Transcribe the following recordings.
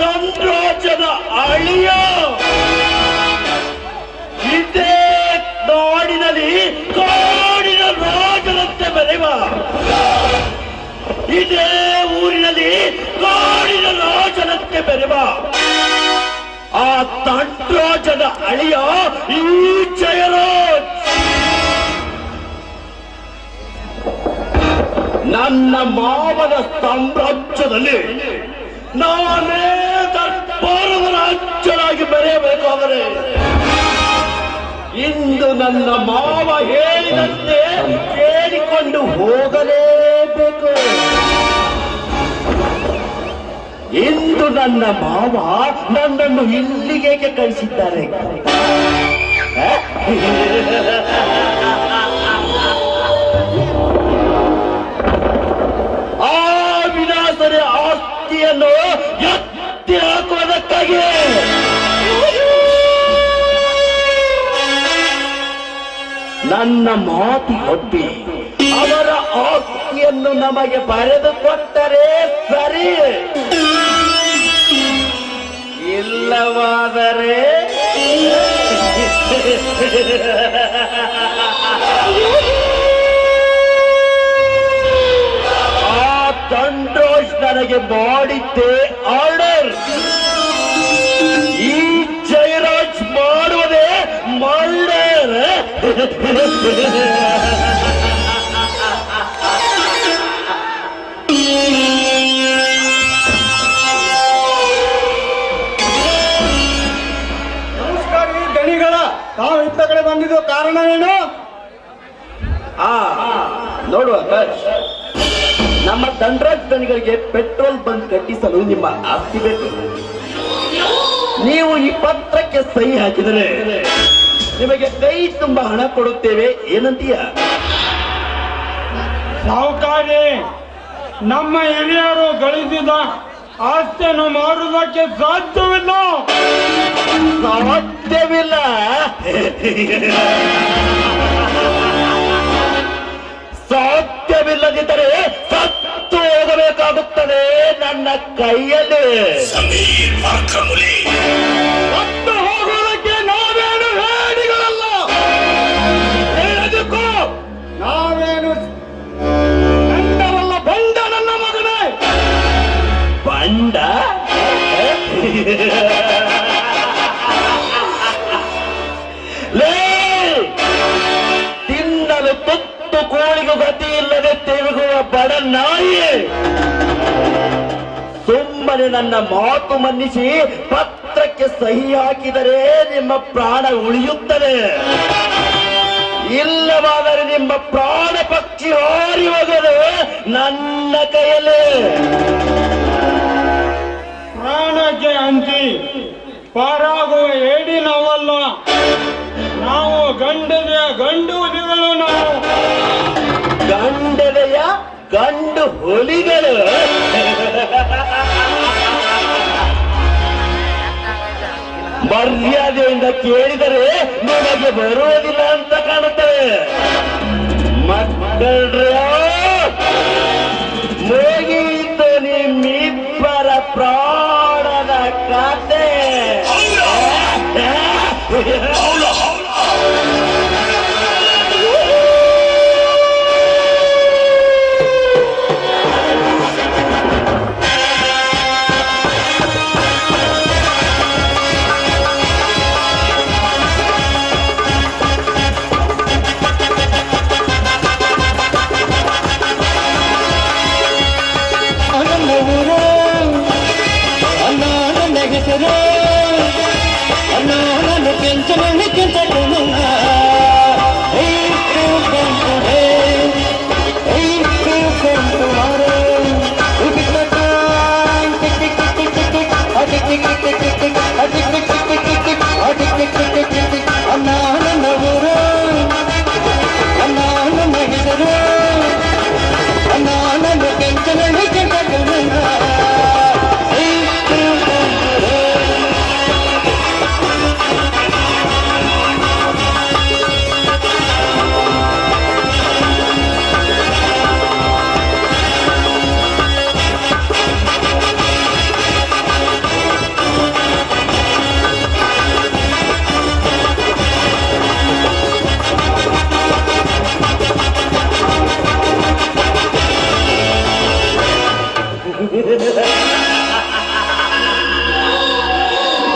ದಂಡರಾಜನ ಅಳಿಯ ಇದೇ ನಾಡಿನಲ್ಲಿ ಕಾಡಿನ ರಾಜನಂತೆ ಬೆಳೆಯುವ, ಇದೇ ಊರಿನಲ್ಲಿ ಕಾಡಿನ ರಾಜನಂತೆ ಬೆಳೆಯುವ ಆ ದಂಡರಾಜನ ಅಳಿಯ ಈ ಜಯರಾಜ್ ನನ್ನ ಮಾವನ ಸಾಮ್ರಾಜ್ಯದಲ್ಲಿ ನಾನೇ ದರ್ಬಾರವ ರಾಜ್ಯರಾಗಿ ಬೆರೆಯಬೇಕಾದರೆ ಇಂದು ನನ್ನ ಮಾವ ಹೇಳಿದಂತೆ ಕೇಳಿಕೊಂಡು ಹೋಗಲೇಬೇಕು. ಇಂದು ನನ್ನ ಮಾವ ನನ್ನನ್ನು ಇಲ್ಲಿಗೆ ಕಳಿಸಿದ್ದಾರೆ. ಆ ವಿನಾಶದ ಆಸ್ತಿಯನ್ನು ಎತ್ತಿ ಹಾಕುವುದಕ್ಕಾಗಿ ನನ್ನ ಮಾತಿಗೊಪ್ಪಿ ಅವರ ಆಸ್ತಿಯನ್ನು ನಮಗೆ ಬರೆದು ಕೊಟ್ಟರೆ ಸರಿ, ಇಲ್ಲವಾದರೆ ಆ ದಂಡರಾಜ್ ನನಗೆ ಮಾಡಿದ್ದೆ ಆರ್ಡರ್, ಈ ಜಯರಾಜ್ ಮಾಡುವುದೇ ಮರ್ಡರ್. ನಮಸ್ಕಾರ ಗಣಿಗಳ, ತಾವು ಇಂಥ ಕಡೆ ಬಂದಿದ್ದು ಕಾರಣ ಏನು? ನೋಡುವ ನಮ್ಮ ದಂಡರಾಜ್ ಗಣಿಗಳಿಗೆ ಪೆಟ್ರೋಲ್ ಬಂಕ್ ಕಟ್ಟಿಸಲು ನಿಮ್ಮ ಆಸ್ತಿ ಬೇಕು. ನೀವು ಈ ಪತ್ರಕ್ಕೆ ಸಹಿ ಹಾಕಿದರೆ ನಿಮಗೆ ಕೈ ತುಂಬಾ ಹಣ ಕೊಡುತ್ತೇವೆ, ಏನಂತೀಯ? ಸಾಹುಕಾರಿ, ನಮ್ಮ ಹಿರಿಯರು ಗಳಿಸಿದ ಆಸ್ತಿಯನ್ನು ಮಾರುವುದಕ್ಕೆ ಸಾಧ್ಯವಿಲ್ಲ. ಸಾಧ್ಯವಿಲ್ಲ? ಸಾಧ್ಯವಿಲ್ಲದಿದ್ದರೆ ಸತ್ತು ಹೋಗಬೇಕಾಗುತ್ತದೆ ನನ್ನ ಕೈಯಲ್ಲಿ. ಸತ್ತು ಹೋಗುವುದಕ್ಕೆ ನಾವೇನು ಹೇಡಿಗಳಲ್ಲ, ಹೇಳೋದಕ್ಕೂ ನಾವೇನು ಬಂಡವಲ್ಲ, ಬಂಡ ನನ್ನ ಮಗನೇ. ಬಂಡ ಲೇ, ತಿನ್ನಲು ತುತ್ತು ಕೋಳಿಗೂ ಗತಿ ಇಲ್ಲದೆ ತಿರುಗುವ ಬಡ ನಾಯಿ, ಸುಮ್ಮನೆ ನನ್ನ ಮಾತು ಮನ್ನಿಸಿ ಪತ್ರಕ್ಕೆ ಸಹಿ ಹಾಕಿದರೆ ನಿಮ್ಮ ಪ್ರಾಣ ಉಳಿಯುತ್ತದೆ. ಇಲ್ಲವಾದರೆ ನಿಮ್ಮ ಪ್ರಾಣ ಪಕ್ಷಿ ಹಾರಿ ಹೋಗಲು ನನ್ನ ಕೈಯಲ್ಲಿ. ಪ್ರಾಣಕ್ಕೆ ಅಂತಿ ಪಾರಾಗುವ ಏಡಿ ನಾವಲ್ಲ, ನಾವು ಗಂಡು ಹುಲಿಗಳು. ನಾವು ಗಂಡದೆಯ ಗಂಡು ಹುಲಿಗಳು. ಮರ್ಯಾದೆಯಿಂದ ಕೇಳಿದರೆ ನಿಮಗೆ ಬರುವುದಿಲ್ಲ ಅಂತ ಕಾಣುತ್ತದೆ. ಮಕ್ಕಳ್ರ ಮುಗಿಯಿತು ನಿಮ್ಮಿಬ್ಬರ ಪ್ರಾಣದ ಕತೆ.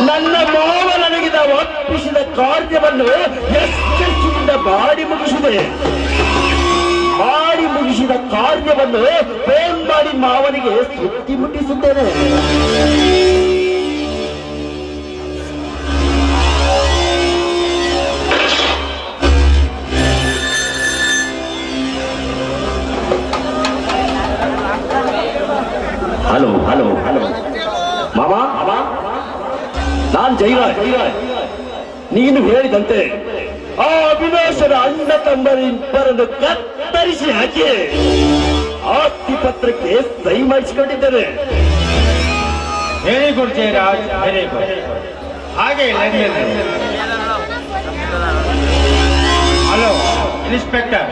ನನ್ನ ಮಾವ ನನಗಿದ ಒಪ್ಪಿಸಿದ ಕಾರ್ಯವನ್ನು ಯಶಸ್ಸಿನಿಂದ ಮಾಡಿ ಮುಗಿಸಿದ ಕಾರ್ಯವನ್ನು ಫೋನ್ ಮಾಡಿ ಮಾವನಿಗೆ ಸುದ್ದಿ ಮುಟ್ಟಿಸುತ್ತೇನೆ. ಹಲೋ ಹಲೋ ಹಲೋ ಮಾಮ, ನಾನ್ ಜೈರಾಜ್. ನೀನು ಹೇಳಿದಂತೆ ಆ ಅವಿನಾಶದ ಅಣ್ಣ ತಮ್ಮರಿಬ್ಬರನ್ನು ಕತ್ತರಿಸಿ ಹಾಕಿ ಆಸ್ತಿ ಪತ್ರಕ್ಕೆ ಸಹಿ ಮಾಡಿಸಿಕೊಂಡಿದ್ದೇನೆ. Very good Jayaraj, very good. ಹಾಗೆ ಹಲೋ ಇನ್ಸ್ಪೆಕ್ಟರ್,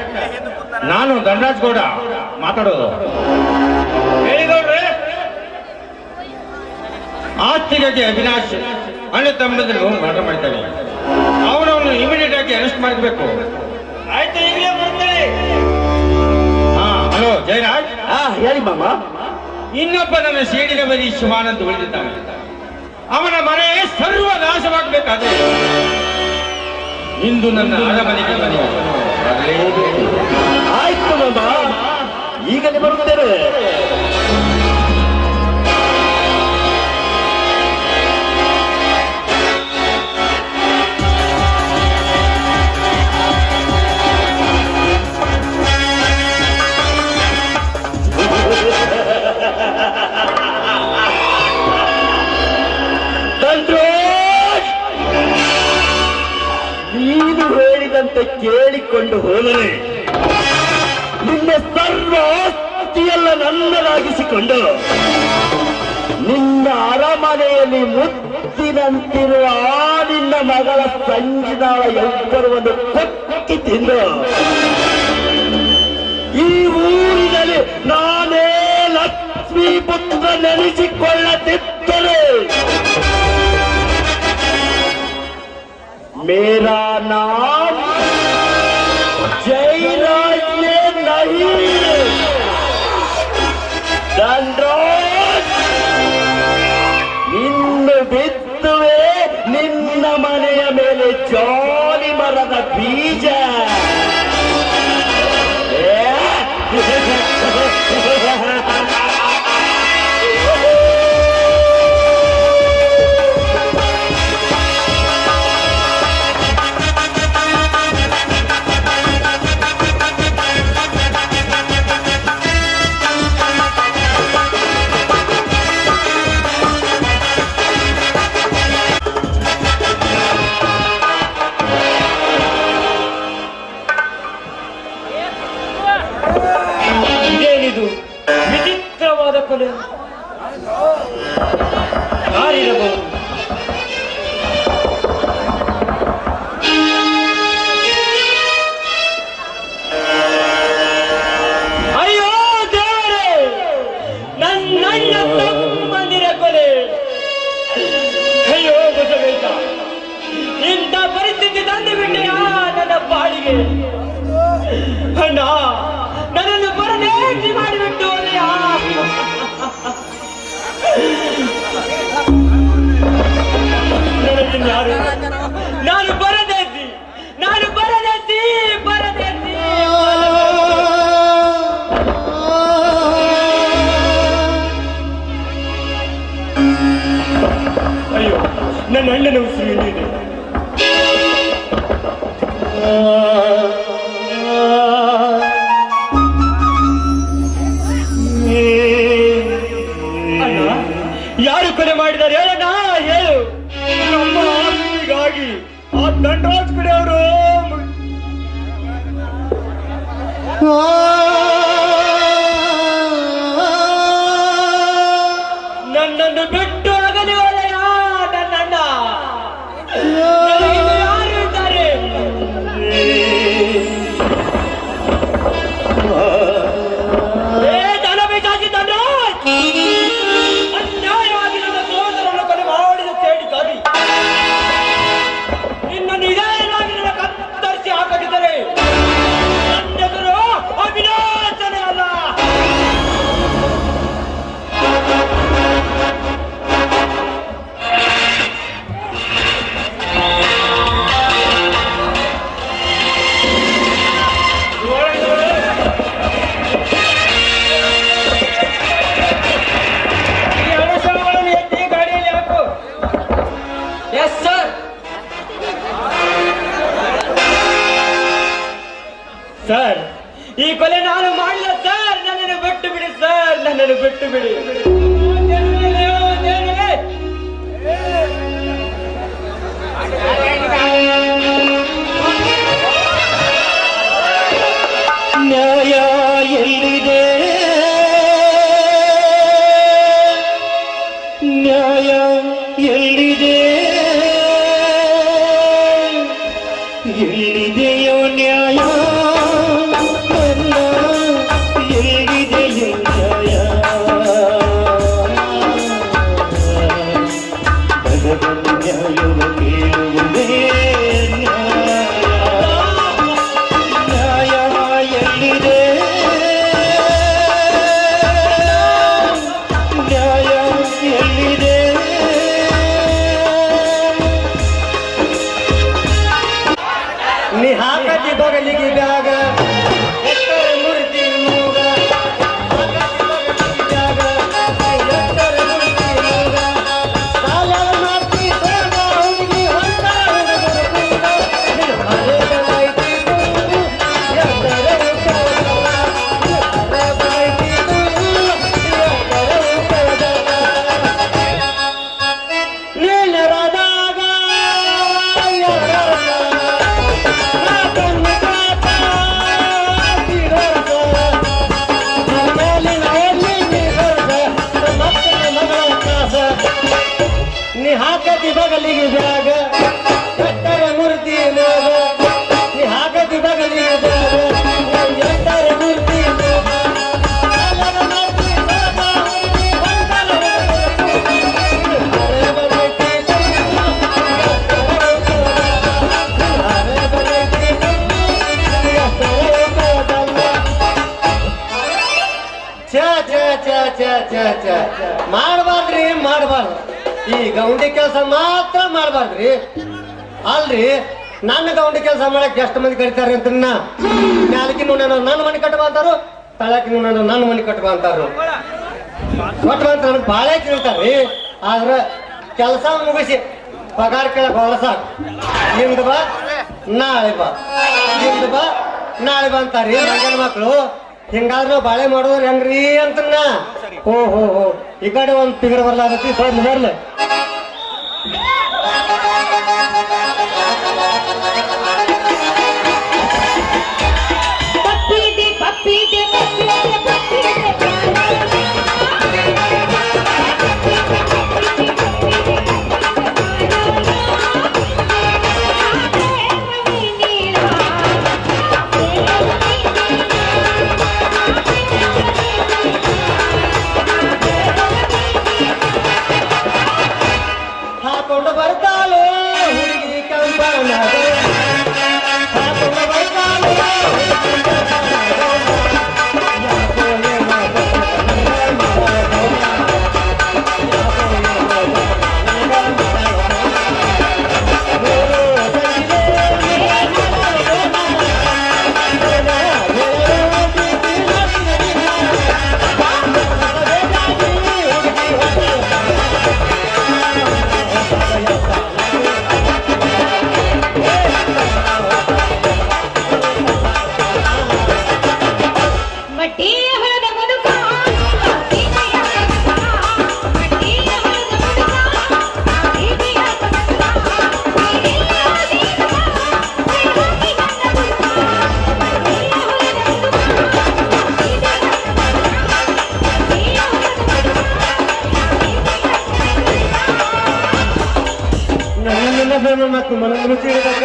ನಾನು ಧನರಾಜ್ ಗೌಡ ಮಾತಾಡೋದು. ಹೇಳಿದವ್ರೆ, ಆಸ್ತಿಗಾಗಿ ಅವಿನಾಶ್ ಅಣ್ಣ ತಮ್ಮಂದಿರು ಮರ್ಡರ್ ಮಾಡ್ತಾನೆ. ಅವನನ್ನು ಇಮಿಡಿಯೇಟ್ ಆಗಿ ಅರೆಸ್ಟ್ ಮಾಡಬೇಕು. ಆಯ್ತು, ಈಗಲೇ ಬರ್ತಾರೆ. ಹಲೋ ಜಯರಾಜ್. ಹೇಳಿ ಮಾಮ. ಇನ್ನೊಬ್ಬ ನನ್ನ ಸೇಡಿನ ಬರೀ ಶಿವಾನಂದ್ ಉಳಿದಿದ್ದಾನೆ. ಅವನ ಮನೆ ಸರ್ವನಾಶವಾಗಬೇಕಾದ್ರೆ ಇಂದು ನನ್ನ ಅರಮನೆಗೆ ಬರಲೇಬೇಕು. ಆಯ್ತು ಮಾಮ, ಈಗಲೇ ಬರುತ್ತೇನೆ. ನೀನು ಹೇಳಿದಂತೆ ಕೇಳಿಕೊಂಡು ಹೋದರೆ ನಿನ್ನ ಸರ್ವ ಆಸ್ತಿಯೆಲ್ಲ ನನ್ನದಾಗಿಸಿಕೊಂಡು ನಿನ್ನ ಅರಮನೆಯಲ್ಲಿ ಮುತ್ತಿನಂತಿರುವ ಆ ನಿನ್ನ ಮಗಳ ಸಂಜಿದಾಳ ಯೌವನವನ್ನು ಕೊಕ್ಕಿ ತಿಂದು ಈ ಊರಿನಲ್ಲಿ ನಾನೇ ಲಕ್ಷ್ಮೀ ಪುತ್ರ ನೆನೆಸಿಕೊಳ್ಳದಿದ್ದರೆ मेरा नाम जयराज नहीं, ಧನರಾಜ್. ನಿನ್ನ ಬಿತ್ತುವೆ ನಿನ್ನ ಮನೆಯ ಮೇಲೆ ಜಾಲಿ ಮರದ ಬೀಜ. ಯಾರು ನಾನು ಬರದೇಸಿ ಅಯ್ಯೋ ನನ್ನ ಅಣ್ಣನ ಉಸಿರು ಎಲ್ಲಿದೆ ಅಣ್ಣ ಯಾರು ಕೊಲೆ ಮಾಡಿದ್ದಾರೆ ಹೇಳಣ್ಣ ಹೇಳು ನಮ್ಮ ಆಸ್ತಿಗಾಗಿ ಆ ದಂಡರಾಜ್ ಕಡೆ ಅವರು ನನ್ನನ್ನು ಬಿಟ್ಟು ಆಗಲಿ ಒಳ್ಳೆಯ ನನ್ನಣ್ಣ ನನಗಿನ್ನು ಯಾರು ಇದ್ದಾರೆ ದನ ಬೇಕಾಗಿ ದಂಡರಾಜ್ ಅನ್ಯಾಯವಾಗಿ ನನ್ನ ಸಹೋದರನ್ನು ಕೊಲೆ ಮಾಡಿದ ಸೇಡಿದ್ದಾರೆ ನಿನ್ನನ್ನು ಇದೇನಾಗಿ ನನ್ನ ಕತ್ತರಿಸಿ ಹಾಕದಿದ್ದರೆ ನನ್ನೆದುರು ಅವಿನಾಶನೇ ಅಲ್ಲ. ಈ ಅಣಸಗಳನ್ನು ಎತ್ತಿ ಗಾಡಿಯಲ್ಲಿ ಹಾಕು. Yes sir. ಸರ್ ಈ ಕೊಲೆ ನಾನು ಮಾಡಿಲ್ಲ ಸರ್, ನನ್ನನ್ನು ಬಿಟ್ಟು ಬಿಡಿ ಸರ್, ನನ್ನನ್ನು ಬಿಟ್ಟು ಬಿಡಿ. ನ್ಯಾಯ ಎಲ್ಲಿದೆ ನ್ಯಾಯ ಎಲ್ಲಿದೆ ಎಲ್ಲಿದೆಯೋ ನ್ಯಾಯ ನನ್ನ ಎಲ್ಲಿದೆಯೋ ನ್ಯಾಯ ಭಗವಂತ ನ್ಯಾಯವ ಕೇಳುವುದೇ ನ್ಯಾಯ ಎಲ್ಲಿದೆ ನ್ಯಾಯ ಎಲ್ಲಿದೆ ನಿಹಾಕತಿ ಬಗಲಿಗೆ ಬ್ಯಾಗ ಎತ್ತರ ಮುರಿತಿ ಮೂಗ ಬ್ಯಾಗ ಎತ್ತರ ಮುರಿತಿ ಮೂಗ ಸಾಲ ಮಾತಿ ಸೋಗ ಹುಡುಗಿ ಹೊಂಟ ನೀನರಾದಾಗ ನೀ ಹಾಕತಿ ಬಗಲಿಗೆ ಬ್ಯಾಗ ಎತ್ತರ ಮುರ್ತಿ ಮೋಗ ನೀ ಹಾಕತಿ ಬಗಲಿಗೆ ಬ್ಯಾಗ ಎತ್ತರ ಮುರ್ತಿ ಮೋಗ ಮಾಡಬಾರ್ದ್ರಿ ಮಾಡಬಾರ್ದು ಈ ಗೌಂಡಿ ಕೆಲಸ ಮಾತ್ರ ಮಾಡಬಾರ್ದ್ರಿ. ಅಲ್ರಿ ನನ್ನ ಗೌಂಡಿ ಕೆಲಸ ಮಾಡಕ್ ಎಷ್ಟು ಮಂದಿ ಕರಿತಾರೆ ಅಂತ ಮ್ಯಾಲಕಿನ ನನ್ನ ಮನೆ ಕಟ್ಟಬ ಅಂತಾರು, ತಳಕಿನ ನನ್ನ ಮನೆ ಕಟ್ಟಬ ಅಂತಾರು. ಕೊಟ್ಟು ಅಂತ ನನಗೆ ಬಾಳೆ ಕೇಳ್ತಾರ್ರಿ. ಆದ್ರ ಕೆಲಸ ಮುಗಿಸಿ ಪಗಾರ ಕೇಳಕ್ ಹೊಲ ಸಾಕು. ನಿಮ್ದು ಬಾ ನಾಳೆ ಬಾ, ನಿಮ್ದು ಬಾ ನಾಳೆ ಬಾ ಅಂತಾರ್ರಿ ಗಂಡನ ಮಕ್ಳು. ಹಿಂಗಾದ್ರೆ ನಾವು ಬಾಳೆ ಮಾಡೋದ್ರ ಹೆಂಗ್ರಿ ಅಂತನ್ನ. ಹೋ ಈ ಕಡೆ ಒಂದ್ ತಿಂಗಳು ಬರ್ಲಾಗತ್ತಿ ಸ್ವಲ್ಪ ಬರ್ಲ. ಹಾಕೊಂಡು ನನ್ನ ಮತ್ತು ಮನ ಮುಚ್ಚಿಡಬೇಕ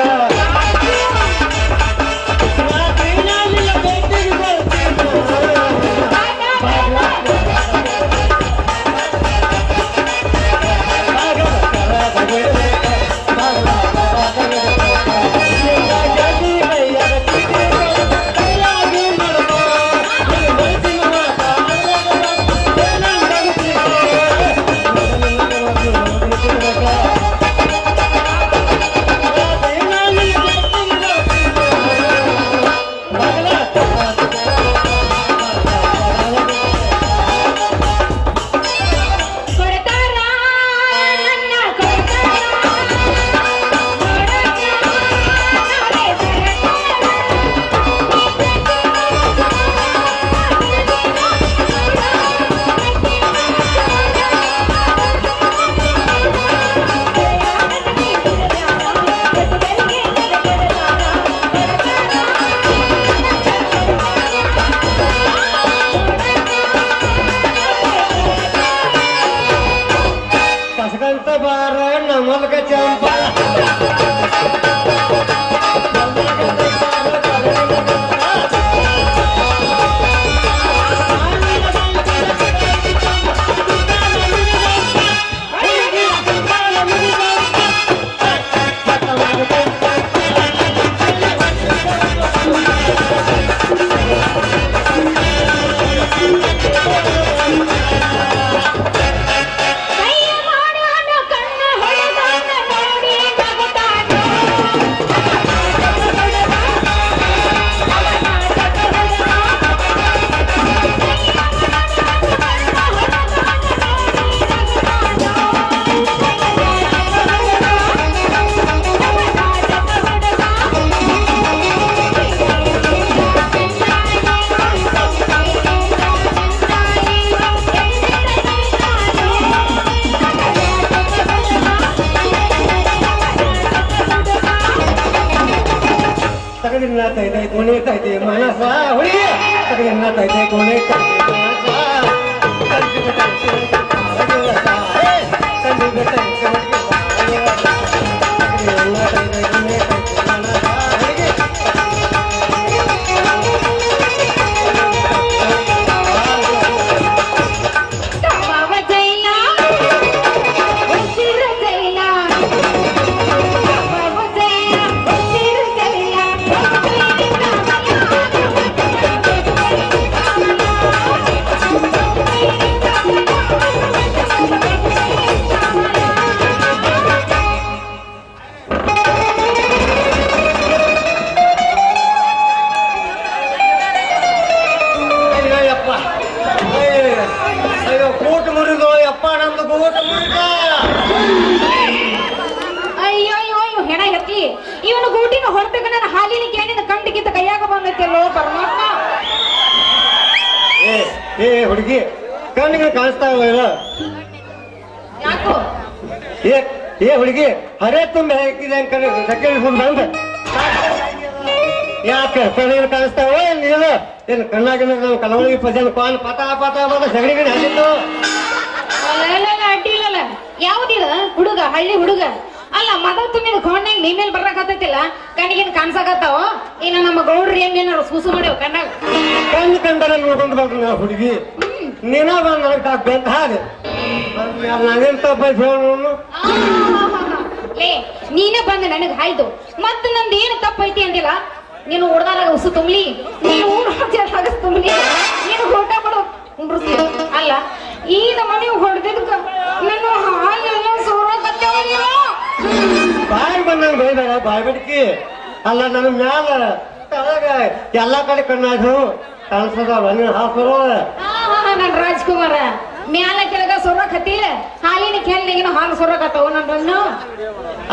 ಬಾರ ನಮಲ್ಕ ಚಂಪ ತೈದೆ ಕೋಣೆ ತೈದೆ ಮನಸ ಹುಡುಗಿ ತಗಡಿನ ತೈದೆ ಕೋಣೆ ಇವನು ಗೂಟಿನ ಹೊರತಗ ನನ್ನ ಹಾಲಿನ ಕ್ಯಾನಿನ ಕಂಡಿಗಿದ್ದ ಕೈಯಾಗ ಬಂದೈತೆಲ್ಲೋ ಪರಮಾತ್ಮ. ಏ ಹುಡುಗಿ ಕಣ್ಣಿಗೆ ಕಾಣಿಸ್ತಾ ಇಲ್ಲ ಯಾಕೋ? ಏ ಹುಡುಗಿ ಹರೇ ತುಂಬ ಹಾಕಿದೆ ಬಂದ ಯಾಕೆ ಕಣ್ಣಿಗೆ ಕಾಣಿಸ್ತಾವ ನೀನು ಏನು ಕಣ್ಣಾಗಿನ ನಾವು ಕಲವಳಿಗೆ ಪದ್ಯ ಪಾನ್ ಪತ ಪತ ಪತ ಸಗಡಿಗೆ ಹಾಕಿತ್ತು ಅಡ್ಡಿ ಇಲ್ಲಲ್ಲ. ಯಾವ್ದಿದ ಹುಡುಗ ಹಳ್ಳಿ ಹುಡುಗ ಅಲ್ಲ ಮದ ತುಂಬಿದ ಕೊಂಡಂಗ್ ನೀ ಮೇಲೆ ಬರಕತ್ತೈತಿಲ್ಲ ಕಣ್ಣಿಗೇನ್ ಕಾಣ್ಸಾಕತ್ತಾವ ಇನ್ನ ನಮ್ಮ ಗೌಡ್ರಿ ಏನಾರು ಸೂಸು ಮಾಡ್ಯಾವ ಕಣ್ಣಾಗ ಕಣ್ಣು ಕಂಡಲ್ಲ ನೋಡ್ಕೊಂಡು ಬರ್ತೀನಿ ನಾ ಹುಡುಗಿ ನೀನ ಬಂದ ನನಗೆ ಬೆಂತ ಹಾಗೆ ನಾನೇನ್ ತಪ್ಪಾಯ್ತು ಹೇಳು ಲೇ ನೀನೇ ಬಂದ ನನಗ್ ಹಾಯ್ದು ಮತ್ತ ನಂದು ಏನು ತಪ್ಪೈತಿ ಅಂದಿಲ್ಲ ನೀನು ಹೊಡ್ದಾಗ ಉಸು ತುಂಬಲಿ ನೀನು ಊಟ ತುಂಬಲಿ ನೀನು ಊಟ ಮಾಡು ಉಂಡ್ರಸಿ ಅಲ್ಲ ಈ ನಮ್ಮನೆ ಹೊಡೆದಿದ್ಕ ನಾನು ಹಾಲೆಲ್ಲ ಸೋರಕತ್ತೇವ ನೀನು ಬಾಯಿ ಬಂದಂಗ ಬೈದಾರ ಬಾಯಿ ಬಿಡ್ಕಿ ಅಲ್ಲ ನನ್ನ ಮ್ಯಾಲ ತಳಗ ಎಲ್ಲಾ ಕಡೆ ಕಣ್ಣಾದ್ರು ಕಾಣಿಸದವ ನೀನು ಹಾಕೋರು ನನ್ ರಾಜ್ಕುಮಾರ ಮ್ಯಾಲ ಕೆಳಗ ಸೊರಕತ್ತಿಲ್ಲ ಹಾಲಿನ ಕೆಲ್ನಾಗಿನ ಹಾಲು ಸೊರಕತ್ತವ ನನ್ನನ್ನು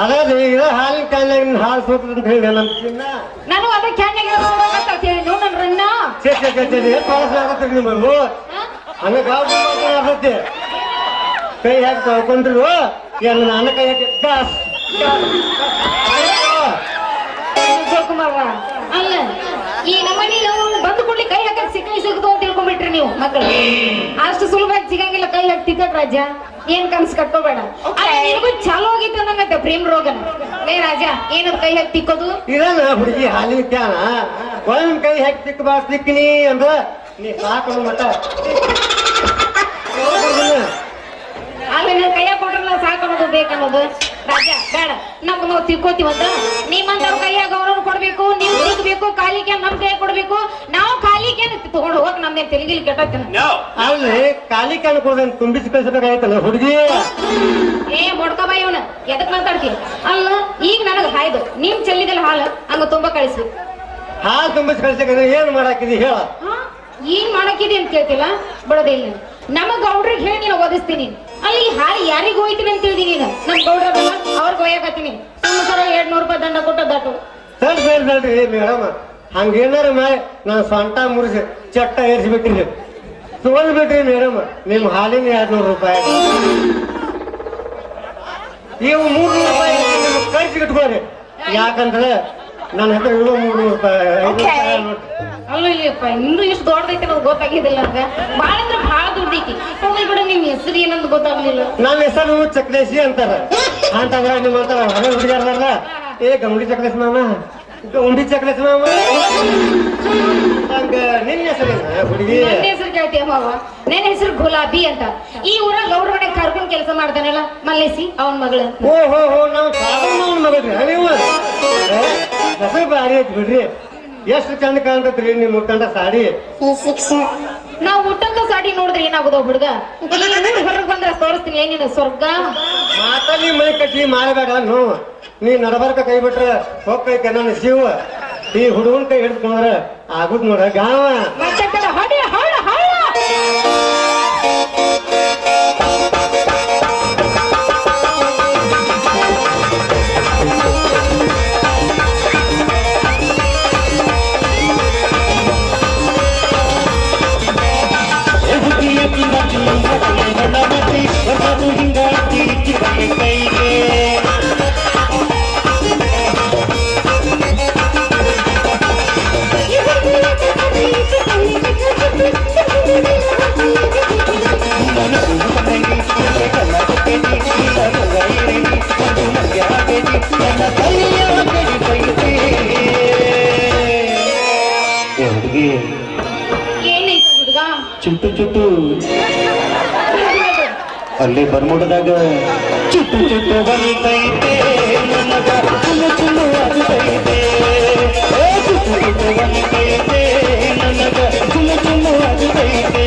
ಅದೇ ಈಗ ಹಾಲಿನ ಕ್ಯಾನ್ಯಾಗ ಹಾಲು ಸೋತದ ಅಂತ ಹೇಳಿ ನಾನು ಅದ ಕ್ಯಾನ್ಯಾಗ ಸೊರಕತ್ತ ಹೇಳಿ ನನ್ನನ್ನ ಆಗತ್ತೆ ನಿಮ್ಮದು ಹಂಗ ಗಾಬಿ ಕೈ ಹಾಕಿ ತೊಳ್ಕೊಂಡ್ರು ಎಲ್ಲ ನನ್ನ ಕೈ ಹಾಕಿ ಶಿವಕುಮಾರ ಅಲ್ಲ ಈ ನಮ್ಮನಿ ಬಂದು ಕೊಡ್ಲಿ ಕೈ ಹಾಕಕ್ ಸಿಕ್ಕಿ ಸಿಗುದು ಅಂತ ತಿಳ್ಕೊಂಡ್ಬಿಟ್ರಿ ನೀವು ಮಕ್ಕಳು ಅಷ್ಟು ಸುಲಭವಾಗಿ ಸಿಗಂಗಿಲ್ಲ ಕೈ ಹಾಕಿ ತಿಕ್ಕಕ್ ರಾಜ್ಯ ಏನ್ ಕನ್ಸ್ ಕಟ್ಕೋಬೇಡ. ಅಲ್ಲ ನಿನಗೂ ಚಾಲು ಆಗಿತ್ತು ಅನ್ನಂಗತ್ತೆ ಪ್ರೇಮ್ ರೋಗನ. ಲೇ ರಾಜ ಏನದ್ ಕೈ ಹಾಕಿ ತಿಕ್ಕೋದು? ಇದನ್ನ ಹುಡುಗಿ ಹಾಲಿನ ಕ್ಯಾನ ಒಂದ್ ಕೈ ಹಾಕಿ ತಿಕ್ಕಬಾರ್ದು ತಿಕ್ಕಿನಿ ಅಂದ್ರ ನೀ ಸಾಕು ಮಟ ಅಲ್ಲ ನೀನ್ ಕೈಯಾಗ ಕೊಟ್ರಲ್ಲ ಸಾಕನ್ನೋದು ಬೇಕನ್ನೋದು. ರಾಜ ಬೇಡ ನಮ್ಗೆ ನಾವು ತಿಕ್ಕೋತೀವಂತ ನಿಮ್ಮಂತವ್ರ ಕೈಯಾಗ ಅವ್ರವ್ರು ಕೊಡ್ಬೇಕು, ನೀವು ತಿಕ್ಬೇಕು, ಖಾಲಿ ಕ್ಯಾನ್ ನಮ್ ಕೈಯಾಗ ಕೊಡ್ಬೇಕು. ನಾವು ಖಾಲಿ ಕ್ಯಾನ್ ತಗೊಂಡು ಹೋಗಕ್ ನಮ್ದೇನ್ ತೆಲಿಗಿಲಿ ಕೆಟ್ಟೋಗ್ತೇನೆ. ಅಲ್ಲಿ ಖಾಲಿ ಕ್ಯಾನ್ ಕೊಡೋದನ್ನ ತುಂಬಿಸಿ ಕಳ್ಸಬೇಕಾಯ್ತಲ್ಲ ಹುಡುಗಿ. ಏ ಮೊಡ್ಕಬಾ ಇವನ ಎದಕ್ ಮಾತಾಡ್ತೀವಿ? ಅಲ್ಲ ಈಗ ನನಗ್ ಹಾಯ್ದು ನಿಮ್ ಚೆಲ್ಲಿದಲ್ಲಿ ಹಾಲು ಹಂಗ ತುಂಬಾ ಕಳಿಸಿ. ಹಾಲು ತುಂಬಿಸಿ ಕಳ್ಸಕ್ಕೆ ಏನ್ ಮಾಡಾಕಿದಿ ಹೇಳ? ಈಗ ಮಾಡಾಕಿದಿ ಅಂತ ಕೇಳ್ತಿಲ್ಲ ಬಿಡೋದೇ ಇಲ್ಲ. ನಮ್ಮ ಗೌಡ್ರಿಗೆ ಹೇಳಿ ನೀನು ಓದಿಸ್ತೀನಿ. ಅಲ್ಲಿ ಹಾಲು ಯಾರಿಗ ಹೋಯ್ತೀನಿ ಅಂತ ಹೇಳಿದಿ ನೀನು? ನಮ್ ಗೌಡ್ರಲ್ಲ ಅವ್ರಿಗೆ ಒಯ್ಯಾಕತ್ತೀನಿ. ಸರ 200 ರೂಪಾಯಿ ದಂಡ ಕೊಟ್ಟದ್ದಾಟು. ಬೇಡ್ರಿ ಮೇಡಮ್, ಹಂಗೇನಾರ ಮಾಡಿ ನಾನು ಸೊಂಟ ಮುರಿಸಿ ಚಟ್ಟ ಏರಿಸ್ಬಿಟ್ಟಿರಿ. ತಗೊಂಡ್ಬಿಟ್ರಿ ಮೇಡಮ್ ನಿಮ್ ಹಾಲಿನ 200 ರೂಪಾಯಿ. ಇವು 300 ರೂಪಾಯಿ ಕಳಿಸಿ ಇಟ್ಕೋರಿ. ಯಾಕಂದ್ರೆ ನನ್ನ ಹತ್ರ ಇರೋ 300 ರೂಪಾಯಿ 500 ರೂಪಾಯಿ ನೋಡ್ರಿ. ಅಲ್ಲ ಇಲ್ಲಪ್ಪ ಇನ್ನೂ ಇಷ್ಟು ದೊಡ್ಡದೈತೆ ಅನ್ನೋದು ಗೊತ್ತಾಗಿದ್ದಿಲ್ಲ ನನಗೆ. ಭಾಳ ಅಂದ್ರೆ ಭಾಳ ದುಡ್ಡೈತಿ. ಹೋಗ್ಲಿ ಬಿಡ, ನಿಮ್ ಹೆಸರು ಏನಂತ ಗೊತ್ತಾಗ್ಲಿಲ್ಲ. ನನ್ನ ಹೆಸರು ಚಕ್ಲೇಶಿ ಅಂತಾರ. ಅಂತಂದ್ರ ನಿಮ್ಮ ಅಂತಾರ ಹೊರ ಹುಡುಗಿಯಾರಲ್ಲ, ಏ ಗೌಂಡಿ ಚಕ್ಲೇಶ್ ಮಾಮ, ಗೌಂಡಿ ಚಕ್ಲೇಶ್ ಮಾಮ. ಹಂಗ ನಿನ್ನ ಹೆಸರೇನ ಹುಡುಗಿ? ನನ್ನ ಹೆಸರು ಕೇಳ್ತೀಯ ಮಾವ? ನನ್ನ ಹೆಸರು ಗುಲಾಬಿ ಅಂತ. ಈ ಊರಾಗ ಗೌಡ್ರ ಮನೆಗೆ ಕರ್ಕೊಂಡ್ ಕೆಲಸ ಮಾಡ್ತಾನಲ್ಲ ಮಲ್ಲೇಸಿ ಅವನ್ ಮಗಳು. ಓಹೋ ನಾವು ಸಾಧನ ಮಗಳ್ರಿ ನೀವು. ಹೆಸರು ಭಾರಿ ಐತಿ ಬಿಡ್ರಿ. ಎಷ್ಟು ಚಂದ ಕಾಣ್ತತ್ರಿ ನಿಮ್ ಮುಖಂಡ ಸಾಡಿ. ನಾವ್ ಊಟಕ್ಕ ಸಾಡಿ ನೋಡಿದ್ರೆ ಏನಾಗುದೋ ಹುಡುಗ? ಹೊರಗ್ ಬಂದ್ರೆ ತೋರಿಸ್ತೀನಿ ಏನಿದೆ ಸ್ವರ್ಗ. ಮಾತಲ್ಲಿ ಮನೆ ಕಟ್ಟಿ ಮಾಡಬೇಡ ನೋ. ನೀ ನಡಬರ್ಕ ಕೈ ಬಿಟ್ರ ಹೋಗ್ತೈತೆ ನನ್ನ ಶಿವ. ಈ ಹುಡುಗನ್ ಕೈ ಹಿಡಿದ್ಕೊಂಡ್ರ ಆಗುದ್ ನೋಡ ಗಾವ. ಹೊಡೆ ಹೊಳ ಹೊಳ. ಏನೈತಿ ಹುಡುಗ? ಚುಟ್ಟು ಚುಟ್ಟು ಅಲ್ಲಿ ಬರ್ಮುಡದಾಗ ಚುಟ್ಟು ಚುಟ್ಟು ಬರ್ತೈತೆ ನನಗ ಚುಲ್ಲು ಚುಲ್ಲು ಆಗ್ತೈತೆ. ಚುಟ್ಟು ಚುಟ್ಟು ಬರ್ತೈತೆ ನನಗ ಚುಲ್ಲು ಚುಲ್ಲು ಆಗ್ತೈತೆ.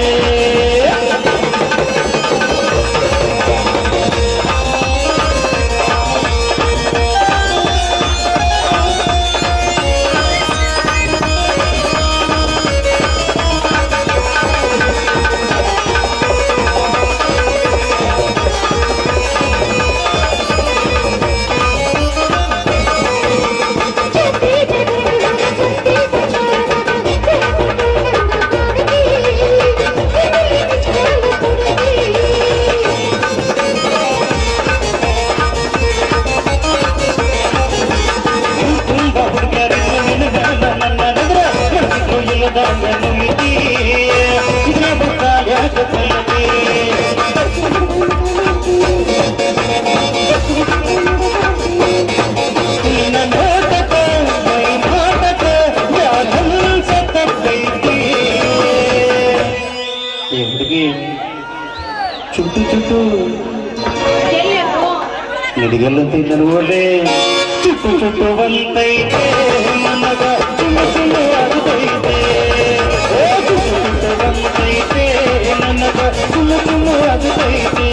ಚುಟ್ಟು ಚುಟ್ಟು ನಿಡಿಗಲ್ಲಂತ ನೋಡ್ರೆ ಚುಟ್ಟು ಚುಟ್ಟು ಬಂತೈತೆ ನನಗ ಚುಮ್ಮ ಚುಮ್ಮ ಆಗ್ತೈತೆ. ಚುಟ್ಟು ಚುಟ್ಟು ಬಂತೈತೆ ನನಗ ಚುಮ್ಮ ಚುಮ್ಮ ಆಗ್ತೈತೆ.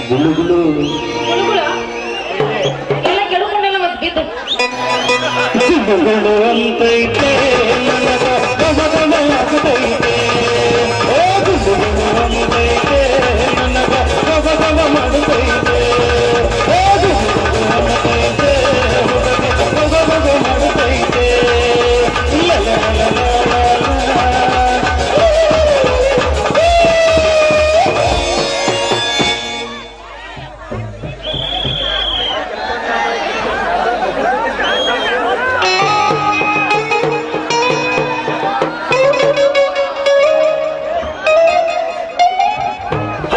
ಗುಳುಗುಳು ಹುಡುಗುಳ ಎಲ್ಲ ಕೆಡ್ಕೊಂಡೆಲ್ಲ ಮತ್ತೆ ಬಿದ್ದು ಗುಳುಗುಳು ಅಂತೈತೆ ನನಗ ಗಮಗಮಲಾಗುತ್ತೈತೆ. ಓ ಗುಳುಗುಳು ಅಂತೈತೆ ನನಗ ಗಮಗಮಲಾಗುತ್ತೈತೆ. ಓ ಗುಳುಗುಳು ಅಂತೈತೆ ಹುಡುಗ ಗಮಗಮಲಾಗುತ್ತೈತೆ. ಲಲಲಲಲಲ.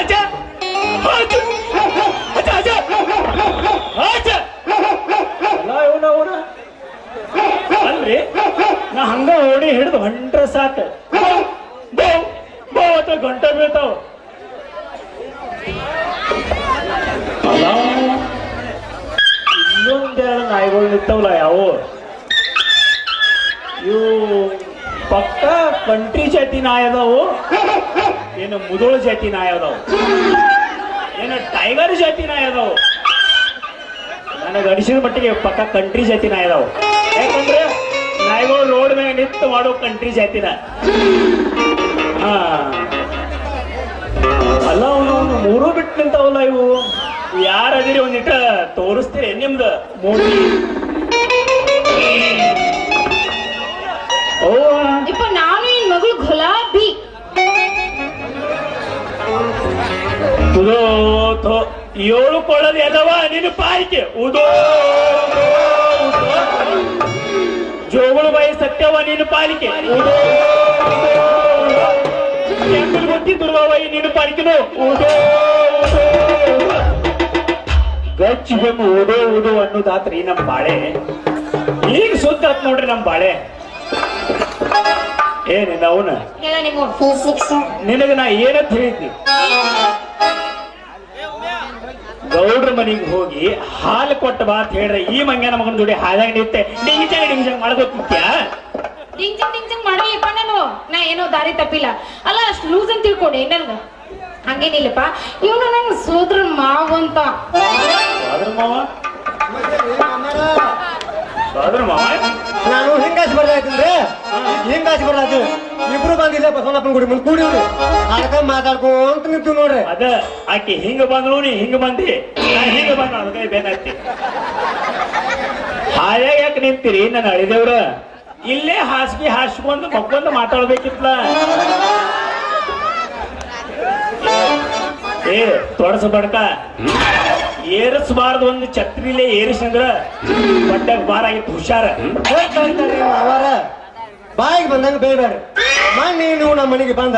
ಅಜ್ಜ! ಅಜ್ಜ! ಅಜ್ಜ, ಅಜ್ಜ! ಅಜ್ಜ! ಅಲ್ರಿ ನಾ ಹಂಗ ಓಡಿ ಹಿಡಿದು ಹೊಂಟ್ರ ಸಾಕ ಬಾವತ್ತ ಗಂಟ ಬೀಳ್ತಾವ. ಅಲ್ಲ ಇನ್ನೊಂದೆರಡು ನಾಯಿಗಳು ನಿಂತವಲ್ಲ ಯಾವ ಇವು ಪಕ್ಕ ಕಂಟ್ರಿ ಜಾತಿ ನಾಯಿ ಅದಾವು, ಏನು ಮುದೋಳ ಜಾತಿ ನಾಯಿ ಅದಾವು, ಏನು ಟೈಗರ್ ಜಾತಿ ನಾಯಿ ಅದಾವು. ನನಗೆ ಅನಿಸಿದ ಮಟ್ಟಿಗೆ ಪಕ್ಕ ಕಂಟ್ರಿ ಜಾತಿ ನಾಯಿ ಅದಾವು. ಯಾಕಂದ್ರೆ ನಾಯಿಗಳು ರೋಡ್ ಮೇಲೆ ನಿಂತು ಮಾಡೋ ಕಂಟ್ರಿ ಜಾತಿನ. ಹಾ ಅಲ್ಲ ಅವನು ಮೂರು ಬಿಟ್ಟು ನಿಂತಾವಲ್ಲ ಇವು. ಯಾರದಿರಿ ಒಂದಿಟ್ಟ ತೋರಿಸ್ತೀರಿ ನಿಮ್ದು ಮೂರ್ತಿ? ಓ ಇಪ್ಪ ನಾನು ನಿನ್ ಮಗಳು ಗುಲಾಬಿ. ಉದೋ ಥೋ, ಏಳು ಕೊಳ್ಳೋದು ಎಲ್ಲವ ನಿನ್ನ ಪಾಲಿಕೆ ಉದೋ ಜೋಗುಳು ಬಾಯಿ ಸತ್ಯವ ನಿನ್ನ ಪಾಲಿಕೆ ಉದೋ ಎಂಬುದು ಗೊತ್ತಿದ್ದುರ್ವವ ನಿನ್ನ ಪಾಲಿಕೆನು ಉದೋ ಗಚ್ಚಿ ಹೆಮ್ಮು ಉದೋ ಉದೋ ಅನ್ನೋದಾತ್ರಿ ನಮ್ಮ ಬಾಳೆ. ಈಗ ಸುದ್ದ ಆತ್ ನೋಡ್ರಿ ನಮ್ಮ ಬಾಳೆ. ಏನಿಲ್ಲ ಅವನ ಹೇಳ ನಿಮ್ಮ ನಿನಗೆ ನಾ ಏನಂತ ಹೇಳಿದ್ನಿ, ಗೌಡ್ರ ಮನೆಗೆ ಹೋಗಿ ಹಾಲು ಕೊಟ್ಟ ಬಾ ಅಂತ ಹೇಳ್ರೆ ಈ ಮಂಗ್ಯಾನ ಮಗನ ಜೋಡಿ ಹಾದಾಗ ನಿಂತೆ ಡಿಂಗಿಚಂಗ್ ಮಾಡ್ಕೋತ್ಯಾ? ಟಿಂಗ್ ಮಾಡಲಿಪ್ಪ ನಾನು. ನಾ ಏನೋ ದಾರಿ ತಪ್ಪಿಲ್ಲ ಅಲ್ಲ, ಅಷ್ಟು ಲೂಸ್ ಅಂತ ತಿಳ್ಕೊಂಡೆ ನನ್ಗ. ಹಂಗೇನಿಲ್ಲಪ್ಪ, ಇವನು ನನ್ನ ಸೋದ್ರ ಮಾವ ಅಂತ. ಸೋದರ ಮಾವ ಸೋದರ ಮಾವ ನಾನು ಹಿಂಗಾಸಿ ಬರ್ಲಾಯ್ತಂದ್ರೆ ಹಿಂಗಾಸಿ ಬರ್ಲಾಯ್ತು. ಇಬ್ರು ಬಂದಿಲ್ಲ ಬಸವಣ್ಣಪ್ಪನ ಗುಡಿ ಮುಂದೆ ಕೂಡಿವ್ರಿ. ಅದಕ್ಕ ಮಾತಾಡ್ಕೊಂತ ನಿಂತು ನೋಡ್ರಿ. ಅದ ಆಕಿ ಹಿಂಗ ಬಂದ್ರು ನೀ ಹಿಂಗ ಬಂದಿ, ನಾ ಹಿಂಗ ಬಂದ ಅದಕ್ಕೆ ಬೇನಾಗ್ತಿ. ಹಾಯಾಗ ಯಾಕೆ ನಿಂತೀರಿ ನನ್ನ ಅಳಿದೇವ್ರ? ಇಲ್ಲೇ ಹಾಸಿಗೆ ಹಾಸ್ಕೊಂಡು ಮಕ್ಕೊಂದು ಮಾತಾಡ್ಬೇಕಿತ್ಲ. ಏ ತೊಡಸ ಬಡ್ಕ ಏರಿಸಬಾರ್ದು, ಒಂದು ಛತ್ರಿಲೇ ಏರಿಸಂದ್ರ ಬಟ್ಟೆಗ ಬಾರ ಆಗಿತ್ತು. ಹುಷಾರ. ಅವರ ಬಾಯಿಗೆ ಬಂದಂಗ ಬೇಯ್ಬೇಡ್ರಿ. ಮೊನ್ನೆ ನೀವು ನಮ್ಮ ಮನೆಗೆ ಬಂದ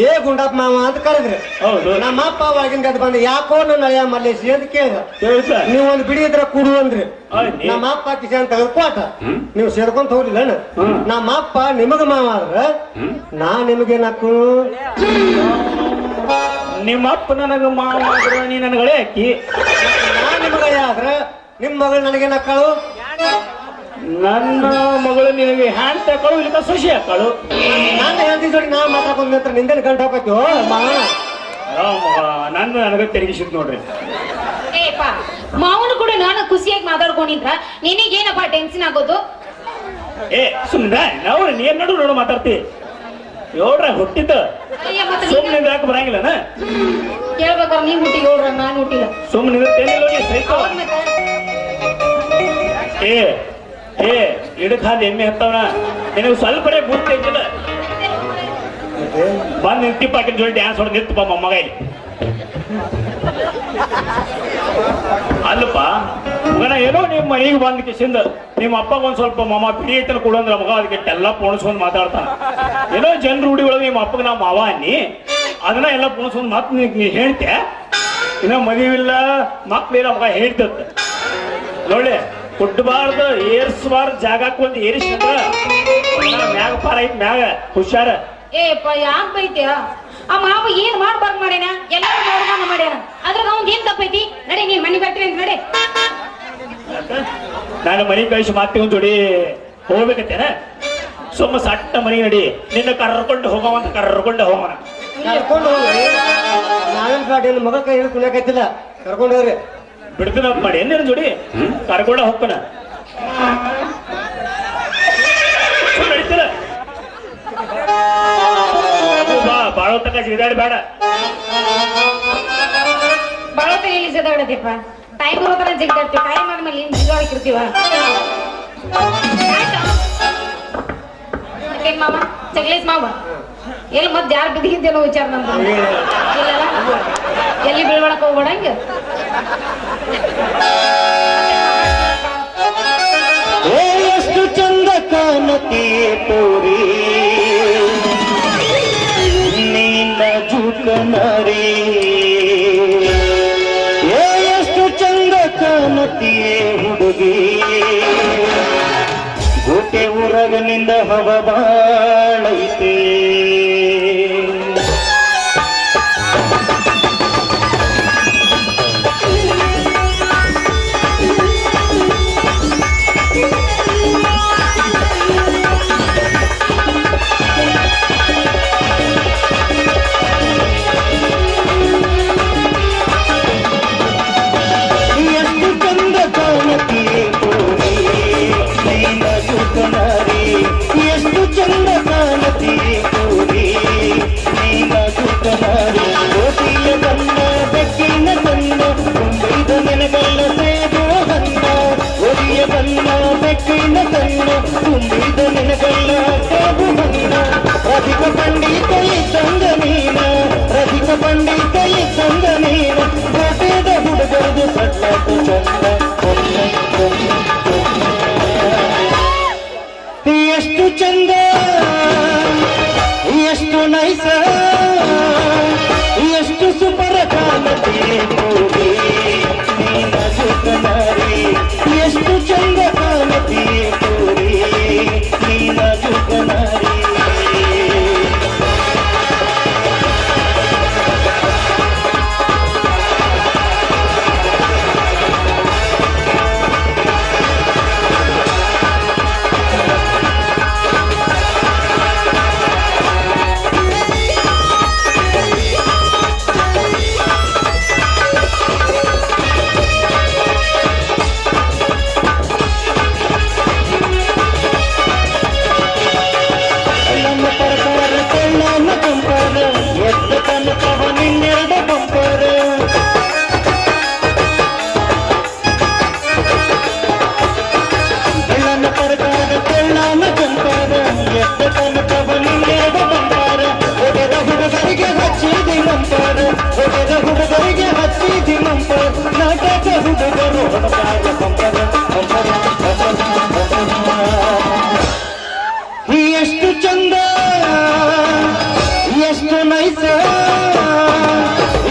ಏ ಗುಂಡಪ್ಪ ಮಾವ ಅಂತ ಕರೆದ್ರಿ. ಹೌದು. ನಮ್ಮ ಅಪ್ಪ ಒಳಗಿನ ಗದ್ದು ಬಂದ ಯಾಕೋ ನನ್ನ ಅಳಿಯ ಮಲ್ಲೇಶಿ ಅಂತ ಕೇಳಿದ. ಕೇಳ್ತ ನೀವು ಒಂದು ಬಿಡಿ ಇದ್ರ ಕುಡು ಅಂದ್ರಿ. ಆಯ್ತು. ನಮ್ಮ ಅಪ್ಪ ಕಿಶನ್ ತೆಗೆದುಕೊಟ ನೀವು ಸೇರ್ಕೊಂತ ಹೋಗ್ಲಿಲ್ಲ. ನಮ್ಮ ಅಪ್ಪ ನಿಮಗ ಮಾವ ಆದ್ರ ನಾ ನಿಮಗೇನಾಕು? ನಿಮ್ಮ ಅಪ್ಪ ನನಗ ಮಾವ ಆದ್ರ ನೀ ನನಗಳೇ ಅಕ್ಕಿ. ನಾ ನಿಮಗ ಆದ್ರ ನಿಮ್ ಮಗಳು ನನಗೇನಾಕ್ಕಳು? ನನ್ನ ಮಗಳು ನಿನಗೆ ಹ್ಯಾಂಡ್ ತಕೊಳ್ಳು ಇಲ್ಲ ಸೊಸಿ ಹಾಕಳು. ನಾನು ಹೇಳ್ತಿ ಜೋಡಿ ನಾ ಮಾತಾಡ್ಕೊಂಡ್ ನಿಂತ್ರ ನಿಂದೇನು ಗಂಟು ಹೋಗ್ಬೇಕು ಮಾವ. ನನ್ನ ನನಗ ತೆರಿಗಿಸಿದ್ ನೋಡ್ರಿ. ಏಪ್ಪ ಮಾವನು ಕೂಡ ನಾನು ಖುಷಿಯಾಗಿ ಮಾತಾಡ್ಕೊಂಡಿದ್ರ ನಿನಗೇನಪ್ಪ ಟೆನ್ಷನ್ ಆಗೋದು? ಏ ಸುಮ್ಮನೆ ನಾವು ನೀರ್ ನಡು ನೋಡು ಮಾತಾಡ್ತಿ ಯೋಡ್ರ ಹುಟ್ಟಿದ್ದ ಅಯ್ಯ, ಮತ್ತೆ ಸುಮ್ಮನೆ ಯಾಕೆ ಬರಂಗಿಲ್ಲನ? ಕೇಳ್ಬೇಕಾದ್ರೆ ನೀನ್ ಹುಟ್ಟಿ ಹೇಳ್ರ ನಾನು ಹುಟ್ಟಿಲ್ಲ. ಸುಮ್ಮನೆ ಸೈಕೋ. ಹೌದ್ ಮತ್ತೆ? ಏ ಏ ಇಡಕ್ ಹಾದ ಎಮ್ಮೆ ಹತ್ತವನ ನಿನಗೆ ಸ್ವಲ್ಪನೇ ಬುದ್ಧಿ ಐತಿಲ್ಲ. ಬಂದ್ ನಿಂತಿಪ್ಪ ಆಕಿನ ಜೋಡಿ ಡ್ಯಾನ್ಸ್ ಹೊಡೆದು ನಿಂತಪ್ಪ ಮೊಮ್ಮಗ ಇಲ್ಲಿ. ಅಲ್ಲಪ್ಪ ಮಗನ ಏನೋ ನಿಮ್ಮ ಮನೆಗೆ ಬಂದ ಕಿಸಿಂದ ನಿಮ್ಮ ಅಪ್ಪಗ ಒಂದ್ ಸ್ವಲ್ಪ ಮಾಮ ಪಿಡಿ ಐತನ ಕೊಡಂದ್ರ ಮಗ ಅದಕ್ಕೆ ಎಲ್ಲ ಪೋಣಿಸ್ಕೊಂಡ್ ಮಾತಾಡ್ತಾನ. ಏನೋ ಜನರು ರೂಢಿಗಳು ನಿಮ್ಮ ಅಪ್ಪಗ ನಾ ಮಾವ ಅನ್ನಿ ಅದನ್ನ ಎಲ್ಲ ಪೋಣಿಸ್ಕೊಂಡ್ ಮಾತು ನೀ ಹೇಳ್ತೆ. ಇನ್ನ ಮದುವಿಲ್ಲ ಮಕ್ಳಿಲ್ಲ ಮಗ ಹೇಳ್ತತ್ತ ನೋಡಿ. ಕುಡ್ಬಾರ್ದು ಏರ್ಸ್ಬಾರ್ದು ಜಾಗಕ್ಕೆ ಒಂದು ಏರಿಸಿದ್ರ ಮ್ಯಾಗ ಪಾರ ಐತಿ ಮ್ಯಾಗ ಹುಷಾರ. ಏಪ್ಪ ಯಾಕೆ ಬೈತ್ಯ? ಆ ಮಾವ ಏನ್ ಮಾಡ್ಬಾರ್ದು ಮಾಡ್ಯಾನ, ಎಲ್ಲರೂ ನೋಡ್ಬಾರ್ದು ಮಾಡ್ಯಾನ. ಅದ್ರಾಗ ಅವ್ನ್ ಏನ್ ತಪ್ಪೈತಿ? ನಡಿ ನೀನ್ ಮನೆ ಬರ್ತೀವಿ ಅಂತ ನಡಿ. ನಾನು ಮನೆ ಕಳಿಸಿ ಮತ್ತೆ ಒಂದ್ ಜೋಡಿ ಹೋಗ್ಬೇಕತ್ತೇನ? ಸುಮ್ಮ ಸಟ್ಟ ಮನೆಗೆ ನಡಿ. ನಿನ್ನ ಕರ್ಕೊಂಡು ಹೋಗವಂತ ಕರ್ಕೊಂಡು ಹೋಗೋಣ. ಕರ್ಕೊಂಡು ಹೋಗ್ರಿ. ನಾವೇನ್ ಪಾಟಿ ಮಗ ಕೈ ಹಿಡಿದು ಕುಣಿಯಾಕತ್ತಿಲ್ಲ ಕರ್ಕೊಂಡವ್ರಿ ಬಿಡ್ತೀನ ಮಾಡಿ ಏನೇನು ಜೋಡಿ ಕರ್ಕೊಂಡ ಹೋಗ್ತಾನ ನಡೀತಿಲ್ಲ ಬಾ ಬಾಳ ತಕ ಜಿಗಾಡಿ ಬೇಡ ಬಾಳ ಇಲ್ಲಿ ಜದಾಡದೀಪ ಟೈಮ್ ಬರೋತರ ಜಿಗ್ದಾಡ್ತೀವಿ ಟೈಮ್ ಆದ್ಮೇಲೆ ಏನ್ ಜಿಗಾಡ್ಕಿರ್ತೀವ ಮಾಮ ಚಕ್ಲೇಸ್ ಮಾವ ಎಲ್ಲಿ ಮತ್ತೆ ಯಾರು ಬಿದ್ದಿದ್ದೇನೋ ವಿಚಾರ ನಂದು ಇಲ್ಲಲ್ಲ ಎಲ್ಲಿ ಬೀಳ್ಬಳಕ್ ಹೋಗ್ಬೇಡ ಹಂಗ ಎಷ್ಟು ಚಂದ ಕಾಣತಿ ಪೂರಿ ನೀನ ಜುಕನರಿ ಎಷ್ಟು ಚಂದ ಕಾಣತಿ ಹುಡುಗಿ ಗೋಟೆ ಊರಗನಿಂದ ಹವ ಬಾಳೈತೆ ಎಷ್ಟು ಚಂದ ಕಾಣತಿ ಪೂರಿ ನೀನ ಸುಖನಾರಿ ಕೋಟಿಯ ಬಣ್ಣ ಬೆಕ್ಕಿನ ಕಣ್ಣ ತುಂಬಿದ ನೆನಗಲ್ಲ ಸೇದುವ ಹಣ್ಣ ಒಡಿಯ ಬಣ್ಣ ಬೆಕ್ಕಿನ ಕಣ್ಣ ತುಂಬಿದ ನೆನಗಲ್ಲ ಸೇದು ಹಣ್ಣ ರಸಿಕ ಪಂಡಿತ ಇದ್ದಂಗ ನೀನ ರಸಿಕ ಪಂಡಿತ ಇದ್ದಂಗ ನೀನ ಕೋಟೆದ ಹುಡುಗರದು ಸಣ್ಣದು ಚಂದ ಎಷ್ಟು ಚಂದ ಎಷ್ಟು ನೈಸ ಎಷ್ಟು ಸುಪರ ಕಾಣತಿ ಪೂರಿ ನೀನ ಜುಕನಾರಿ ಎಷ್ಟು ಚಂದ ಕಾಣತಿ ಪೂರಿ ನೀನ ಜುಕನಾರಿ ಹುಡುಗರಿಗೆ ಹಚ್ಚಿದಿ ನಂಬರ್ ನಾಟಕ ಹುಡುಗರು ಎಷ್ಟು ಚಂದ ಎಷ್ಟು ನೈಸ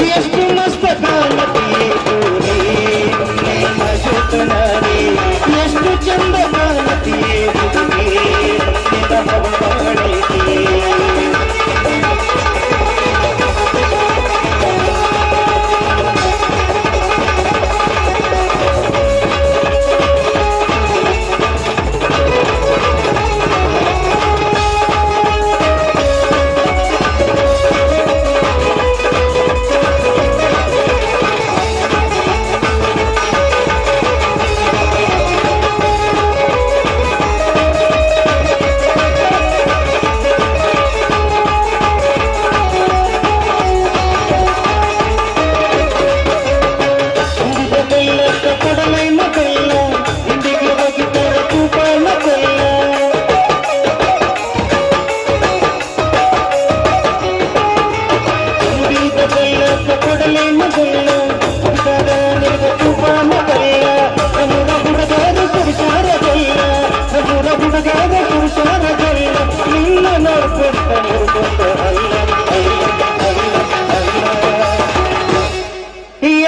ಎಷ್ಟು ಮಸ್ತ ಕಾಣತಿ ಪೂರಿ ನೀನ ಜುಕನಾರಿ ಎಷ್ಟು ಚಂದ ಕಾಣತಿ ಹುಡುಗಿ ನಿನ್ನ ಹವ ಬಾಳೈತಿ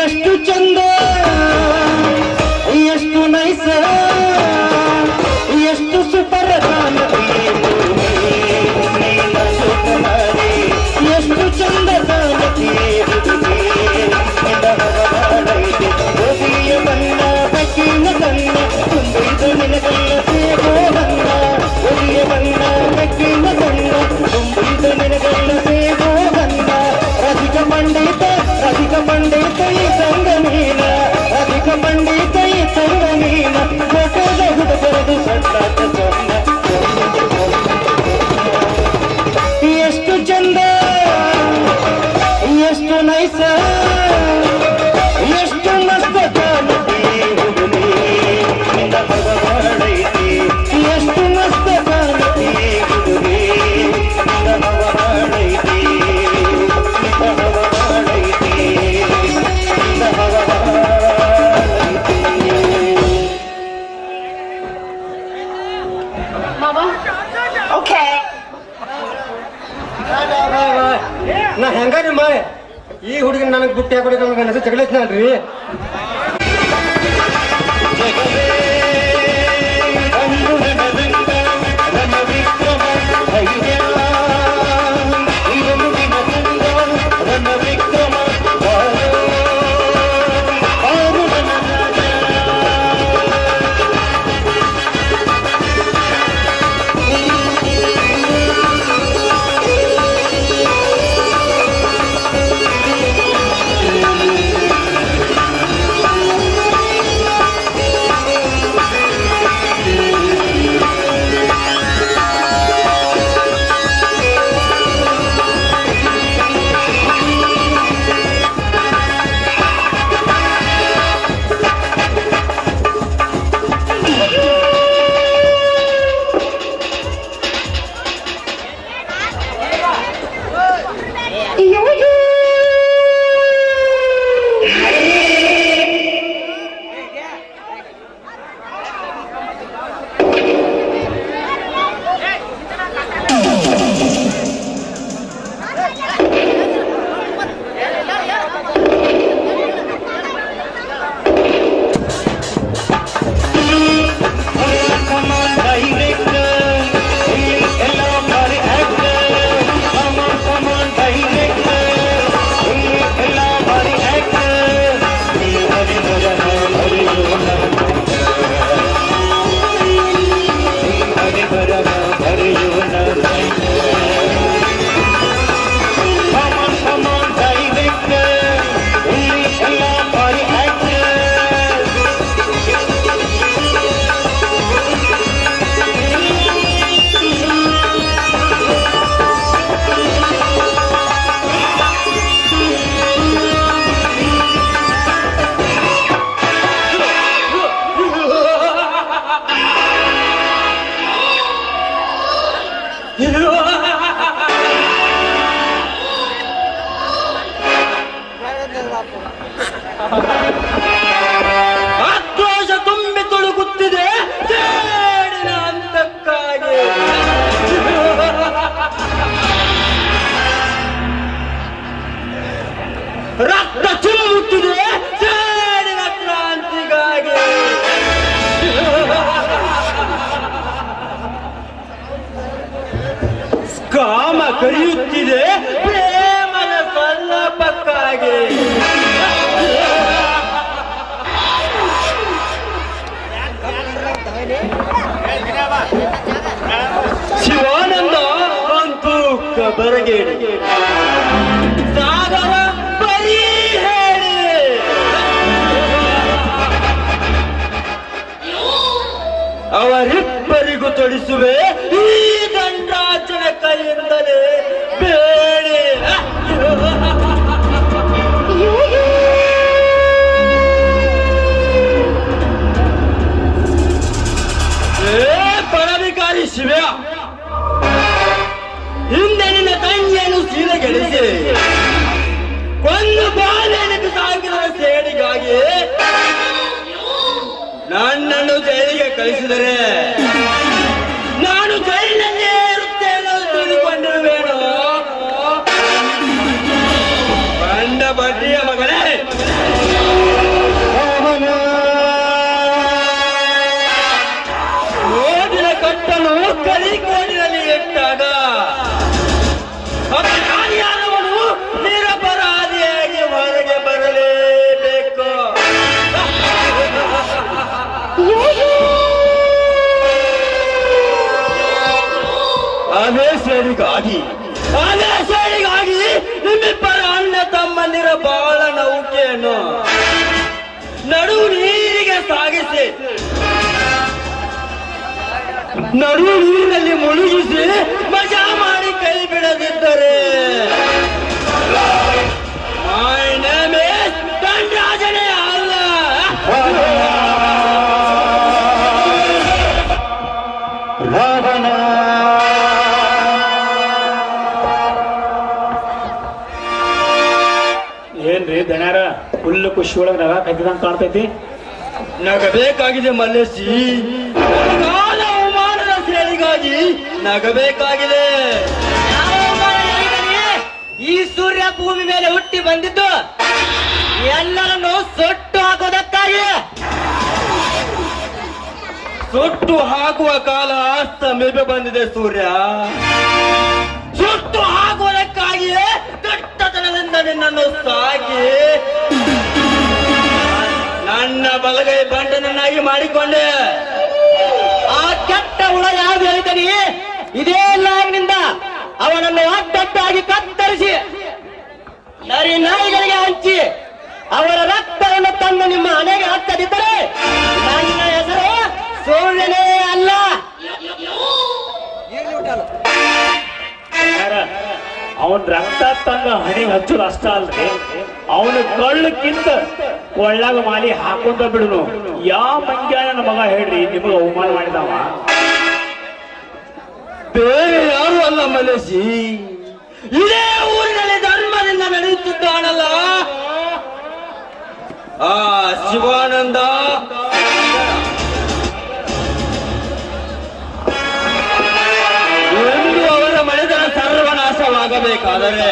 ಎಷ್ಟು ಚಂದ ಎಷ್ಟು ನೈಸ ಎಷ್ಟು ಸುಪರ ಕಾಣತಿ ನೀನ ಜುಕನಾರಿ ಎಷ್ಟು ಚಂದ ಕಾಣತಿ ಹುಡುಗಿ ನಿನ್ನ ಮಂಡಿ ಕೈ ತಂದ ನೀನ ಫೋಟೋದ ಹುಡುಗರದು ಸಣ್ಣಾಟ ಸೊನ್ನ ಎಷ್ಟು ಚಂದ ಎಷ್ಟು ನೈಸ ಎಷ್ಟು ಮಸ್ತ ಕಾಣತಿ ಹುಡುಗಿ ನಿನ್ನ ಹವಳೈತಿ ಎಷ್ಟು ಮಸ್ತ ಕಾಣತಿ ಹುಡುಗಿ ನಿನ್ನ ಹವಳೈತಿ ನಿನ್ನ ಹವಳೈತಿ ನಿನ್ನ ಹವಳೈತಿ. ಮಾವ ನಾ ಹೆಂಗಾರಿ ಮಾರೆ ಈ ಹುಡುಗಿನ ನನಗೆ ಬುಟ್ಟಿ ಹಾಕೊಡಿಕ ನನಗೆ ಹೆಸರು ಜಗಳೈತ್ನಲ್ರಿ. ಜಗವೇ ಅಂದು ನನದಿಂದ ನನ್ನ ವಿಕ್ರಮ ಧೈರ್ಯ ಇದೊಂದು ದಿನದಿಂದ ನನ್ನ ವಿಕ್ರಮ ಆರು ನನ್ನ ರಾಜ. ಆಕ್ರೋಶ ತುಂಬಿ ತುಳುಕುತ್ತಿದೆ ಸೇಡಿನ ಅಂತಕ್ಕಾಗಿ. ರಕ್ತ ಚಿಮ್ಮುತ್ತಿದೆ ಸೇಡಿನ ಕ್ರಾಂತಿಗಾಗಿ. ಕಾಮ ಕರೆಯುತ್ತಿದೆ ಪ್ರೇಮದ ಸಲ್ಲಪಕ್ಕಾಗಿ. ಶಿವಾನಂದ ಅಂತೂ ಕಬರಗೇಡಿ ಸಾಗರ ಬರೀ ಹೇಳಿ ಅವರಿಬ್ಬರಿಗೂ ತೊಡಿಸುವೆ ಈ ದಂಡಾಚನ ಕೈಯಿಂದಲೇ ಬೇಡಿ. ಪರಾಧಿಕಾರಿ ಶಿವ, ಹಿಂದೆ ನಿನ್ನ ತಂಗಿಯನ್ನು ಸೀಲೆಗೆಳಿಸಿ ಒಂದು ಬಾಲೆನಕ್ಕೆ ಸಾಗಿದ ಸೇಡಿಗಾಗಿ ನನ್ನನ್ನು ಜೈಲಿಗೆ ಕಳಿಸಿದರೆ ನಾನು ಜೈಲಿನಲ್ಲೇ ಇರುತ್ತೇನೆ ತಿಳಿದುಕೊಂಡಿರುವೇನೋ. ಬಂಡ ಬಡ್ಡಿಯ ಮಗಳೇ, ಓದಿನ ಕಟ್ಟಲು ಕಲಿಕೋಡಿನಲ್ಲಿ ಇಟ್ಟಾಗ ಅಪರಾಧಿಯಾದವನು ನಿರಪರಾಧಿಯಾಗಿ ಹೊರಗೆ ಬರಲೇಬೇಕು. ಆದೇಶಗಳಿಗಾಗಿ ನಿಮ್ಮಿಬ್ಬರ ಅಣ್ಣ ತಮ್ಮಂದಿರ ಬಾಳ ನೌಕೆಯನ್ನು ನಡು ನೀ ಸಾಗಿಸಿ ನಡು ನೀರಿನಲ್ಲಿ ಮುಳುಗಿಸಿ ಮಜಾ ಮಾಡಿ ಕೈ ಬಿಡದಿದ್ದರೆ My name is ದಂಡರಾಜನೇ ಅಲ್ಲ. ರಾವಣ. ಏನ್ರಿ ದಣ್ಯಾರ ಫುಲ್ ಖುಷಿ ಒಳಗೆ ನಗ ಕಟ್ಟಿದಂಗ ಕಾಣ್ತೈತಿ. ನಗಬೇಕಾಗಿದೆ ಮಲ್ಲೇಶಿ, ನನಗಾದ ಅವಮಾನದ ಸೇರಿಗಾಗಿ ನಗಬೇಕಾಗಿದೆ. ಈ ಸೂರ್ಯ ಭೂಮಿ ಮೇಲೆ ಹುಟ್ಟಿ ಬಂದಿದ್ದು ಎಲ್ಲರನ್ನು ಸೊಟ್ಟು ಹಾಕೋದಕ್ಕಾಗಿ. ಸುಟ್ಟು ಹಾಕುವ ಕಾಲ ಸಮೀಪ ಬಂದಿದೆ ಸೂರ್ಯ. ಸುಟ್ಟು ಹಾಕುವುದಕ್ಕಾಗಿಯೇ ದಟ್ಟತನದಿಂದ ನಿನ್ನನ್ನು ಸಾಕಿ ನನ್ನ ಬಲಗೈ ಬಂಡನನ್ನಾಗಿ ಮಾಡಿಕೊಂಡೆ. ಆ ಕೆಟ್ಟ ಹುಳ ಯಾವ್ದು ಹೇಳ್ತಾನೆ, ಇದೇ ಲಾಗಿನಿಂದ ಅವನನ್ನು ಅಡ್ಡಡ್ಡಾಗಿ ಕತ್ತರಿಸಿ ನರಿ ನಾಯಿಗಳಿಗೆ ಹಂಚಿ ಅವರ ರಕ್ತವನ್ನು ತಂದು ನಿಮ್ಮ ಹಣೆಗೆ ಹಚ್ಚದಿದ್ದರೆ ನನ್ನ ಹೆಸರು ಸೂರ್ಯನೇ ಅಲ್ಲ. ಅವನ್ ರಕ್ತ ತಂದ ಹಣಿ ಹಚ್ಚೋದು ಅಷ್ಟ ಅಲ್ರಿ, ಅವನ ಕಳ್ಳಕ್ಕಿಂತ ಕೊಳ್ಳಾಗ ಮಾಲಿ ಹಾಕೊಂಡ ಬಿಡುನು. ಯಾವ ಮಂಗ್ಯ ನನ್ನ ಮಗ ಹೇಳ್ರಿ ನಿಮಗೆ ಅವಮಾನ ಮಾಡಿದವ? ಬೇರೆ ಯಾರು ಅಲ್ಲ ಮಲೇಶಿ, ಇದೇ ಊರಿನಲ್ಲಿ ಧರ್ಮದಿಂದ ನಡೆಯುತ್ತಿದ್ದಾನಲ್ಲ ಆ ಶಿವಾನಂದ. ಎಂದು ಅವರ ಮನೆತನ ಸರ್ವನಾಶವಾಗಬೇಕಾದರೆ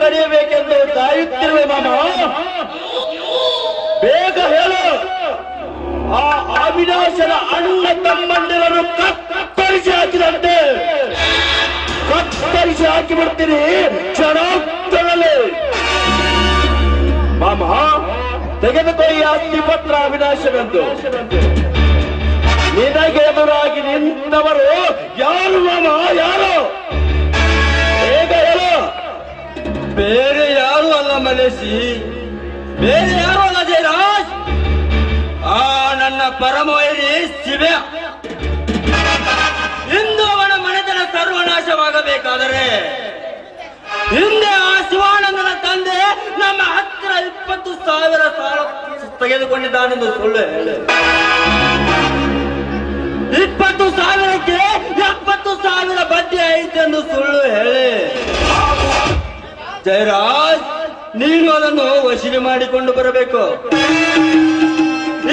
ಕಡಿಯಬೇಕೆಂದು ಕಾಯುತ್ತಿರುವೆ ಮಾಮ. ಬೇಗ ಹೇಳು, ಆ ಅವಿನಾಶನ ಅಣ್ಣ ತಮ್ಮಂದಿರನ್ನು ಕತ್ತರಿಸಿ ಹಾಕಿದಂತೆ ಕತ್ತರಿಸಿ ಹಾಕಿಬಿಡ್ತೀನಿ ಕ್ಷಣಾರ್ಥದಲ್ಲಿ. ಮಾಮ, ತೆಗೆದುಕೋ ಈ ಆಸ್ತಿ ಪತ್ರ ಅವಿನಾಶವೆಂದು. ನಿನಗೆ ಎದುರಾಗಿ ನಿಂತವರು ಯಾರು ಮಾಮ, ಯಾರು? ಬೇಗ ಹೇಳು. ಬೇರೆ ಯಾರು ಅಲ್ಲ ಮಲೇಶಿ, ಬೇರೆ ಯಾರು ಅಲ್ಲ ಜಯರಾಜ್, ಆ ನನ್ನ ಪರಮವೈರಿ ಶಿವ. ಇಂದು ಅವನ ಮನೆತನ ಸರ್ವನಾಶವಾಗಬೇಕಾದರೆ ಹಿಂದೆ ಆ ಶಿವಾನಂದನ ತಂದೆ ನಮ್ಮ ಹತ್ತಿರ 20,000 ಸಾಲ ತೆಗೆದುಕೊಂಡಿದ್ದಾನೆಂದು ಸುಳ್ಳು ಹೇಳಿ 20,000ಕ್ಕೆ 70,000 ಬಡ್ಡಿ ಐತೆಂದು ಸುಳ್ಳು ಹೇಳಿ ಜಯರಾಜ್, ನೀನು ಅದನ್ನು ವಶೀಲಿ ಮಾಡಿಕೊಂಡು ಬರಬೇಕು.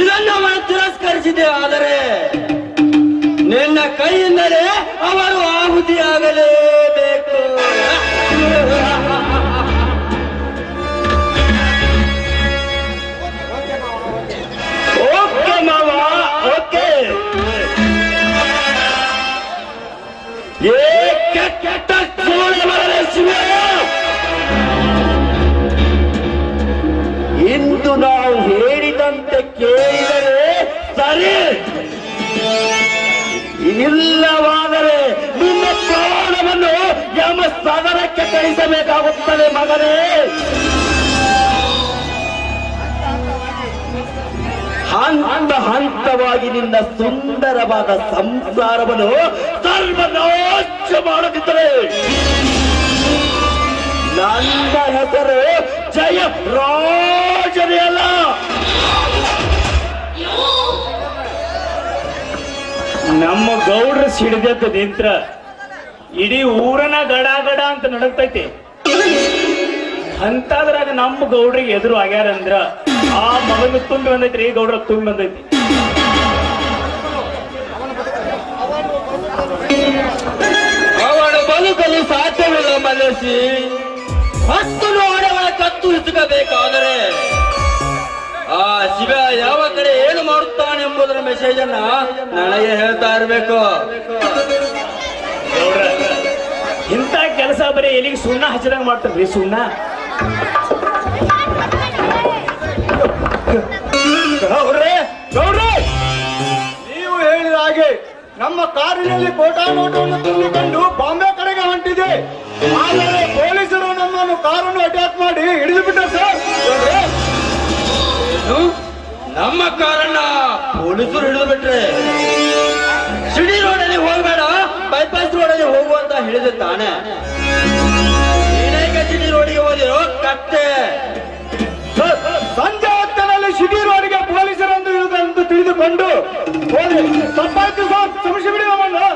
ಇದನ್ನು ಅವನು ತಿರಸ್ಕರಿಸಿದೆ ಆದರೆ ನಿನ್ನ ಕೈಯಿಂದಲೇ ಅವರು ಆಹುತಿಯಾಗಲೇಬೇಕು. ಓಕೆ ಮಾವ, ಓಕೆ. ಕೆಟ್ಟ ಶಿವ, ಇಂದು ನಾವು ಹೇಳಿದಂತೆ ಕೇಳಿದರೆ ಸರಿ, ಇಲ್ಲವಾದರೆ ನಿನ್ನ ಪ್ರಾಣವನ್ನು ಯಮ ಸದನಕ್ಕೆ ಕಳಿಸಬೇಕಾಗುತ್ತದೆ ಮಗನೇ. ಹಂತ ಹಂತವಾಗಿ ನಿನ್ನ ಸುಂದರವಾದ ಸಂಸಾರವನ್ನು ಸರ್ವನಾಶ ಮಾಡುತ್ತಿದ್ದರೆ ನನ್ನ ಹೆಸರು ಜಯ ರಾಜನೇ ಅಲ್ಲ. ನಮ್ಮ ಗೌಡ್ರ ಸಿಡಿದತ್ತ ನಿಂತ್ರ ಇಡೀ ಊರನ ಗಡ ಗಡ ಅಂತ ನಡಕ್ತೈತಿ. ಅಂತದ್ರಾಗ ನಮ್ಮ ಗೌಡ್ರಿಗೆ ಎದುರು ಆಗ್ಯಾರಂದ್ರ ಆ ಮಗನ ತುಂಬಿ ಬಂದೈತ್ರಿ, ಗೌಡ್ರ ತುಂಬಿ ಬಂದೈತಿ. ಅವನ ಬದುಕಲು ಸಾಧ್ಯವಿಲ್ಲ ಮಲೇಶಿ. ಹತ್ತು ನೋಡವಳ ಕತ್ತು ಹಿಸುಕಬೇಕಾದರೆ ಆ ಶಿವ ಯಾವ ಕಡೆ ಏನು ಮಾಡುತ್ತಾನೆಂಬುದರ ಮೆಸೇಜ್ ಅನ್ನ ನನಗೆ ಹೇಳ್ತಾ ಇರ್ಬೇಕು. ಗೌಡ್ರ ಇಂಥ ಕೆಲಸ ಬರೀ ಎಲ್ಲಿಗೆ ಸುಣ್ಣ ಹಚ್ಚಿದಂಗ ಮಾಡ್ತಾರ್ರಿ, ಸುಣ್ಣ. ನೀವು ಹೇಳಿದ ಹಾಗೆ ನಮ್ಮ ಕಾರಿನಲ್ಲಿ ಕೋಟಾ ನೋಟವನ್ನು ತುಂಬಿಕೊಂಡು ಬಾಂಬೆ ಕಡೆಗೆ ಹೊಂಟಿದೆ. ಆದರೆ ಪೊಲೀಸರು ನಮ್ಮನ್ನು ಕಾರನ್ನು ಅಟ್ಯಾಕ್ ಮಾಡಿ ಹಿಡಿದು ಬಿಟ್ಟರು ಸರ್. ಏನು? ನಮ್ಮ ಕಾರನ್ನ ಪೊಲೀಸರು ಹಿಡಿದು ಬಿಟ್ರೆ ಸಿಡಿ ರೋಡಲ್ಲಿ ಹೋಗಬೇಡ, ಬೈಪಾಸ್ ರೋಡಲ್ಲಿ ಹೋಗು ಅಂತ ಹೇಳಿದೆ ತಾನೆ. ಏನೇಕ ಸಿಡಿ ರೋಡಿಗೆ ಹೋದಿರೋ ಕತ್ತೆ. ಸಂಜೆ ಹೊತ್ತಿನಲ್ಲಿ ಸಿಟಿ ರೋಡ್ಗೆ ಪೊಲೀಸರಂದು ಇರುವುದೆಂದು ತಿಳಿದುಕೊಂಡು ಹೋಗಿ ತಪ್ಪಾಯ್ತು ಸರ್, ಕ್ಷಮಿಸಿ ಬಿಡಿ ನಮ್ಮನ್ನು.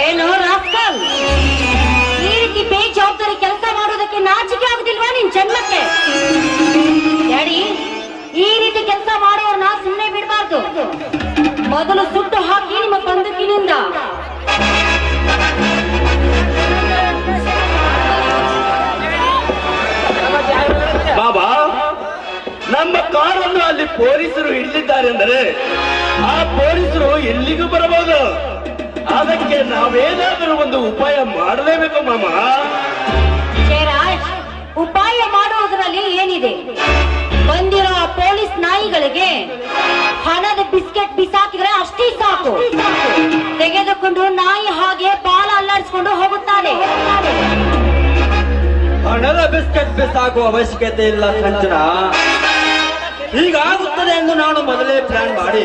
ಏನು ರಾಸ್ಕಲ್, ಈ ರೀತಿ ಬೇಜವಾಬ್ದಾರಿ ಕೆಲಸ ಮಾಡೋದಕ್ಕೆ ನಾಚಿಕೆ ಆಗುದಿಲ್ವಾ ನಿನ್ ಜನ್ಮಕ್ಕೆ? ಡ್ಯಾಡಿ, ಈ ರೀತಿ ಕೆಲಸ ಮಾಡೋರ್ನ ಸುಮ್ಮನೆ ಬಿಡಬಾರ್ದು. ಮೊದಲು ಸುಟ್ಟು ಹಾಕಿ ನಿಮ್ಮ ಬಂದೂಕಿನಿಂದ. ಬಾಬಾ, ನಮ್ಮ ಕಾರನ್ನು ಅಲ್ಲಿ ಪೊಲೀಸರು ಹಿಡಿದಿದ್ದಾರೆ ಅಂದರೆ ಆ ಪೊಲೀಸರು ಎಲ್ಲಿಗೂ ಬರಬಹುದು. ಅದಕ್ಕೆ ನಾವೇನಾದರೂ ಒಂದು ಉಪಾಯ ಮಾಡಲೇಬೇಕು ಮಾಮ. ಜಯರಾಜ್, ಉಪಾಯ ಮಾಡುವುದರಲ್ಲಿ ಏನಿದೆ? ಬಂದಿರೋ ಆ ಪೊಲೀಸ್ ನಾಯಿಗಳಿಗೆ ಹಣದ ಬಿಸ್ಕೆಟ್ ಬಿಸಾಕಿದ್ರೆ ಅಷ್ಟೇ ಸಾಕು. ತೆಗೆದುಕೊಂಡು ನಾಯಿ ಹಾಗೆ ಬಾಲ ಅಲ್ಲಾಡಿಸಿಕೊಂಡು ಹೋಗುತ್ತಾನೆ. ಹಣದ ಬಿಸ್ಕೆಟ್ ಬಿಸಾಕುವ ಅವಶ್ಯಕತೆ ಇಲ್ಲ ಸಂಚನ. ಹೀಗಾಗುತ್ತದೆ ಎಂದು ನಾನು ಮೊದಲೇ ಪ್ಲಾನ್ ಮಾಡಿ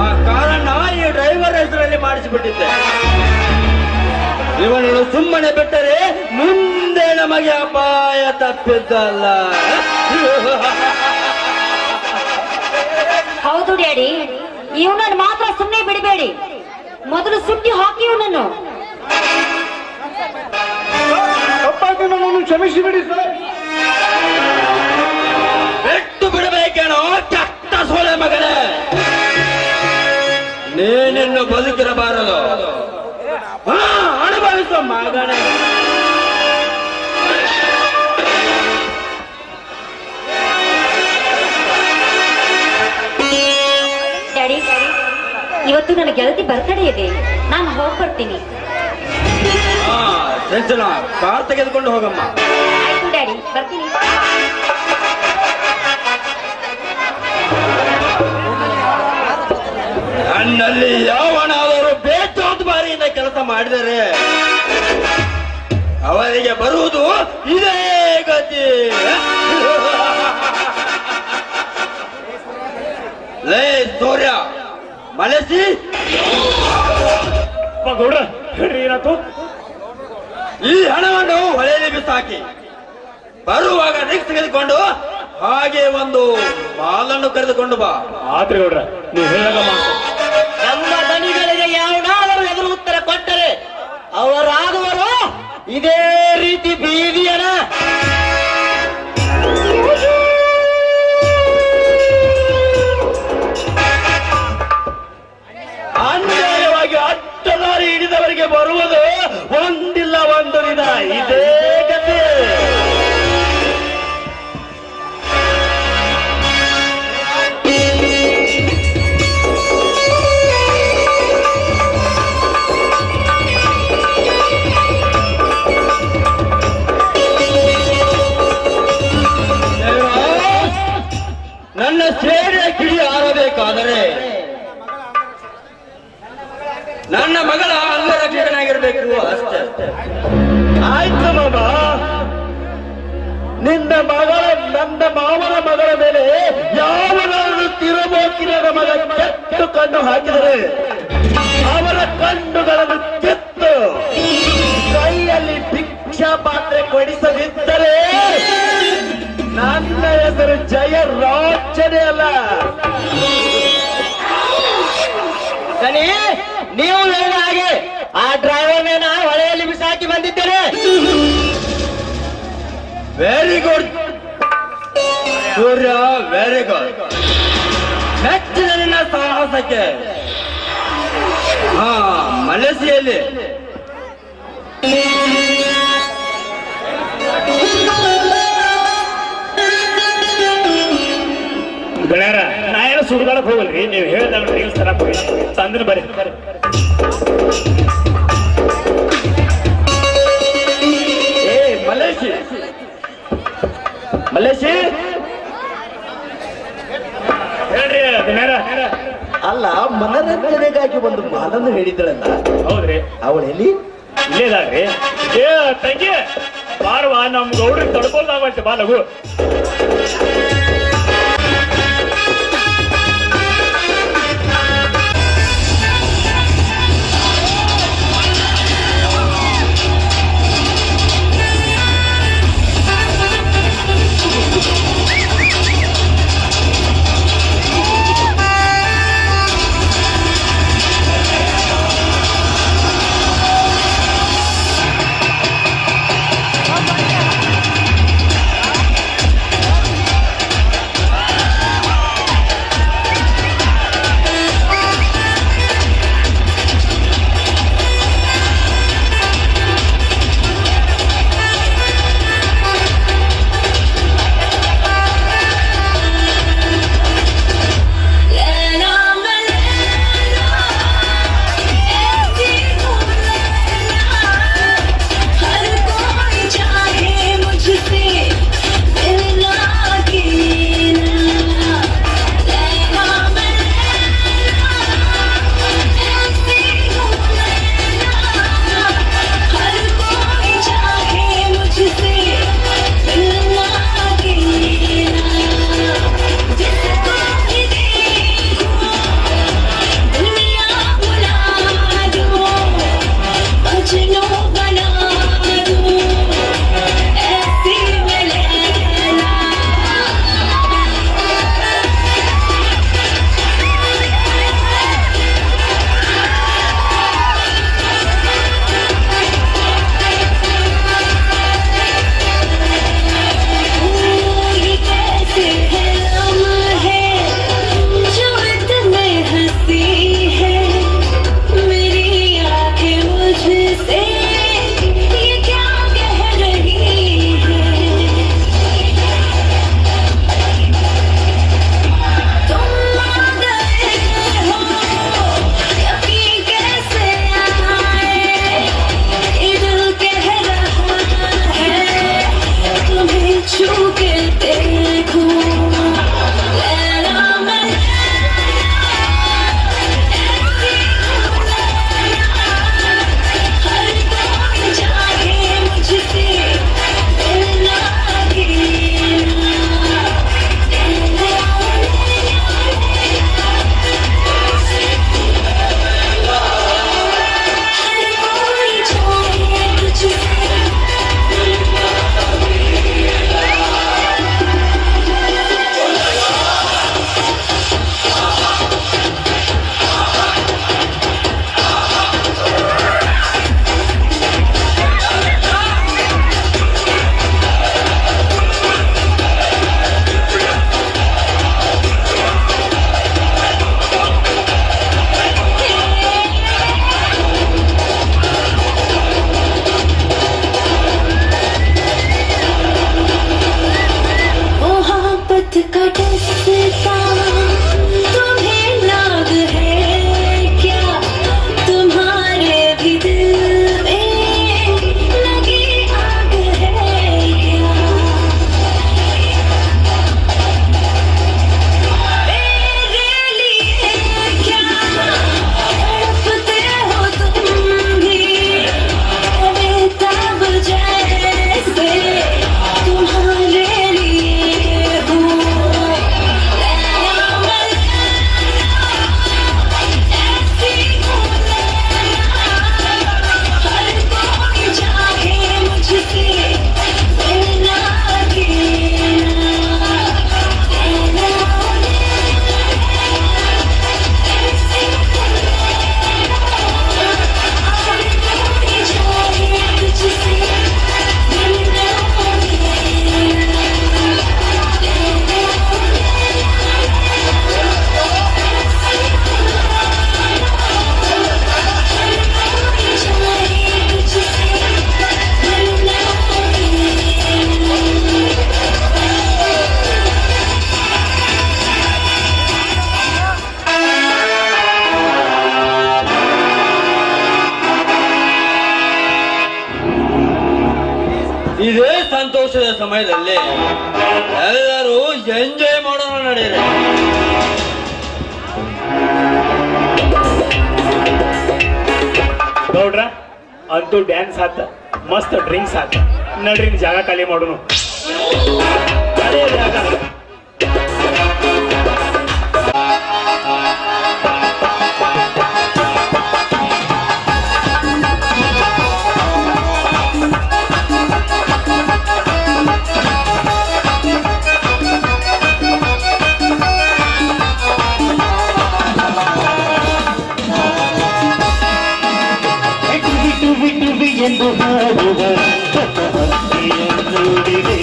ಆ ಕಾರನ್ನ ಈ ಡ್ರೈವರ್ ಹೆಸರಲ್ಲಿ ಮಾಡಿಸಿಬಿಟ್ಟಿದ್ದೆ. ಇವನನ್ನು ಸುಮ್ಮನೆ ಬಿಟ್ಟರೆ ಮುಂದೆ ನಮಗೆ ಅಪಾಯ ತಪ್ಪಿದ್ದಲ್ಲ. ಹೌದು ಡ್ಯಾಡಿ, ಇವನನ್ನು ಮಾತ್ರ ಸುಮ್ಮನೆ ಬಿಡಬೇಡಿ. ಮೊದಲು ಸುಟ್ಟಿ ಹಾಕಿ ಇವನನ್ನು. ತಪ್ಪಾಯ್ತು, ನಮ್ಮನ್ನು ಕ್ಷಮಿಸಿ ಬಿಡಿ ಸರ್. ಬಿಟ್ಟು ಬಿಡಬೇಕೇನೋ ಚಟ್ಟ ಸೋಳೆ ಮಗನೇ. ನೀನಿನ್ನು ಬದುಕಿರಬಾರದು. ಅನುಭವಿಸೋ ಮಗನೇ. ಡ್ಯಾಡಿ, ಇವತ್ತು ನನ್ನ ಗೆಳತಿ ಬರ್ತಡೇ ಇದೆ, ನಾನು ಹೋಗ್ಬರ್ತೀನಿ. ಸಂಚನ, ಕಾರ್ ತೆಗೆದುಕೊಂಡು ಹೋಗಮ್ಮ. ಆಯ್ತು ಡ್ಯಾಡಿ, ಬರ್ತೀನಿ. ನನ್ನಲ್ಲಿ ಯಾವನಾದರೂ ಬೇಜವಾಬ್ದಾರಿಯಿಂದ ಕೆಲಸ ಮಾಡಿದರೆ ಅವರಿಗೆ ಬರುವುದು ಇದೇ ಗತಿ. ಲೇ ಸೂರ್ಯ, ಮಲಸಿ. ಗೌಡ್ರ ಹೇಳ್ರಿ, ಏನಾಯ್ತು? ಈ ಹಣವನ್ನು ಹೊಳೆಯಲ್ಲಿ ಬಿಸಾಕಿ ಬರುವಾಗ ರಿಕ್ಸ್ ತೆಗೆದುಕೊಂಡು ಹಾಗೆ ಒಂದು ಬಾಲನ್ನು ಕರೆದುಕೊಂಡು ಬಾ. ಆತ್ರಿ ಗೌಡ್ರ, ನೀವು ಹೇಳಾಗ ಮಾತು. ನಮ್ಮ ದನಿಗಳಿಗೆ ಯಾವನಾದರೂ ಎದುರು ಉತ್ತರ ಕೊಟ್ಟರೆ ಅವರಾಗುವರು ಇದೇ ರೀತಿ ಬೀದಿಯನ. ಅನ್ಯಾಯವಾಗಿ ಅಡ್ಡದಾರಿ ಹಿಡಿದವರಿಗೆ ಬರುವುದು ಒಂದಿಲ್ಲ ಒಂದು ದಿನ ಇದೇ ಗತಿ. ನನ್ನ ಸೇರಿಯ ಕಿಡಿ ಆರಬೇಕಾದರೆ ನನ್ನ ಮಗಳ ಅಂಗರಕ್ಷಕನಾಗಿರ್ಬೇಕು ಅಷ್ಟೇ. ಆಯ್ತು ಮಾಮ, ನಿನ್ನ ಮಗಳ ನನ್ನ ಮಾವನ ಮಗಳ ಮೇಲೆ ಯಾವನಾದರೂ ತಿರುಬೋಕಿನ ಮಗ ಕೆಟ್ಟು ಕಣ್ಣು ಹಾಕಿದರೆ ಅವರ ಕಣ್ಣುಗಳನ್ನು ಕಿತ್ತು ಕೈಯಲ್ಲಿ ಭಿಕ್ಷಾ ಪಾತ್ರೆ ಕೊಡಿಸದಿದ್ದರೆ ನನ್ನ ಹೆಸರು ಜಯರಾಜ್ ವೆರಿ ಗುಡ್ ಸೂರ್ಯ, ವೆರಿ ಗುಡ್. ಮೆಚ್ಚಿನ ನಿನ್ನ ಸಾಹಸಕ್ಕೆ. ಹಾ, ಮಲೇಸಿಯಲ್ಲಿ ಗೆಳೆಯರ ನಾ ಏನು ಸುಡ್ಗಾಡಕ್ ಹೋಗಲ್ರಿ, ನೀವು ಹೇಳ್ದಾಗ ರೀಲ್ಸ್ ತರಕ್ ಹೋಗಿ ತಂದ್ರೆ ಬರ್ರಿ. ಏ ಮಲೇಶಿ, ಮಲೇಶಿ ಹೇಳ್ರಿ ಗೆಳೆಯರ. ಅಲ್ಲ, ಮನರಂಜನೆಗಾಗಿ ಒಂದು ಮಾತನ್ನು ಹೇಳಿದ್ರಲ್ಲ, ಹೌದ್ರಿ, ಅವಳು ಎಲ್ಲಿ? ಇಲ್ಲೇದಾಗ್ರಿ. ಏ ತಂಗಿ ಬಾರವಾ, ನಮ್ ಗೌಡ್ರಿಗೆ ತಡ್ಕೊಳ್ದಾಗೈತೆ, ಬಾ ಲಘು. ಸಮಯದಲ್ಲಿ ಎಲ್ಲರೂ ಎಂಜಾಯ್ ಮಾಡೋಣ ನಡೆಯಿರಿ. ಗೌಡ್ರ ಅಂತೂ ಡ್ಯಾನ್ಸ್ ಆತ, ಮಸ್ತ್ ಡ್ರಿಂಕ್ಸ್ ಆತ. ನಡ್ರಿ ಜಾಗ ಖಾಲಿ ಮಾಡೋನು. ಅದೇ ಜಾಗ. ಎಂದು ಹಾಡುವ ಹಕ್ಕಿಯನ್ನುಡಿದೆ,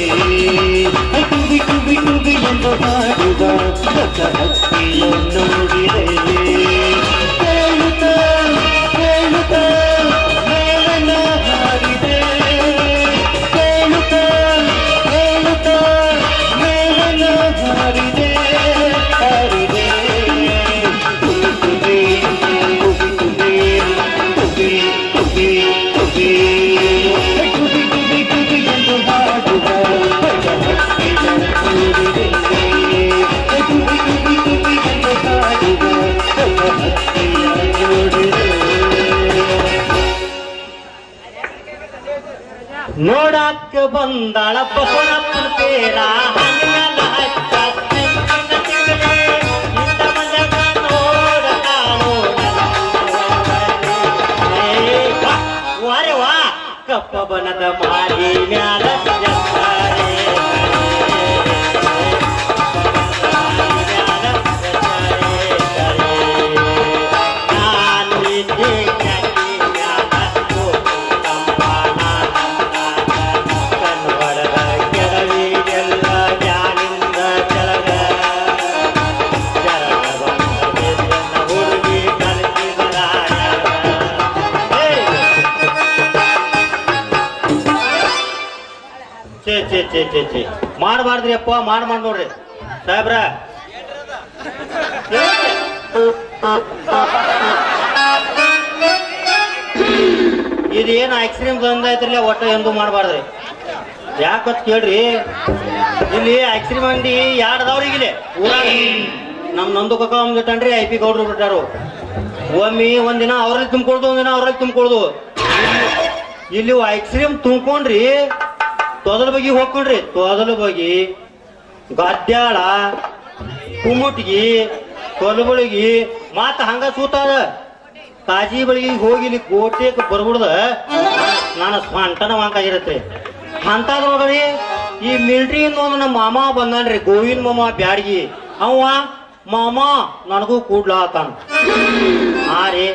ಟುಬಿ ಟುಬಿ ಟುಬಿ ಎಂದು ಹಾಡುವ ಹಕ್ಕಿಯನ್ನುಡಿದೆ. ಕೇಳುತ್ತ ಕೇಳುತ್ತ ಮೇಲನ ಹಾರಿದೆ, ಕೇಳುತ್ತ ಕೇಳುತ್ತ ಮೇಲನ ಹಾರಿದೆ ಹಾರಿದೆ. ಟುಬಿ ಟುಬಿ ಟುಬಿ ಟುಬಿ ಟುಬಿ ಟುಬಿ ಟುಬಿ ಟುಬಿ ಟುಬಿ ಎಂದು ಹಾಡುವ ಹಕ್ಕಿಯನ್ನುಡಿದೆ, ಟುಬಿ ಟುಬಿ ಟುಬಿ ಎಂದು ಹಾಡುವ ಹಕ್ಕಿಯನ್ನುಡಿದೆ. ನೋಡಾಕ ಬಂದಾಳ ಬಸವಪ್ಪನ ಪೇರ ಹಣ್ಣಿನ ಹಚ್ಚ ನೆಚ್ಚಿನ ತಿಂಗಳೇ, ಇಂಥ ಮಂಜಗ ನೋಡ ವಾರೆ ವಾ ಕಪ್ಪ ಬನದ ಮಾರಿ ಮ್ಯಾಲ ಜತ್ತಾರೆ. ಮಾಡಬಾರ್ದ್ರಿ ಅಪ್ಪ, ಮಾಡಿ ನೋಡ್ರಿ ಸಾಹೇಬ್ರ. ಇದೇನು ಐಸ್ಕ್ರೀಮ್ ತಂದೈತ್ರಿ, ಒಟ್ಟ ಎಂದು ಮಾಡಬಾರ್ದ್ರಿ. ಯಾಕತ್ ಕೇಳ್ರಿ, ಇಲ್ಲಿ ಐಸ್ಕ್ರೀಮ್ ಅಂಗಡಿ ಯಾರ್ದವ್ರಿಗಿಲ್ಲ ಊರಾಗ. ನಮ್ ನಂದು ಕಕ್ಕ ಬಿಟ್ಟನ್ರಿ ಐ ಪಿ ಗೌಡ್ರು ಬಿಟ್ಟಾರು. ಒಮ್ಮೆ ಒಂದಿನ ಅವ್ರಲ್ಲಿ ತುಂಬ್ಕೊಳ್ದು, ಒಂದಿನ ಅವ್ರಲ್ಲಿ ತುಂಬ್ಕೊಳ್ದು. ಇಲ್ಲಿ ಐಸ್ಕ್ರೀಮ್ ತುಂಬ್ಕೊಂಡ್ರಿ ತೊದಲ ಬಗಿ ಹೋಗ್ಕೊಂಡ್ರಿ. ತೊದಲ ಬಗಿ ಗದ್ಯಾಳ ಕುಮ್ಮುಟ್ಗಿ ಕೊಲಬಳಗಿ ಮತ್ತ ಹಂಗ ಸೂತಾದ ಕಾಜಿ ಬಳಿಗೆ ಹೋಗಿ ಇಲ್ಲಿ ಕೋಟೆಗೆ ಬರ್ಬಿಡ್ದ ನಾನು ಸ್ವಂಟನ ವಾಂಕಾಗಿರತ್ರಿ. ಅಂತದ್ ನೋಡ್ರಿ ಈ ಮಿಲ್ಟ್ರಿಯಿಂದ ಒಂದು ನಮ್ಮ ಮಾಮ ಬಂದನ್ರಿ, ಗೋವಿಂದ ಮಾಮ ಬ್ಯಾಡ್ಗಿ. ಅವ ಮಾಮ ನನಗೂ ಕೂಡ್ಲಾ ಆತಾನ. ಹಾ ರೀ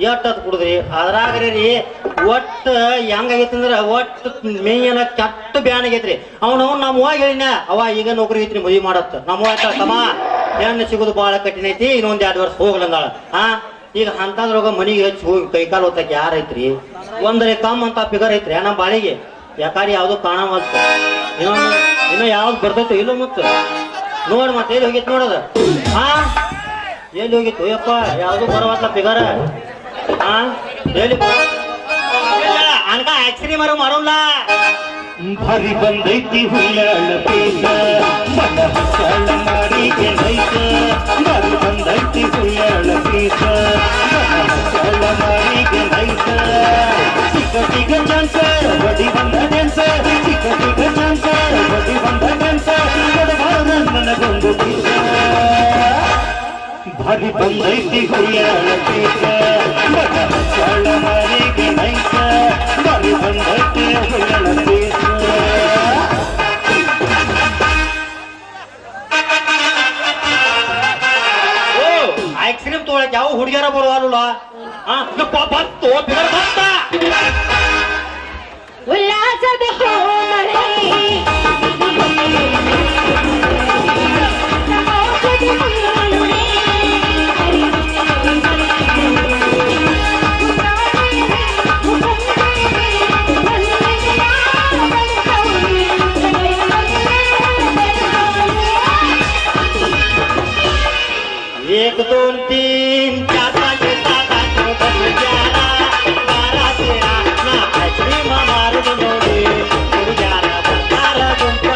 ಎಟ್ಟತ್ ಕುಡಿದ್ರಿ ಅದ್ರಾಗ್ರಿ ರೀ ಒಟ್ಟು ಹೆಂಗಾಗೈತಿ ಅಂದ್ರ ಒಟ್ಟು ಮೇಯನ ಕೆಟ್ಟ ಬ್ಯಾನ್ ಆಗೈತ್ರಿ. ಅವನು ನಮ್ಮ ಹೋಗಿ ಹೇಳಿನ ಅವ ಈಗ ನೌಕರಿ ಐತ್ರಿ ಮದುವೆ ಮಾಡತ್ತ. ನಮ್ಮ ತಮ್ಮ ಹೆಣ್ಣು ಸಿಗುದು ಬಾಳ ಕಠಿಣ ಐತಿ, ಇನ್ನೊಂದ್ 2 ವರ್ಷ ಹೋಗ್ಲಂದಾಳ. ಈಗ ಅಂತದ್ರೊಳಗ ಮನಿಗೆ ಹಚ್ಚಿ ಹೋಗಿ ಕೈಕಾಲು ಹೊತ್ತಕ್ಕೆ ಯಾರೈತ್ರಿ? ಒಂದರೆ ಕಮ್ ಅಂತ ಫಿಗರ್ ಐತ್ರಿ ನಮ್ಮ ಬಾಳಿಗೆ. ಯಾಕಾರಿ ಯಾವ್ದು ಕಾಣವಲ್ತ, ಇನ್ನೂ ಯಾವ್ದು ಬರ್ತೈತೆ ಇಲ್ಲ ಮತ್ತ ನೋಡ್ ಮತ್ತೆ ಎಲ್ಲಿ ಹೋಗಿತ್ತು ನೋಡದ. ಎಲ್ಲಿ ಹೋಗಿತ್ತು ಯಪ್ಪ, ಯಾವ್ದು ಬರವತ್ತ ಫಿಗರ್. ಅನ್ಕ ಆಕ್ಸಿರಿ ಮಾಡೋಲ್ಲ. ಭಾರಿ ಬಂದೈತಿ ಹುಯ್ಯಾಳ ಪೀಸ ಮನ ಹಚ್ಚಾಳ ಮಾರಿಗೆ ನೈಸ. ಭಾರಿ ಬಂದೈತಿ ಹುಯ್ಯಾಳ ಪೀಸ ಮನ ಹಚ್ಚಾಳ ಮಾರಿಗೆ ನೈಸ. ಸಿಕ್ಕ ಸಿಗ ಚಾನ್ಸ ಬಡಿ ಬಂದ ಡ್ಯಾನ್ಸ, ಸಿಕ್ಕ ಸಿಗ ಚಾನ್ಸ ಬಡಿ ಬಂದ ಡ್ಯಾನ್ಸ. ಕೊಡಬಾರ ನನಗೊಂದು ಪೀಸ. ಭಾರಿ ಬಂದೈತಿ ಹುಯ್ಯಾಳ ಪೀಸ ಮನ ಹಚ್ಚಾಳ ಮಾರಿಗೆ ನೈಸ. ಭಾರಿ ಬಂದೈತಿ ಹುಯ್ಯಾಳ ಪೀಸ. ಐಸ್ಕ್ರೀಮ್ ತೊಗೊಳಕ್ ಯಾವ ಹುಡುಗಿಯರ ಬರುವಲ್ಲ. ಬಂತು ಬಿಗರ್ ಬಂತ ಉಲ್ಲಾಸದ ಹೋಮಳೆ एक 2 3 4 5 6 7 8 9 10 11 12 13 ना आईस्क्रीम मारू नोडी 11 12 13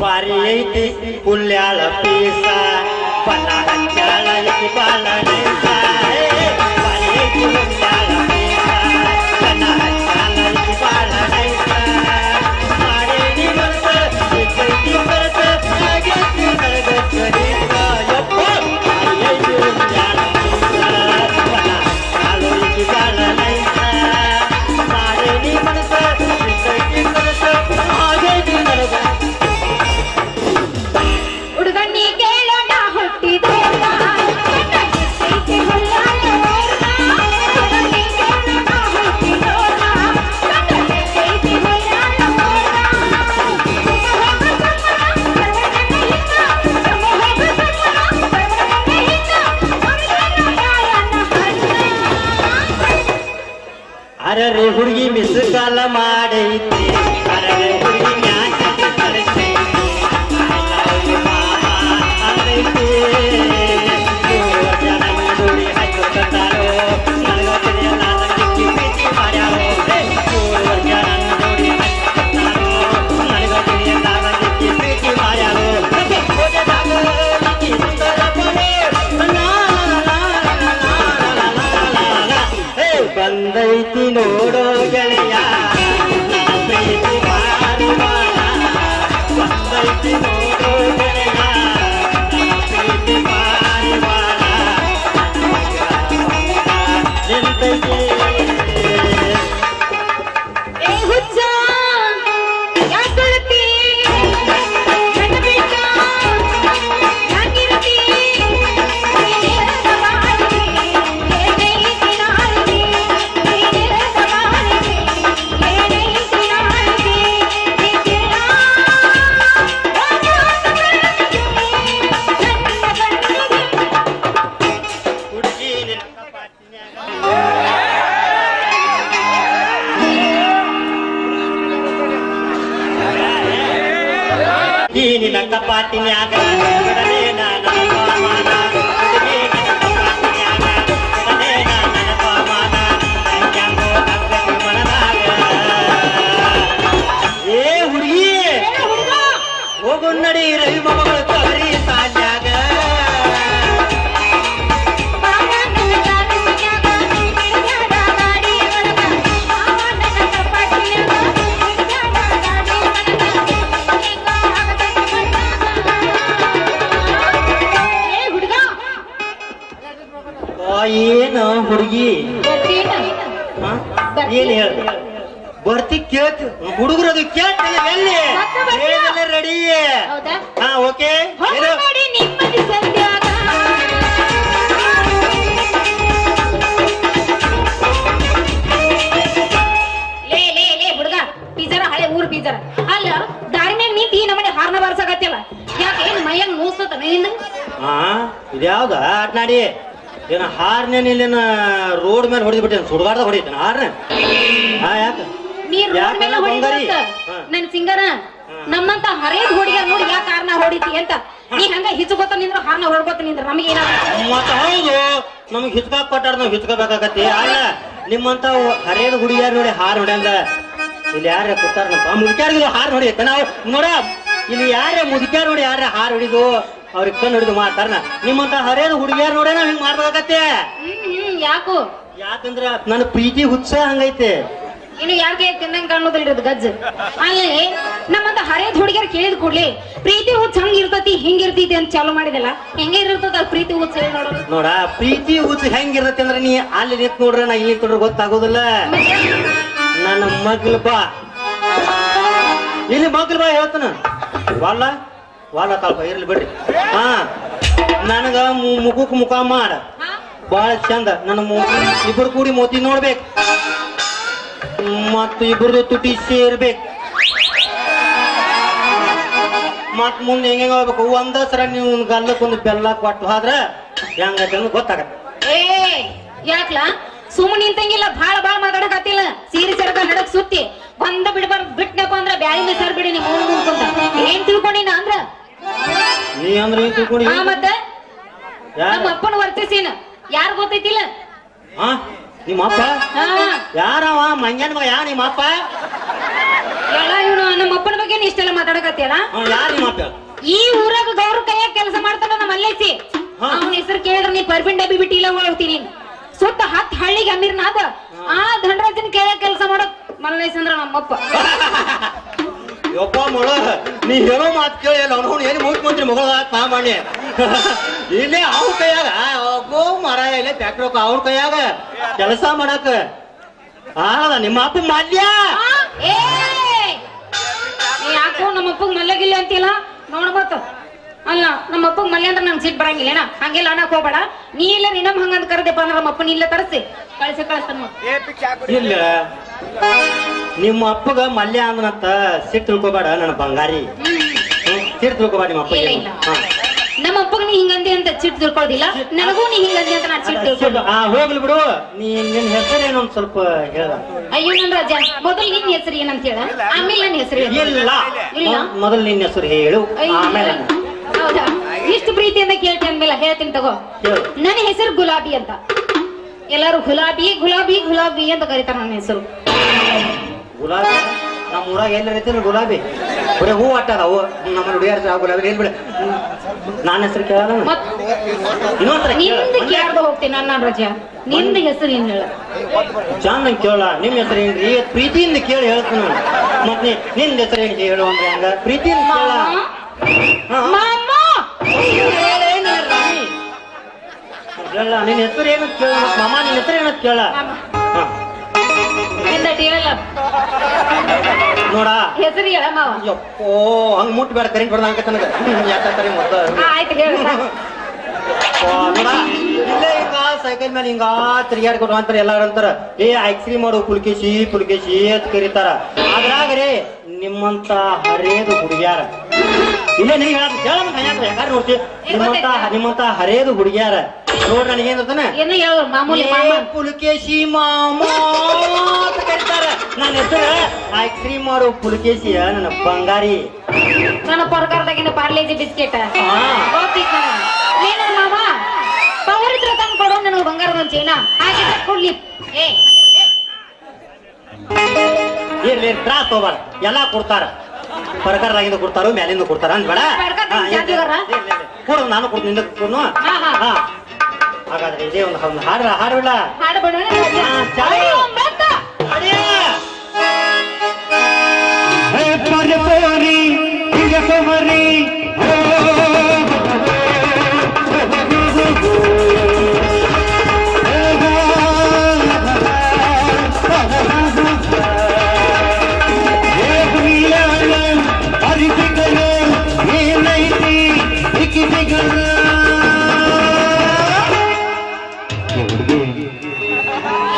ಬಾರಿ ಐತಿ ಹುಲ್ಯಾಳ ಪೀಸ ಬಣ್ಣ ಹಚ್ಚಾಳ ಐತಿ ಬಾಳ ನೈಸ ಬಾರಿ ಐತಿ ಹುಲ್ಯಾಳ ಪೀಸ ಬಣ್ಣ ಹಚ್ಚಾಳ ಐತಿ ಬಾಳ ನೈಸ ಮಾಡೇನಿ ಮನಸ ಐತಿ ಮನಸ ಆಗೈತಿ ನನಗ ಸರಿಸ ಯಪ್ಪ ಬಾರಿ ಐತಿ ಹುಲ್ಯಾಳ ಪೀಸ ಬಣ್ಣ ಹಚ್ಚಾಳ ಐತಿ ಬಾಳ ನೈಸ ಮಾಡೇನಿ ಮನಸ ಐತಿ ಮನಸ ಆಗೈತಿ ನನಗ ಹುಡುಗಣ್ಣಿ ಕೇಳೋಣ ಹುಟ್ಟಿದೋಣ ಅರೆ ಹುಡುಗಿ ಮಿಸ್ ಕಾಲ ಮಾಡೈತಿ ಅರೆ ಹುಡುಗಿ ಮ್ಯಾಚ್ ಕಳಿಸೈತಿ ಆಗೈತಿ 3 ವರ್ಷ ನನ್ನ ಜೋಡಿ ಹಾಕಿರ್ತಾರೋ ನನಗ ತಿಳಿಯಲ್ಲ ನನಗೆ ಪ್ರೀತಿ ಮಾಡ್ಯಾರೋ 3 ವರ್ಷ ನನ್ನ ಜೋಡಿ ಹಾಕಿರ್ತಾರೋ ನನಗ ತಿಳಿಯಲ್ಲ ನನಗೆ ಪ್ರೀತಿ ಮಾಡ್ಯಾರೋ ಬಂದೈತಿ ನೋಡೋ ಗೆಳೆಯ ಪ್ರೀತಿ ಮಾಡುವಾನ ಬಂದೈತಿ ನೋಡೋ ಗೆಳೆಯ ಪ್ರೀತಿ ಮಾಡುವಾನ ನಿಂತೈತಿ ಏ ಹುಚ್ಚ ಯಾಕಳತಿ ನನ್ನ ಬಿಟ್ಟ ಯಾಕಿರತಿ ಹುಡುಗಿ ನಿನ್ನ ಕಪಾಟಿನ್ಯಾಗ ಬಿಡಲೇ ನನ್ನ ಪಾಮಾನ ಹುಡುಗಿ ನಿನ್ನ ಕಪಾಟಿನ್ಯಾಗ ಬಿಡಲೇ ನನ್ನ ಪಾಮಾನ ಹಂಗ್ಯಾಂಗೋ ಆಗ್ಬೇಕು ಮನದಾಗ ಏ ಹುಡುಗಿ ಹೋಗು ನಡಿ ರವಿ ಮೊಮ್ಮಗಳು ತೊಗರಿ ಸಾಲ್ಯಾಗ ಏನು ಹುಡುಗಿ ಹಾ? ಏನ್ ಹೇಳ ಬರ್ತಿ ಕೇಳ್ತಿ ಹುಡುಗರದು ಕೇಳ್ತಿ ಎಲ್ಲಿ ರೆಡಿ ಹೌದಾ ಹಾ ಓಕೆ ಮಾಡಿ ನಿಮ್ಮದಿ ಸಂಧ್ಯಾಗ ಲೇ ಲೇ ಲೇ ಹುಡುಗ ಪಿಜಾರ ಹಳೆ ಊರ್ ಪಿಜಾರ ಅಲ್ಲ ದಾರಿ ಮ್ಯಾಗ ನಿಂತ ಈ ನಮ್ಮನೆ ಹಾರ್ನ ಬಾರ್ಸಕತ್ತಿಲ್ಲ ಯಾಕೆ ಏನ್ ಮೈಯಾಗ ನೋಸ್ತತ ನಿಂದ ಹಾ ಇದ್ಯಾವ್ದ ಆಟ್ನಾಡಿ ಏನ ಹಾರ್ನೇನ್ ಇಲ್ಲೇನ ರೋಡ್ ಮೇಲೆ ಹೊಡೆದ್ ಬಿಟ್ಟೇನ ಸುಡ್ಗಾಡ್ದ ಹೊಡಿತಾನ ಹಾರ್ನ ಹಾ ಯಾಕ ನೀ ರೋಡ್ ಮೇಲೆ ಬಂಗಾರಿ? ಹೊಡಿತ ನನ್ ಸಿಂಗರ ನಮ್ಮಂತ ಹರೇದ್ ಹುಡುಗ ನೋಡಿ ಯಾಕೆ ಕಾರ್ನ ಹೊಡಿತಿ ಅಂತ ನೀ ಹಂಗ ಹಿಚ್ಕೋತ ನಿಂದ್ರ ಹಾರ್ನ ಹೊಡ್ಕೋತ ನಿಂದ್ರ ನಮಗೇನ ಮತ್ತ ಹೌದು ನಮಗ್ ಹಿಚ್ಕಾಕ್ ಕೊಟ್ಟಾರ ನಾವ್ ಹಿಚ್ಕೋಬೇಕಾಗತ್ತಿ ಅಲ್ಲ ನಿಮ್ಮಂತ ಹರೇದ ಹುಡುಗಿಯಾರ ನೋಡಿ ಹಾರ್ ಹೊಡ್ಯಂದ ಇಲ್ಲಿ ಯಾರ ಕೂತಾರ ನಮ್ಮ ಮುದುಕ್ಯಾರಿಗೂ ಹಾರ್ ಹೊಡಿಯತ್ತ ನಾವು ನೋಡ ಇಲ್ಲಿ ಯಾರ ಮುದುಕ್ಯಾರ ನೋಡಿ ಯಾರ ಹಾರ್ ಹೊಡಿದು ಅವ್ರಿಗೆ ಕಣ್ಣು ಹಿಡಿದು ಮಾಡ್ತಾರ ನಿಮ್ಮಂತ ಹರೇದ ಹುಡುಗಿಯಾರ ನೋಡಿ ನಾವ್ ಹಿಂಗ್ ಮಾಡ್ಬೇಕಾಗತ್ತೆ ಯಾಕೋ ಯಾಕಂದ್ರ ನನ್ನ ಪ್ರೀತಿ ಉತ್ಸಾಹ ಹಂಗೈತೆ ಇನ್ನು ಯಾರಿಗೆ ತಿನ್ನಂಗ್ ಕಾಣೋದಿಲ್ರಿ ಅದು ಗಜ್ಜ ಅಲ್ಲಿ ನಮ್ಮಂತ ಹರೇದ್ ಹುಡುಗಿಯರ್ ಕೇಳಿದ್ ಕೂಡ್ಲಿ ಪ್ರೀತಿ ಹುಚ್ಚ ಹಂಗ ಇರ್ತತಿ ಹಿಂಗ ಇರ್ತೈತಿ ಅಂತ ಚಾಲು ಮಾಡಿದಲ್ಲ ಹೆಂಗ ಇರ್ತದ ಪ್ರೀತಿ ಹುಚ್ಚ ಹೇಳಿ ನೋಡೋದು ನೋಡ ಪ್ರೀತಿ ಹುಚ್ಚ ಹೆಂಗಿರತ್ತೆ ಅಂದ್ರ ನೀ ಅಲ್ಲಿ ನಿಂತ್ ನೋಡ್ರ ನಾ ಇಲ್ಲಿ ನೋಡ್ರ ಗೊತ್ತಾಗೋದಿಲ್ಲ ನನ್ನ ಮಗ್ಲು ಬಾ ಇಲ್ಲಿ ಮಗ್ಲು ಬಾ ಹೇಳ್ತಾನ ವಾಲ ವಾಲ ತಾಳ್ಪ ಇರ್ಲಿ ಬಿಡ್ರಿ ಹಾ ನನಗ ಮುಖಕ್ ಮುಖ ಮಾಡ ಬಾಳ ಚಂದ ನನ್ನ ಇಬ್ರು ಕೂಡಿ ಮೋತಿ ನೋಡ್ಬೇಕು ಮತ್ತ ಇಬ್ರದು ತುಟಿ ಸೇರ್ಬೇಕು ಮತ್ ಮುಂದೆ ಹೆಂಗ ಹೋಗ್ಬೇಕು ಒಂದ ಸರ ನೀವು ಗಲ್ಲಕ್ಕೊಂದು ಬೆಲ್ಲ ಕೊಟ್ಟು ಹೋದ್ರ ಹೆಂಗೈತೆ ಅನ್ನೋದು ಗೊತ್ತಾಗತ್ತೆ ಏ ಯಾಕ್ಲಾ ಸುಮ್ಮನೆ ನಿಂತಂಗಿಲ್ಲ ಬಾಳ ಮಾತಾಡಕತ್ತಿಲ್ಲ ಸೀರೆ ಸರಕ ನಡಕ್ ಸುತ್ತಿ ಒಂದ ಬಿಡ್ಬಾರ್ದು ಬಿಟ್ನಪ್ಪ ಅಂದ್ರ ಬ್ಯಾಳಿ ಸರ್ ಬಿಡಿ ನೀವು ಏನ್ ತಿಳ್ಕೊಂಡಿನ ಅಂದ್ರ ನೀ ಅಂದ್ರೆ ಏನ್ ತಿಳ್ಕೊಂಡಿ ಹಾ ಮತ್ತೆ ನಮ್ಮ ಅಪ್ಪನ ವರ್ತಿಸಿನ ಯಾರು ಗೊತ್ತೈತಿಲ್ಲ ಹಾ ನಿಮ್ಮ ಅಪ್ಪ ಹಾ ಯಾರವ ಮಂಗ್ಯಾನ ಮಗ ಯಾ ನಿಮ್ಮ ಅಪ್ಪ ಎಲ್ಲ ಇವನು ನಮ್ಮ ಅಪ್ಪನ ಬಗ್ಗೆ ಬಗ್ಗೆ ಇಷ್ಟೆಲ್ಲ ಮಾತಾಡಕತ್ತೀಯಲ್ಲ ಯಾರು ನಿಮ್ಮ ಅಪ್ಪ ಈ ಊರಾಗ ಗೌರ ಕೈಯಾಗ ಕೆಲಸ ಮಾಡ್ತಾನ ನಮ್ಮ ಮಲ್ಲೇಸಿ ಅವನ ಹೆಸರು ಕೇಳಿದ್ರೆ ನೀ ಪರ್ಬಿನ್ ಡಬ್ಬಿ ಬಿಟ್ಟು ಇಲ್ಲ ಹೋಗ್ತೀನಿ ಸುತ್ತ 10 ಹಳ್ಳಿಗೆ ಅಮೀರ್ನಾഥ್ ಆ ಧನರಾಜನ್ ಕೈಯಾಗ ಕೆಲಸ ಮಾಡೋಕ್ ಮಲ್ಲೇಸ್ ಅಂದ್ರ ನಮ್ಮಪ್ಪ ಯಪ್ಪ ಮಳ ನೀ ಹೇಳೋ ಮಾತು ಕೇಳಿ ಅಲ್ಲ ಅವ್ನು ಏನು ಮುಖ್ಯಮಂತ್ರಿ ಮಗಳ ನಾ ಮಾಡಿ ಇಲ್ಲೇ ಅವ್ನ ಕೈಯಾಗ ಒಬ್ಬೋ ಮರ ಇಲ್ಲೇ ಫ್ಯಾಕ್ಟ್ರಿ ಅವ್ನ ಕೈಯಾಗ ಕೆಲಸ ಮಾಡಕ ನಿಮ್ಮ ಅಪ್ಪ ಮಾಲ್ಯ ಏ ಯಾಕೋ ನಮ್ಮಪ್ಪಗ್ ಮಲ್ಲಗಿಲ್ಲ ಅಂತಿಲ್ಲ ನೋಡ್ಬತ್ತ ಅಲ್ಲ ನಮ್ಮಪ್ಪಗ್ ಮಲ್ಯ ಅಂದ್ರೆ ನಂಗೆ ಸಿಟ್ ಬರಂಗಿಲ್ಲ ಹಂಗೆಲ್ಲ ಅನ್ನಕ್ ಹೋಗ್ಬೇಡ ನೀ ಇಲ್ಲ ಇನ್ನೊಮ್ಮೆ ಹಂಗಂತ ಕರೆದಪ್ಪ ಅಂದ್ರೆ ನಮ್ಮಪ್ಪನ ಇಲ್ಲ ತರಿಸಿ ಕಳಿಸ್ತಾನ ಇಲ್ಲ ನಿಮ್ಮ ಅಪ್ಪಗ ಮಲ್ಯ ಅಂದ್ರಂತ ಸಿಟ್ಟು ತಿಳ್ಕೊಬೇಡ ನನ್ನ ಬಂಗಾರಿ ಸಿಟ್ಟು ತಿಳ್ಕೊಬೇಡ ನಿಮ್ಮ ಇಲ್ಲ ಇಲ್ಲ ನಮ್ಮ ಅಪ್ಪಗ್ ನೀ ಹಿಂಗಂದಿ ಅಂತ ಸಿಟ್ಟು ತಿಳ್ಕೊಳ್ಳೋದಿಲ್ಲ ನನಗೂ ನೀ ಹಿಂಗಂದಿ ಅಂತ ನಾನು ಸಿಟ್ಟು ತಿಳ್ಕೊಳ್ಳೋದು ಹೋಗ್ಲಿ ಬಿಡು ನಿನ್ನ ಹೆಸರೇನು ಒಂದ್ ಸ್ವಲ್ಪ ಹೇಳ ಅಯ್ಯೋ ನನ್ ರಾಜ ಮೊದಲು ನಿನ್ ಹೆಸರು ಏನಂತ ಹೇಳ ಆಮೇಲೆ ನನ್ನ ಹೆಸರು ಇಲ್ಲ ಇಲ್ಲ ಮೊದಲು ನಿನ್ನ ಹೆಸರು ಹೇಳು ಆಮೇಲೆ ಹೌದಾ ಇಷ್ಟು ಪ್ರೀತಿಯಿಂದ ಕೇಳ್ತಿ ಅಂದ್ಮೇಲೆ ಹೇಳ್ತೀನಿ ತಗೋ ಹೇಳು. ನನ್ನ ಹೆಸರು ಗುಲಾಬಿ ಅಂತ ಎಲ್ಲಾರು ಗುಲಾಬಿ ಗುಲಾಬಿ ಗುಲಾಬಿ ಅಂತ ಕರೀತಾರ ನನ್ನ ಹೆಸರು ಗುಲಾಬಿ ನಮ್ಮ ಊರಾಗ ಎಲ್ಲ ರೀತಿ ಗುಲಾಬಿ ಬರೀ ಹೂ ಅಟ್ಟದ ಹೂ ನಮ್ಮ ಹುಡುಗಿಯರ್ ಗುಲಾಬಿ ಏನ್ ಬಿಡ ನನ್ನ ಹೆಸರು ಕೇಳಲ್ಲ ಮತ್ ಇನ್ನೊಂದ್ಸಲ ನಿಂದ ಕೇಳ್ದ ಹೋಗ್ತೀನಿ ನನ್ನ ರಜ ನಿಂದ ಹೆಸರು ಏನ್ ಹೇಳ ಚಂದ ಕೇಳ ನಿಮ್ ಹೆಸರು ಏನ್ರಿ ಪ್ರೀತಿಯಿಂದ ಕೇಳಿ ಹೇಳ್ತೀನಿ ಮತ್ತೆ ನಿಂದ ಹೆಸರು ಏನ್ ಹೇಳು ಅಂದ್ರೆ ಹಂಗ ಪ್ರೀತಿಯಿಂದ ಕೇಳ ಮಾಮ ಹೇಳ ನಿನ್ ಹೆಸರು ಏನಂತ ಕೇಳ ಮಾಮ ನಿನ್ ಹೆಸರು ಏನಂತ ಕೇಳ ಹೇಳಲ್ಲ ನೋಡ ಹೆಸರು ಹೇಳ ಮಾವ ಯಪ್ಪೋ ಹಂಗ ಮುಟ್ಟಿ ಬೇಡ ಕರೆಂಟ್ ಬರ್ದ ಹಂಗ ತನಗ ಯಾಕಂತಾರೆ ಮೊದ್ಲು ಆಯ್ತು ಹೇಳ ನೋಡ ಇಲ್ಲೇ ಹಿಂಗ ಸೈಕಲ್ ಮೇಲೆ ಹಿಂಗ ತಿರುಗಾಡ್ಕೊಡು ಅಂತಾರ ಎಲ್ಲಾರು ಅಂತಾರ ಏ ಐಕ್ಸ್ರಿ ಮಾಡು ಪುಲ್ಕೇಶಿ ಪುಲ್ಕೇಶಿ ಅಂತ ಕರೀತಾರ ಅದ್ರಾಗ್ರಿ ನಿಮ್ಮಂತ ಹರೇದು ಹುಡುಗ್ಯಾರ ಇಲ್ಲೇ ನೀ ಯಾರು ನೋಡ್ತಿ ನಿಮ್ಮಂತ ಹರೇದು ಹುಡುಗ್ಯಾರ ನೋಡ್ರಿ ನನಗೇನ್ ಇರ್ತಾನೆ ಏನು ಹೇಳು ಮಾಮೂಲಿ ಮಾಮ ಪುಲ್ಕೇಶಿ ಮಾಮ ಅಂತ ಕರೀತಾರ ನನ್ನ ಹೆಸರು ಐಕ್ಸ್ರಿ ಮಾಡು ಪುಲ್ಕೇಶಿಯ ನನ್ನ ಬಂಗಾರಿ ನನ್ನ ಪೊರಕಾರದಾಗಿನ ಪಾರ್ಲೇಜಿ ಬಿಸ್ಕೆಟ್ ಏನ ಮಾವ ಪವರ್ ಇದ್ರೆ ತಂದು ಕೊಡು ನನಗೆ ಬಂಗಾರದ ಒಂದು ಚೈನ ಹಾಗಿದ್ರೆ ಕೊಡ್ಲಿ ಇಲ್ಲಿ ತ್ರಾಸ್ ಹೋಗ್ಬಾರ ಎಲ್ಲಾ ಕೊಡ್ತಾರ ಪರಕಾರದಾಗಿಂದ ಕೊಡ್ತಾರೋ ಮ್ಯಾಲಿಂದ ಕೊಡ್ತಾರ ಅಂದ್ಬೇಡ ಕೊಡು ನಾನು ಕೊಡ್ತೀನಿ ನಿಂದ ಕೊಡ್ನು ಹಾಗಾದ್ರೆ ಇದೇ ಒಂದು ಹಾಡ್ಬಿಡ ಹಾಡಬೇಡ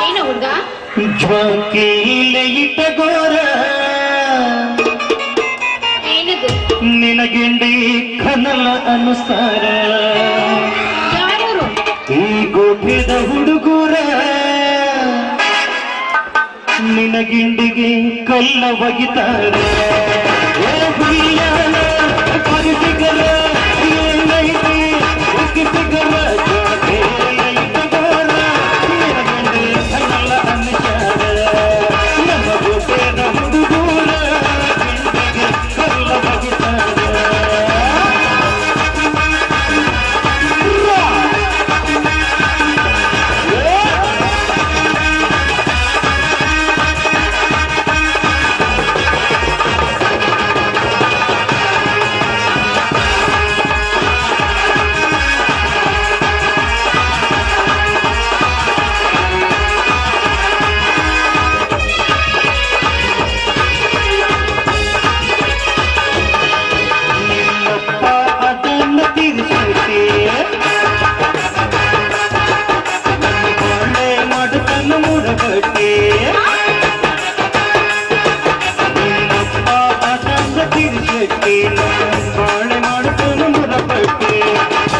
ಏನು ಹುಡುಗ ಜ್ವಾಕಿಲೆ ಇಟ್ಟಗೋರ ಏನಿದು ನಿನಗೆಂಡಿ ಕನಲ ಅನುಸಾರ ಯಾರು ಈ ಗೋಠಿದ ಹುಡುಗರ ನಿನಗಿಂಡಿಗೆ ಕಲ್ಲ ಒಗಿತಾರ ಪರಿಸಿಗರ ಏನೈತಿ ಉಕ್ಕಿಸಿಗರ ಜ್ವಾಕಿಲೆ ಇಟ್ಟಗೋರ ನಿನಗೆಂಡಿ ಕನಲ ಅನುಸಾರ ನಮ್ಮ ಗೋಠಿದ ಹುಡುಗರ ನಿನಗೆ ಕಲ್ಲ ಒಗಿತಾರ ನಿನ್ನಪ್ಪ ಅದನ್ನು ತೀರಿಸುತ್ತೆ ಒಳ್ಳೆ ಮಾಡುತ್ತನ್ನು ಮುಡಗಟ್ಟೆ ನಿನ್ನಪ್ಪ ಅದನ್ನು ತೀರಿಸುತ್ತೆ ಬಾಳೆ ಮಾಡುತ್ತನ್ನು ಮುಡಗಟ್ಟೆ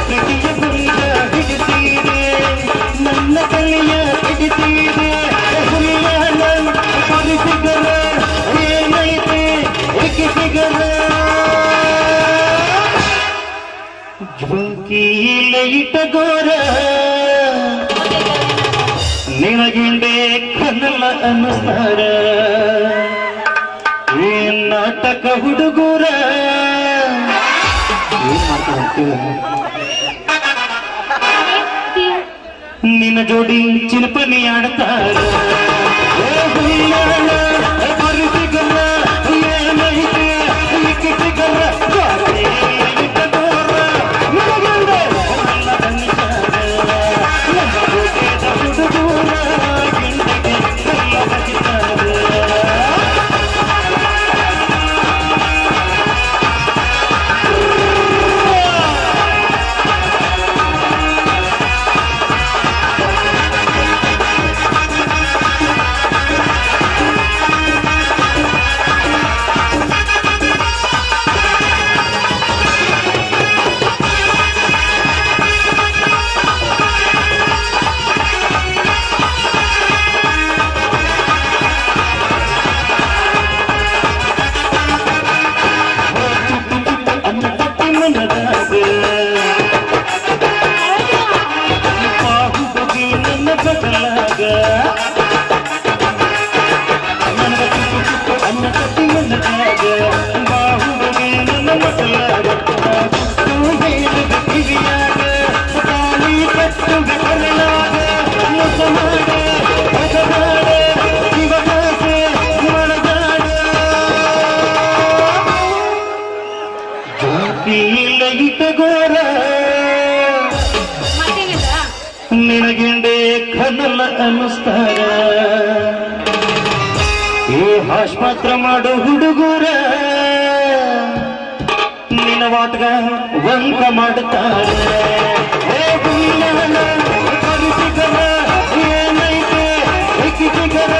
ಪ್ರತಿಯ ಗುಂಡ ಹಿಡಿತೀರೆ ನನ್ನ ಕಲಿಯ ಹಿಡಿತೀರೆ ಹುಲಿಯ ನನ್ನ ಪರಿಸಿಗರ ಏನೈತೆ ಎಕ್ಕಿಸಿಗರ ಜ್ವಾಕಿಲೆ ಇಟ್ಟಗೋರ ನಿನಗಿಂಡೆ ಕನಲ ಅನುಸಾರ ಏನ ನಾಟಕ ಹುಡುಗರ ಏನ್ ಮಾಡ್ತೀವಿ ನಿನ್ನ ಜೋಡಿ ಚಿಲ್ಪನಿ ಆಡ್ತಾರ ಸಿಗಲ್ಲ ಏನೈತೆ ಸಿಗಲ್ಲ ನಿನಗೆಂಡೆ ಕನಲ ಅನ್ನಿಸ್ತಾರ ಈ ಆಸ್ಪತ್ರ ಮಾಡೋ ಹುಡುಗರ ನಿನ್ನ ವಾಟ್ಗ ವಂಕ ಮಾಡುತ್ತಾರೆ ಏನೈತೆ ಸಿಗರ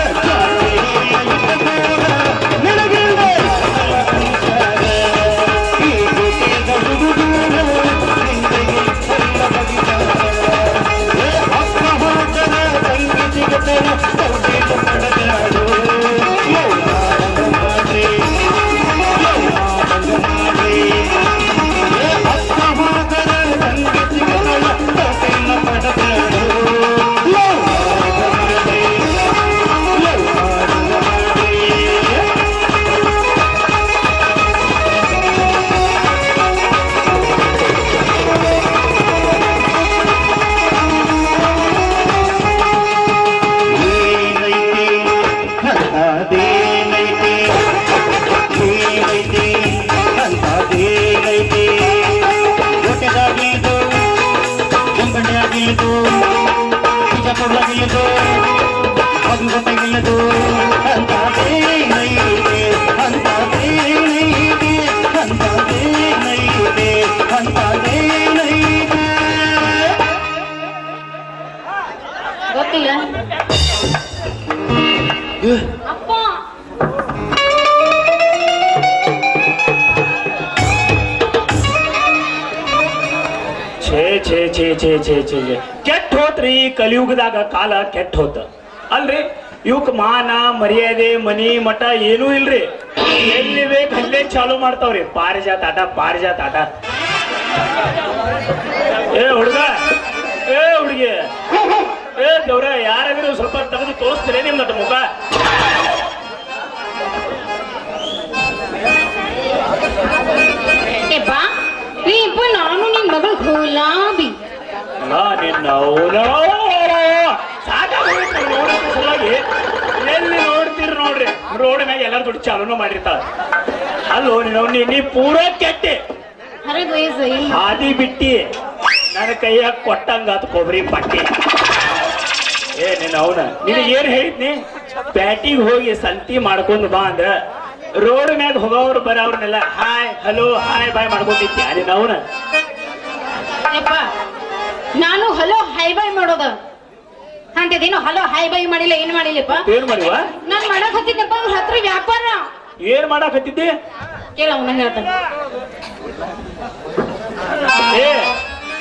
ಗೊತ್ತಿಲ್ಲ ಅಪ್ಪ ಛೇ ಛೇ ಛೇ ಛೇ ಛೇ ಛೇ ಛೇ ಕೆಟ್ಟ ಹೋತ್ರಿ ಕಲಿಯುಗದಾಗ ಕಾಲ ಕೆಟ್ಟ ಹೋತ ಅಲ್ರಿ ಇವಕ್ ಮಾನ ಮರ್ಯಾದೆ ಮನಿ ಮಠ ಏನೂ ಇಲ್ರಿ ಎಲ್ಲಿ ಬೇಕು ಅಲ್ಲೇ ಚಾಲು ಮಾಡ್ತಾವ್ರಿ ಪಾರಿಜಾತ ಆಟ ಏ ಹುಡುಗ ಏ ಹುಡುಗಿ ಏ ದೇವ್ರ ಯಾರಾದ್ರೂ ಸ್ವಲ್ಪ ತೆಗೆದು ತೋರಿಸ್ತೀರೇ ನಿಮ್ದು ಮುಖ ನಾನು ನಿನ್ ಮಗಳು ಗುಲಾಬಿ ಎಲ್ಲಿ ನೋಡ್ತೀರಿ ನೋಡ್ರಿ ರೋಡ್ ಮ್ಯಾಗ ಎಲ್ಲಾರು ದುಡ್ಡು ಚಾಲೂನು ಮಾಡಿರ್ತಾರ ಅಲ್ಲೋ ನೀ ಪೂರಾ ಕೆಟ್ಟೆ ಹಾದಿ ಬಿಟ್ಟಿ ನನ್ನ ಕೈಯಾಗ ಕೊಟ್ಟಂಗಾತ ಕೊಬ್ಬರಿ ಪಟ್ಟಿ ಏ ನೀನ್ ಅವನ ನಿನಗೆ ಏನ್ ಹೇಳಿದ್ನಿ ಪ್ಯಾಟಿಗೆ ಹೋಗಿ ಸಂತಿ ಮಾಡ್ಕೊಂಡು ಬಾ ಅಂದ್ರ ರೋಡ್ ಮ್ಯಾಗ ಹೋಗೋರು ಬರೋರ್ನೆಲ್ಲ ಹಾಯ್ ಹಲೋ ಹಾಯ್ ಬಾಯ್ ಮಾಡ್ಕೊಂಡಿದ್ದೆ ನೀನ್ ಅವನ ನಾನು ಹಲೋ ಹೈ ಬೈ ಮಾಡೋದ ಅಂತದೇನು ಹಲೋ ಹೈ ಬೈ ಮಾಡಿಲ್ಲ ಏನ್ ಮಾಡಿಲ್ಲಪ್ಪ ಏನ್ ಮಾಡಿವ ನಾನ್ ಮಾಡಕ್ ಹತ್ತಿದ್ದಪ್ಪ ಅವ್ರ ಹತ್ರ ವ್ಯಾಪಾರ ಏನ್ ಮಾಡಕ್ ಹತ್ತಿದ್ದೆ ಕೇಳ ಅವನ ಹೇಳ್ತಾನ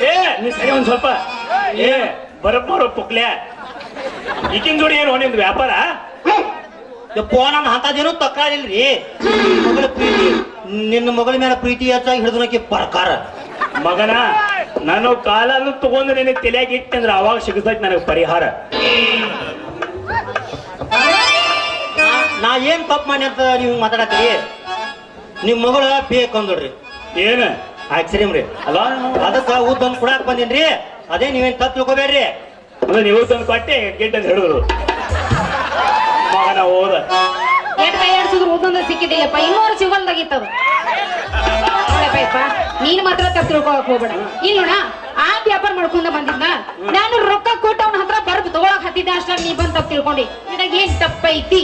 ಏ ನೀ ಸರಿ ಒಂದ್ ಸ್ವಲ್ಪ ಏ ಬರಪ್ಪ ಪುಕ್ಲ್ಯಾ ಈಗಿನ ಜೋಡಿ ಏನು ನಿಮ್ದು ವ್ಯಾಪಾರ ನನ್ನ ಅಂತದೇನು ತಕ್ರಾರಿಲ್ರಿ ಮಗಳ ಪ್ರೀತಿ ನಿನ್ನ ಮಗಳ ಮೇಲೆ ಪ್ರೀತಿ ಹೆಚ್ಚಾಗಿ ಹಿಡಿದಕ್ಕೆ ಪ್ರಕಾರ ಮಗನ ನಾನು ಕಾಲನ್ನು ತಗೊಂಡು ನಿನಗೆ ತಲೆಯಾಗಿ ಇಟ್ಟಂದ್ರೆ ಅವಾಗ ಸಿಗತೈತಿ ನನಗೆ ಪರಿಹಾರ ನಾ ಏನ್ ತಪ್ಪು ಮಾಡಿ ಅಂತ ನೀವು ಮಾತಾಡತ್ತೀರಿ ನಿಮ್ ಮಗಳ ಬೇಕಂದ್ರಿ ಏನ ಆಕ್ಸಿರಿಮ್ ರೀ ಅಲ್ಲ ಅದಕ್ಕ ಉದ್ದಂದ್ ಕುಡಾಕ್ ಬಂದಿನ್ರಿ ಅದೇ ನೀವೇನ್ ತಪ್ಪು ತಿಳ್ಕೊಬೇಡ್ರಿ ಅಂದ್ರೆ ನೀವು ತಂದು ಕೊಟ್ಟೆ ಗೆಟ್ ಅಂತ ಹೇಳಿದ್ರು ಮಗನ ಹೋದ ಎಟ್ ಕೈ ಆಡ್ಸಿದ್ರು ಒಂದೊಂದು ಸಿಕ್ಕಿದಿಲ್ಲಪ್ಪ ಇನ್ನೂರು ಸಿಗಲ್ದಾಗಿತ್ತದು ನೀನ್ ಮಾತ್ರ ತಪ್ಪು ತಿಳ್ಕೊಳಕ್ ಹೋಗ್ಬೇಡ ಇಲ್ಲೋಣ ಆ ವ್ಯಾಪಾರ ಮಾಡ್ಕೊಂಡ ಬಂದಿದ್ನ ನಾನು ರೊಕ್ಕ ಕೊಟ್ಟು ಅವನ ಹತ್ರ ಬರ್ಬ್ ತಗೊಳಕ್ ಹತ್ತಿದ್ದೆ ಅಷ್ಟಾಗ ನೀ ಬಂದ್ ತಪ್ಪು ತಿಳ್ಕೊಂಡಿ ನಿನಗ ಏನ್ ತಪ್ಪೈತಿ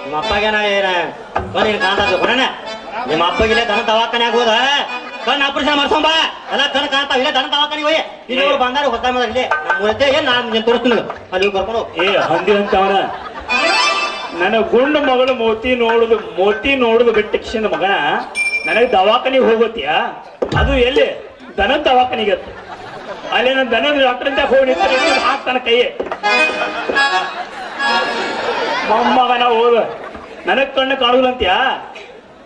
ನಿಮ್ಮ ಅಪ್ಪಗೇನ ಏನ ನೀನ್ ಕಾಂತ ಬರೋಣ ನಿಮ್ಮ ಅಪ್ಪಗಿಲ್ಲ ದನ ದವಾಖಾನೆ ಆಗೋದ ಕಣ್ಣು ಆಪರೇಷನ್ ಮಾಡ್ಸೊಂಬ ಎಲ್ಲ ಕಣ್ ಕಾಣ್ತಾವ ಇಲ್ಲ ದನ ದವಾಖಾನೆ ಹೋಗಿ ಇಲ್ಲಿ ಬಂದಾರ ಹೊಸ ಇಲ್ಲೇ ನಮ್ಮ ಊರತ್ತೆ ಏನ್ ನಾನು ತೋರಿಸ್ತೀನಿ ಅಲ್ಲಿ ಕರ್ಕೊಂಡು ಏ ಹಂದಿ ಅಂತ ಅವನ ನನ್ನ ಗುಂಡು ಮಗಳು ಮೋತಿ ನೋಡುದು ಬಿಟ್ಟ ಕಿಶಿಂದ ಮಗನ ನನಗೆ ದವಾಖಾನಿಗೆ ಹೋಗೋತಿಯ ಅದು ಎಲ್ಲಿ ದನದ ದವಾಖಾನಿಗೆ ಅಲ್ಲಿ ನನ್ನ ದನದ ಡಾಕ್ಟರ್ ಅಂತ ಹೋಗಿ ಹಾಕ್ತಾನ ಕೈಯೇ ಮೊಮ್ಮಗನ ಹೋದ ನನಗ್ ಕಣ್ಣು ಕಾಣುದಂತ್ಯಾ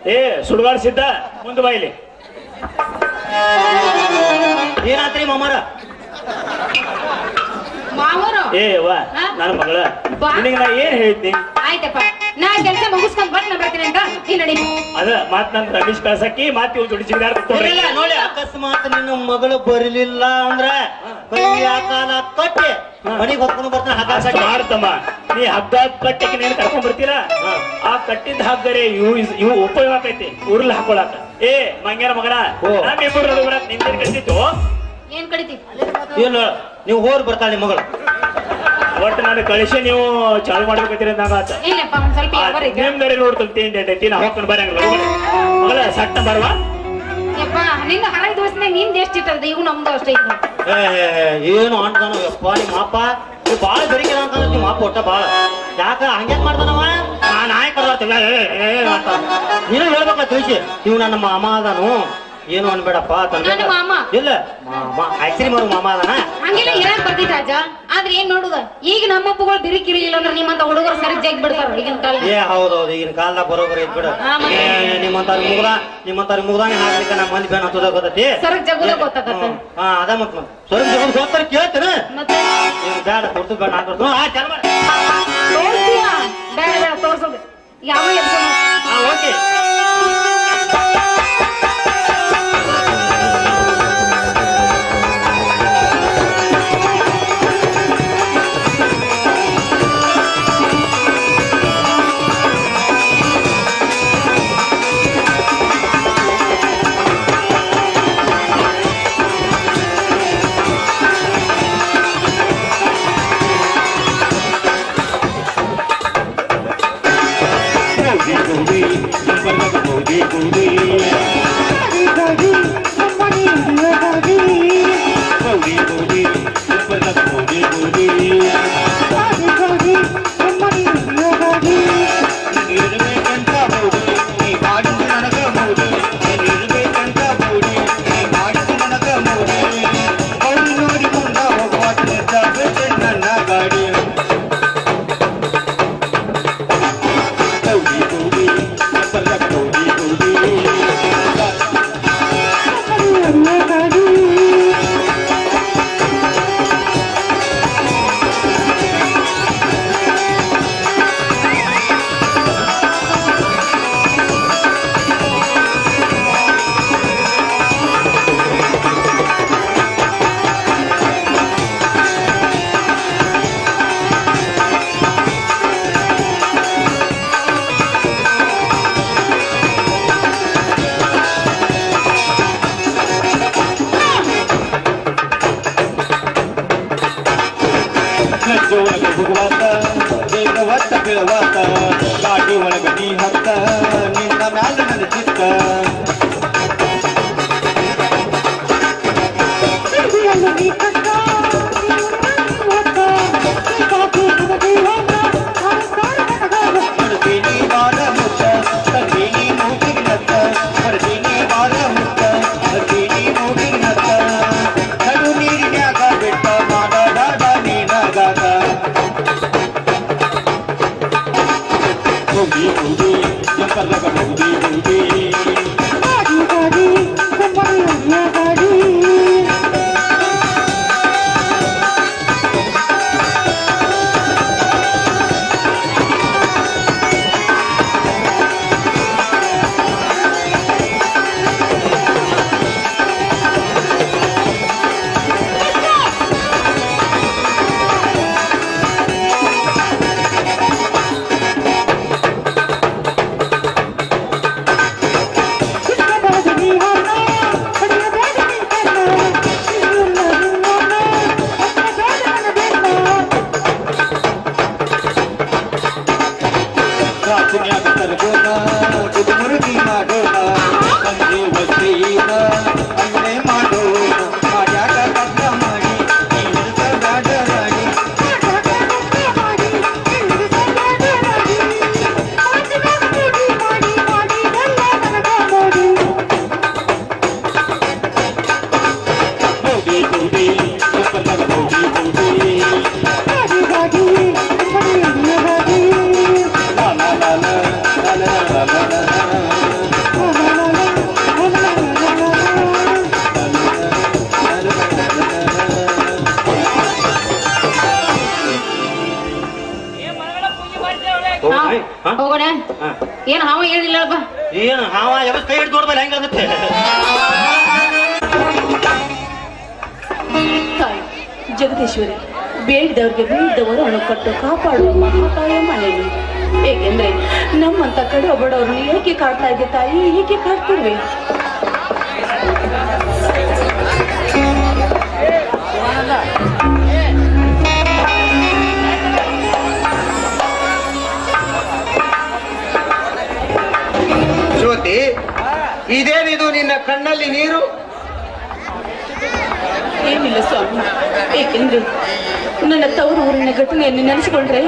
ಏ ಸುಡುಗಾಡ್ಸಿದ್ದ ಮುಂದೆ ಬಾಯಿಲಿ ಏನಾತ್ರಿ ಮಾಮಾರ ಮಾವರು ಏ ವಾ ನನ್ನ ಮಗಳ ನಿನಗೆ ನಾ ಏನ್ ಹೇಳಿದ್ನಿ ಆಯ್ತಪ್ಪ ನಾ ಕೆಲಸ ಮುಗಿಸ್ಕೊಂಡ್ ಬಂದ್ ನಾ ಬರ್ತೀನಿ ಅಂತ ನೀ ನಡಿ ಅದ ಮಾತ್ ನನ್ ರಮೇಶ್ ಕಳ್ಸಕ್ಕಿ ಮಾತ್ ಇವ್ ಜೋಡಿ ಇಲ್ಲ ನೋಡಿ ಅಕಸ್ಮಾತ್ ನಿನ್ನ ಮಗಳು ಬರಲಿಲ್ಲ ಅಂದ್ರ ಕೈಯ ಕಾಲ ಕಟ್ಟಿ ಮನೆಗೆ ಹೊತ್ಕೊಂಡು ಬರ್ತಾನೆ ಹಗ್ಗ ಮಾಡ್ತಮ್ಮ ನೀ ಹಗ್ಗ ಕಟ್ಟಕ್ಕೆ ನೀನ್ ಕರ್ಕೊಂಡ್ ಬರ್ತೀರ ಆ ಕಟ್ಟಿದ ಹಗ್ಗರೆ ಇವು ಉಪಯೋಗ ಆಕೈತಿ ಉರ್ಲ್ ಹಾಕೊಳಕ ಏ ಮಂಗ್ಯಾನ ಮಗನ ನಮ್ಮಿಬ್ಬರು ನಡುವರ ನಿಂದೇನ್ ಕಟ್ಟಿತ್ತು ಏನ್ ಕಡಿತಿ ಇಲ್ಲ ನೀವು ಹೋರ್ ಬರ್ತಾಳೆ ನಿಮ್ಮ ಮಗಳು ಒಟ್ಟು ನಾನು ಕಳಿಸಿ ನೀವು ಚಾಲು ಮಾಡ್ಬೇಕಂತೀರ ಅಂದಾಗ ಇಲ್ಲಪ್ಪ ಒಂದ್ ಸ್ವಲ್ಪ ವ್ಯಾಪಾರ ಐತೆ ನಿಮ್ದರೆ ನೋಡ್ತೀನಿ ನಾ ಹೋಗ್ಕೊಂಡು ಬರಂಗಿಲ್ಲ ಮಗಳ ಸಟ್ಟ ಬರುವ ಯಪ್ಪ ನಿಂದ ಹರೈ ದಿವಸನಾಗ ನಿಂದ ಎಷ್ಟು ಇಟ್ಟದ ಇವು ನಮ್ದು ಅಷ್ಟೇ ಐತಿ ನೋಡಿ ಏನು ಅಂತಾನ ಯಪ್ಪ ನಿಮ್ಮ ಅಪ್ಪ ನೀವು ಬಾಳ ಬೆರಿಕೆ ಅಂತ ನಿಮ್ಮ ಅಪ್ಪ ಒಟ್ಟ ಬಾಳ ಯಾಕ ಹಂಗ್ಯಾಕ್ ಮಾಡ್ತಾನವ ನಾಯಿ ಕರ್ದಾರ್ತಿಲ್ಲ ನೀನು ಹೇಳ್ಬೇಕ ತಿಳಿಸಿ ಇವ್ ನನ್ನ ಮಾಮ ಅದಾನು ಏನು ಅನ್ಬೇಡಪ್ಪ ನನ್ನ ಮಾಮ ಇಲ್ಲ ಆಕ್ಚುಲಿ ಮಾಮ ಅದಾನ ಹಂಗೆಲ್ಲ ಹೇಳಕ್ ಬರ್ತಿದ್ ರಾಜ ಆದ್ರೆ ಏನ್ ನೋಡುದ ಈಗ ನಮ್ಮಪ್ಪಗಳು ಬಿರಿಕಿರಿಲಿಲ್ಲ ಅಂದ್ರೆ ನಿಮ್ಮಂತ ಹುಡುಗರು ಸರಿ ಜಗ್ ಬಿಡ್ತಾರ ಈಗಿನ ಕಾಲ ಏ ಹೌದೌದು ಈಗಿನ ಕಾಲದಾಗ ಬರೋಬರಿ ಐತ್ ಬಿಡು ನಿಮ್ಮಂತ ಮುಗ್ದಾನೆ ಹಾಕ್ಲಿಕ್ಕೆ ನಮ್ಮ ಮಂದಿ ಬೇನ ಹತ್ತದ ಗೊತ್ತೈತಿ ಸರಕ್ ಜಗುದ ಗೊತ್ತಾಗತ್ತ ಹಾ ಅದ ಮತ್ ಸರಿ ಜಗದ್ ಗೊತ್ತಾರ ಕೇಳ್ತೇನೆ ಮತ್ತೆ ಬೇಡ ಕೊಡ್ತು ಬೇಡ ನಾನ್ ಚಾಲು ಮಾಡಿ ತೋರ್ಸ್ತೀಯಾ ಬೇಡ ಬೇಡ ತೋರ್ಸೋದು ಯಾವ ಎಬ್ಸೋದು ಓಕೆ ಗಾಡಿ ಒಳಗ ನೀ ಹತ್ತ ನಿನ್ನ ಮ್ಯಾಲ ನನ್ನ ಚಿತ್ತ ಬರ್ತೀನಿ ಬಾರ ಮುತ್ತ ಬರ್ತೀನಿ ಮೂಗಿನ ನತ್ತ ಬರ್ತೀನಿ ಬಾರ ಮುತ್ತ ಬರ್ತೀನಿ ಮೂಗಿನ ನತ್ತ ನಡು ನೀರಿನ್ಯಾಗ ಬಿಟ್ಟ ಮಾಡಾಡ ನೀನಾಗಾಗ Boogie, boogie, jump like a boogie, boogie. ಬಾ ಏನು ಹಾವ ಯಾವ ಕೈ ಹಿಡಿದು ನೋಡ್ಮೇಲೆ ಹೆಂಗಾಗುತ್ತೆ ತಾಯಿ ಜಗದೀಶ್ವರಿ, ಬೇಡಿದವ್ರಿಗೆ ಬೇಡಿದವರು ಹಣ ಕೊಟ್ಟು ಕಾಪಾಡುವ ಮಹಾತಾಯ ಮನೆಯಲ್ಲಿ. ಏಕೆಂದ್ರೆ ನಮ್ಮಂತ ಕಡೆ ಬಡವ್ರನ್ನ ಏಕೆ ಕಾಡ್ತಾ ಇದ್ದೆ ತಾಯಿ, ಏಕೆ ಕಾಡ್ತಿರ್ವೆ? ಜ್ಯೋತಿ, ಇದೇನಿದು ನಿನ್ನ ಕಣ್ಣಲ್ಲಿ ನೀರು? ಏನಿಲ್ಲ ಸ್ವಾಮಿ, ಏಕೆಂದ್ರೆ ನನ್ನ ತವರು ಊರಿನ ಘಟನೆಯನ್ನು ನೆನೆಸಿಕೊಂಡ್ರೆ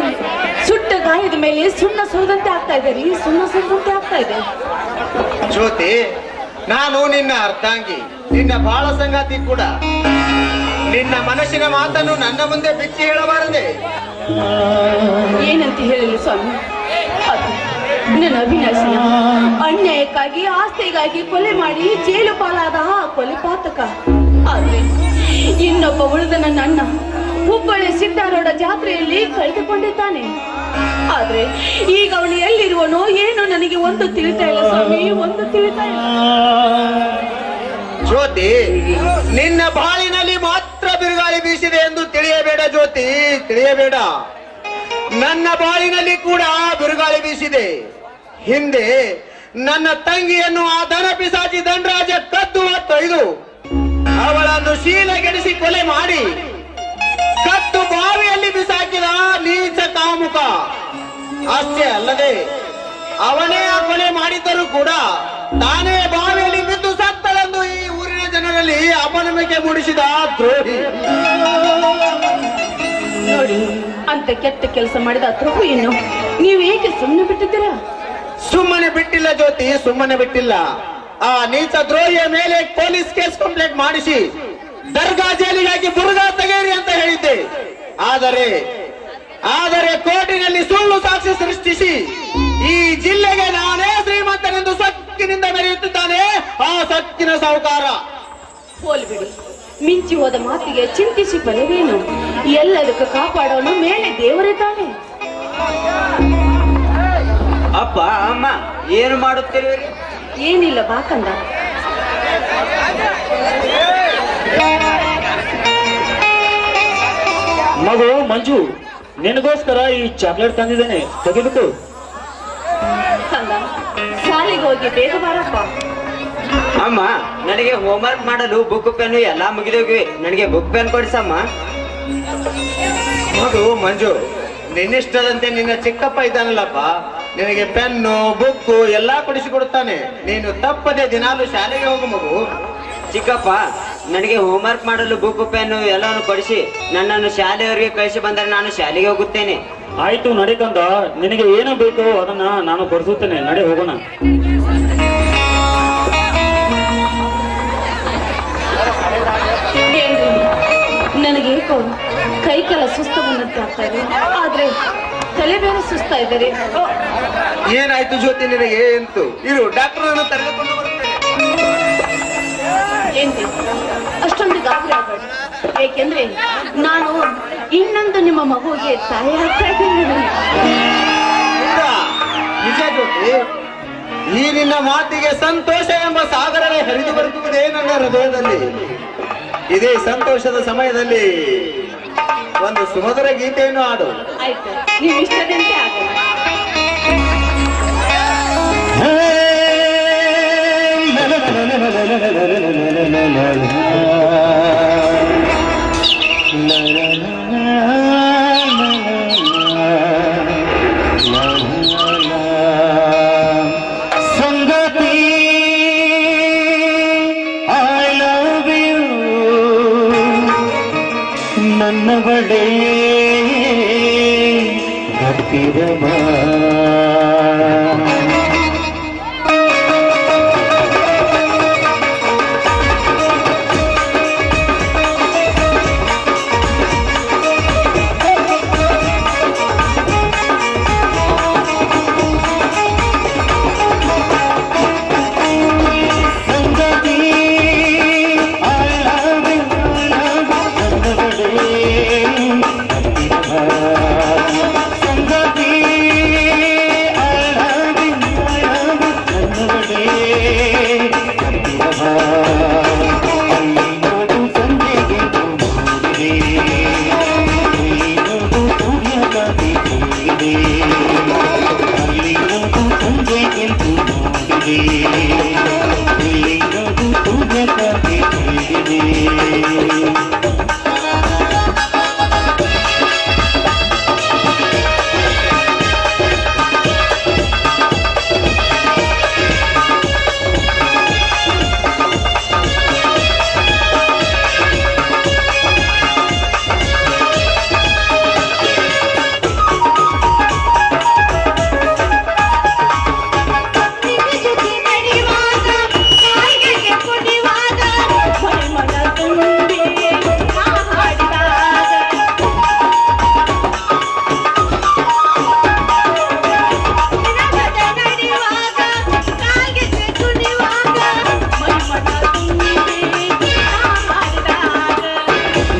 ಸುಟ್ಟ ಗಾಯದ ಮೇಲೆ ಸುಣ್ಣ ಸುರಿದಂತೆ ಆಗ್ತಾ ಇದೆ ರೀ, ಸುಣ್ಣ ಸುರಿದಂತೆ ಆಗ್ತಾ ಇದೆ. ಜ್ಯೋತಿ, ನಾನು ನಿನ್ನ ಅರ್ಧಾಂಗಿ, ನಿನ್ನ ಬಾಳ ಸಂಗಾತಿ ಕೂಡ. ನಿನ್ನ ಮನಸ್ಸಿನ ಮಾತನ್ನು ನನ್ನ ಮುಂದೆ ಬಿಚ್ಚಿ ಹೇಳಬಾರದೆ. ಏನಂತ ಹೇಳಲಿ ಸ್ವಾಮಿ, ಅದು ನನ್ನ ಅವಿನಾಶಿನ ಅನ್ಯಾಯಕ್ಕಾಗಿ ಆಸ್ತಿಗಾಗಿ ಕೊಲೆ ಮಾಡಿ ಜೈಲು ಪಾಲಾದ ಆ ಕೊಲೆ ಪಾತಕ. ಆದ್ರೆ ಇನ್ನೊಬ್ಬ ಉಳಿದ ನನ್ನ ಅಣ್ಣ ಹುಬ್ಬಳ್ಳಿ ಸಿದ್ದಾರೋಡ ಜಾತ್ರೆಯಲ್ಲಿ ಕಳೆದುಕೊಂಡಿದ್ದಾನೆ. ಆದ್ರೆ ಈಗ ಅವನು ಎಲ್ಲಿರುವನೋ ಏನೋ ನನಗೆ ಒಂದು ತಿಳಿತಾ ಇಲ್ಲ ಸ್ವಾಮಿ, ಒಂದು ತಿಳಿತಾ ಇಲ್ಲ. ಜ್ಯೋತಿ, ನಿನ್ನ ಬಾಳಿನಲ್ಲಿ ಮಾತ್ರ ಬಿರುಗಾಳಿ ಬೀಸಿದೆ ಎಂದು ತಿಳಿಯಬೇಡ ಜ್ಯೋತಿ, ತಿಳಿಯಬೇಡ. ನನ್ನ ಬಾಳಿನಲ್ಲಿ ಕೂಡ ಬಿರುಗಾಳಿ ಬೀಸಿದೆ. ಹಿಂದೆ ನನ್ನ ತಂಗಿಯನ್ನು ಆ ದನ ಪಿಸಾಚಿ ದಂಡರಾಜ ಕದ್ದು ಹೊತ್ತೊಯ್ದು ಅವಳನ್ನು ಶೀಲಗೆಡಿಸಿ ಕೊಲೆ ಮಾಡಿ ಕತ್ತು ಬಾವಿಯಲ್ಲಿ ಬಿಸಾಕಿದ ನೀಚ ಕಾಮುಕ. ಅಷ್ಟೇ ಅಲ್ಲದೆ ಅವನೇ ಆ ಕೊಲೆ ಮಾಡಿದ್ದರೂ ಕೂಡ ತಾನೇ ಬಾವಿಯಲ್ಲಿ ಬಿದ್ದು ಸತ್ತಳೆಂದು ಈ ಊರಿನ ಜನರಲ್ಲಿ ಅಪನಂಬಿಕೆ ಮೂಡಿಸಿದ ದ್ರೋಹಿ. ನೋಡಿ, ಅಂತ ಕೆಟ್ಟ ಕೆಲಸ ಮಾಡಿದ ದ್ರೋಹಿಯನ್ನು ನೀವು ಏಕೆ ಸುಮ್ಮನೆ ಬಿಟ್ಟಿದ್ದೀರಾ? ಸುಮ್ಮನೆ ಬಿಟ್ಟಿಲ್ಲ ಜ್ಯೋತಿ, ಸುಮ್ಮನೆ ಬಿಟ್ಟಿಲ್ಲ. ಆ ನೀಚ ದ್ರೋಹಿಯ ಮೇಲೆ ಪೊಲೀಸ್ ಕೇಸ್ ಕಂಪ್ಲೇಂಟ್ ಮಾಡಿಸಿ ದರ್ಗಾ ಜೈಲಿಗೆ ಹಾಕಿ ಬುರ್ಗಾ ತೆಗೆಯಿರಿ ಅಂತ ಹೇಳಿದ್ದೆ. ಆದರೆ ಕೋರ್ಟಿನಲ್ಲಿ ಸುಳ್ಳು ಸಾಕ್ಷಿ ಸೃಷ್ಟಿಸಿ ಈ ಜಿಲ್ಲೆಗೆ ನಾನೇ ಶ್ರೀಮಂತನೆಂದು ಸಕ್ಕಿನಿಂದ ಮೆರೆಯುತ್ತಿದ್ದಾನೆ ಆ ಸಕ್ಕಿನ ಸಾಹುಕಾರ. ಹೋಲ್ಬಿಡಿ, ಮಿಂಚಿ ಹೋದ ಮಾತಿಗೆ ಚಿಂತಿಸಿ ಫಲವೇನು? ಎಲ್ಲದಕ್ಕೂ ಕಾಪಾಡೋನು ಮೇಲೆ ದೇವರೇ ತಾನೆ. ಅಪ್ಪ ಅಮ್ಮ ಏನು ಮಾಡುತ್ತೀರಿ? ಏನಿಲ್ಲ ಬಾಕಂದ. ಮಗು ಮಂಜು, ನಿನಗೋಸ್ಕರ ಈ ಚಾಕ್ಲೇಟ್ ತಂದಿದ್ದೇನೆ, ತೆಗೆದುಕೋ. ಕಂದ, ಶಾಲೆಗೆ ಹೋಗಿ ಬೇಗ ಬಾರಪ್ಪ. ಅಮ್ಮ, ನನಗೆ ಹೋಮ್ವರ್ಕ್ ಮಾಡಲು ಬುಕ್ ಪೆನ್ ಎಲ್ಲಾ ಮುಗಿದೋಗಿವೆ, ನನಗೆ ಬುಕ್ ಪೆನ್ ಕೊಡಿಸಮ್ಮ. ಮಗು ಮಂಜು, ನಿನ್ನಿಷ್ಟದಂತೆ ನಿನ್ನ ಚಿಕ್ಕಪ್ಪ ಇದ್ದಾನಲ್ಲಪ್ಪ, ನಿನಗೆ ಪೆನ್ನು ಬುಕ್ಕು ಎಲ್ಲಾ ಕೊಡಿಸಿಕೊಡುತ್ತಾನೆ. ನೀನು ತಪ್ಪದೆ ದಿನಾಲು ಶಾಲೆಗೆ ಹೋಗು ಮಗು. ಚಿಕ್ಕಪ್ಪ, ನನಗೆ ಹೋಮ್ವರ್ಕ್ ಮಾಡಲು ಬುಕ್ ಪೆನ್ ಎಲ್ಲವನ್ನು ಕೊಡಿಸಿ ನನ್ನನ್ನು ಶಾಲೆಯವರಿಗೆ ಕಳಿಸಿ ಬಂದರೆ ನಾನು ಶಾಲೆಗೆ ಹೋಗುತ್ತೇನೆ. ಆಯ್ತು ನಡಿಕಂದ, ನಿನಗೆ ಏನು ಬೇಕೋ ಅದನ್ನ ನಾನು ಕೊಡಿಸುತ್ತೇನೆ, ನಡೆ ಹೋಗೋಣ. ಏನ್ರಿ, ನನಗೆ ಏಕೋ ಕೈ ಕಾಲ ಸುಸ್ತು ಬಂದಂತೆ ಆಗ್ತಾ ಇದೆ, ಆದ್ರೆ ತಲೆ ಬೇರೆ ಸುಸ್ತಾ ಇದ್ದಾರೆ. ಏನಾಯ್ತು ಜ್ಯೋತಿ ನಿನಗೆ? ಎಂತು ಇರು, ಡಾಕ್ಟರ್ ತೆಗೆದುಕೊಂಡು ಬರುತ್ತೇನೆ. ಏನ್ರಿ, ಅಷ್ಟೊಂದು ಗಾಬರಿ ಆಗಬೇಡ. ಏಕೆಂದ್ರೆ ನಾನು ಇನ್ನೊಂದು ನಿಮ್ಮ ಮಗುವಿಗೆ ತಾಯಿ ಆಗ್ತಾ ಇದ್ದೀನಿ. ಹೌದಾ? ನಿಜ ಜ್ಯೋತಿ, ಈ ನಿನ್ನ ಮಾತಿಗೆ ಸಂತೋಷ ಎಂಬ ಸಾಗರವೇ ಹರಿದು ಬರುತ್ತಿದೆ ನನ್ನ ಹೃದಯದಲ್ಲಿ. ಇದೇ ಸಂತೋಷದ ಸಮಯದಲ್ಲಿ ಒಂದು ಸುಮಧುರ ಗೀತೆಯನ್ನು ಹಾಡು. ಆಯ್ತು, ನೀವು ಇಷ್ಟದಂತೆ ಆಗಲ್ಲ. ಸಂಗತಿ ಐ ಲವ್ ಯು ನನ್ನವಳೇ ಹತ್ತಿರಮ. ಸಂಗತಿ ಅಲ್ಲಿ ನೋಡು ಸಂಜೆಗೆ ಮೂಡಿದೆ ಇಲ್ಲಿ ನೋಡು ಸೂರ್ಯಕಾಂತಿ ತುಂಬಿದೆ ಅಲ್ಲಿ ನೋಡು ಸಂಜೆಗೆ ಮೂಡಿದೆ ಇಲ್ಲಿ ನೋಡು ಸೂರ್ಯಕಾಂತಿ ತುಂಬಿದೆ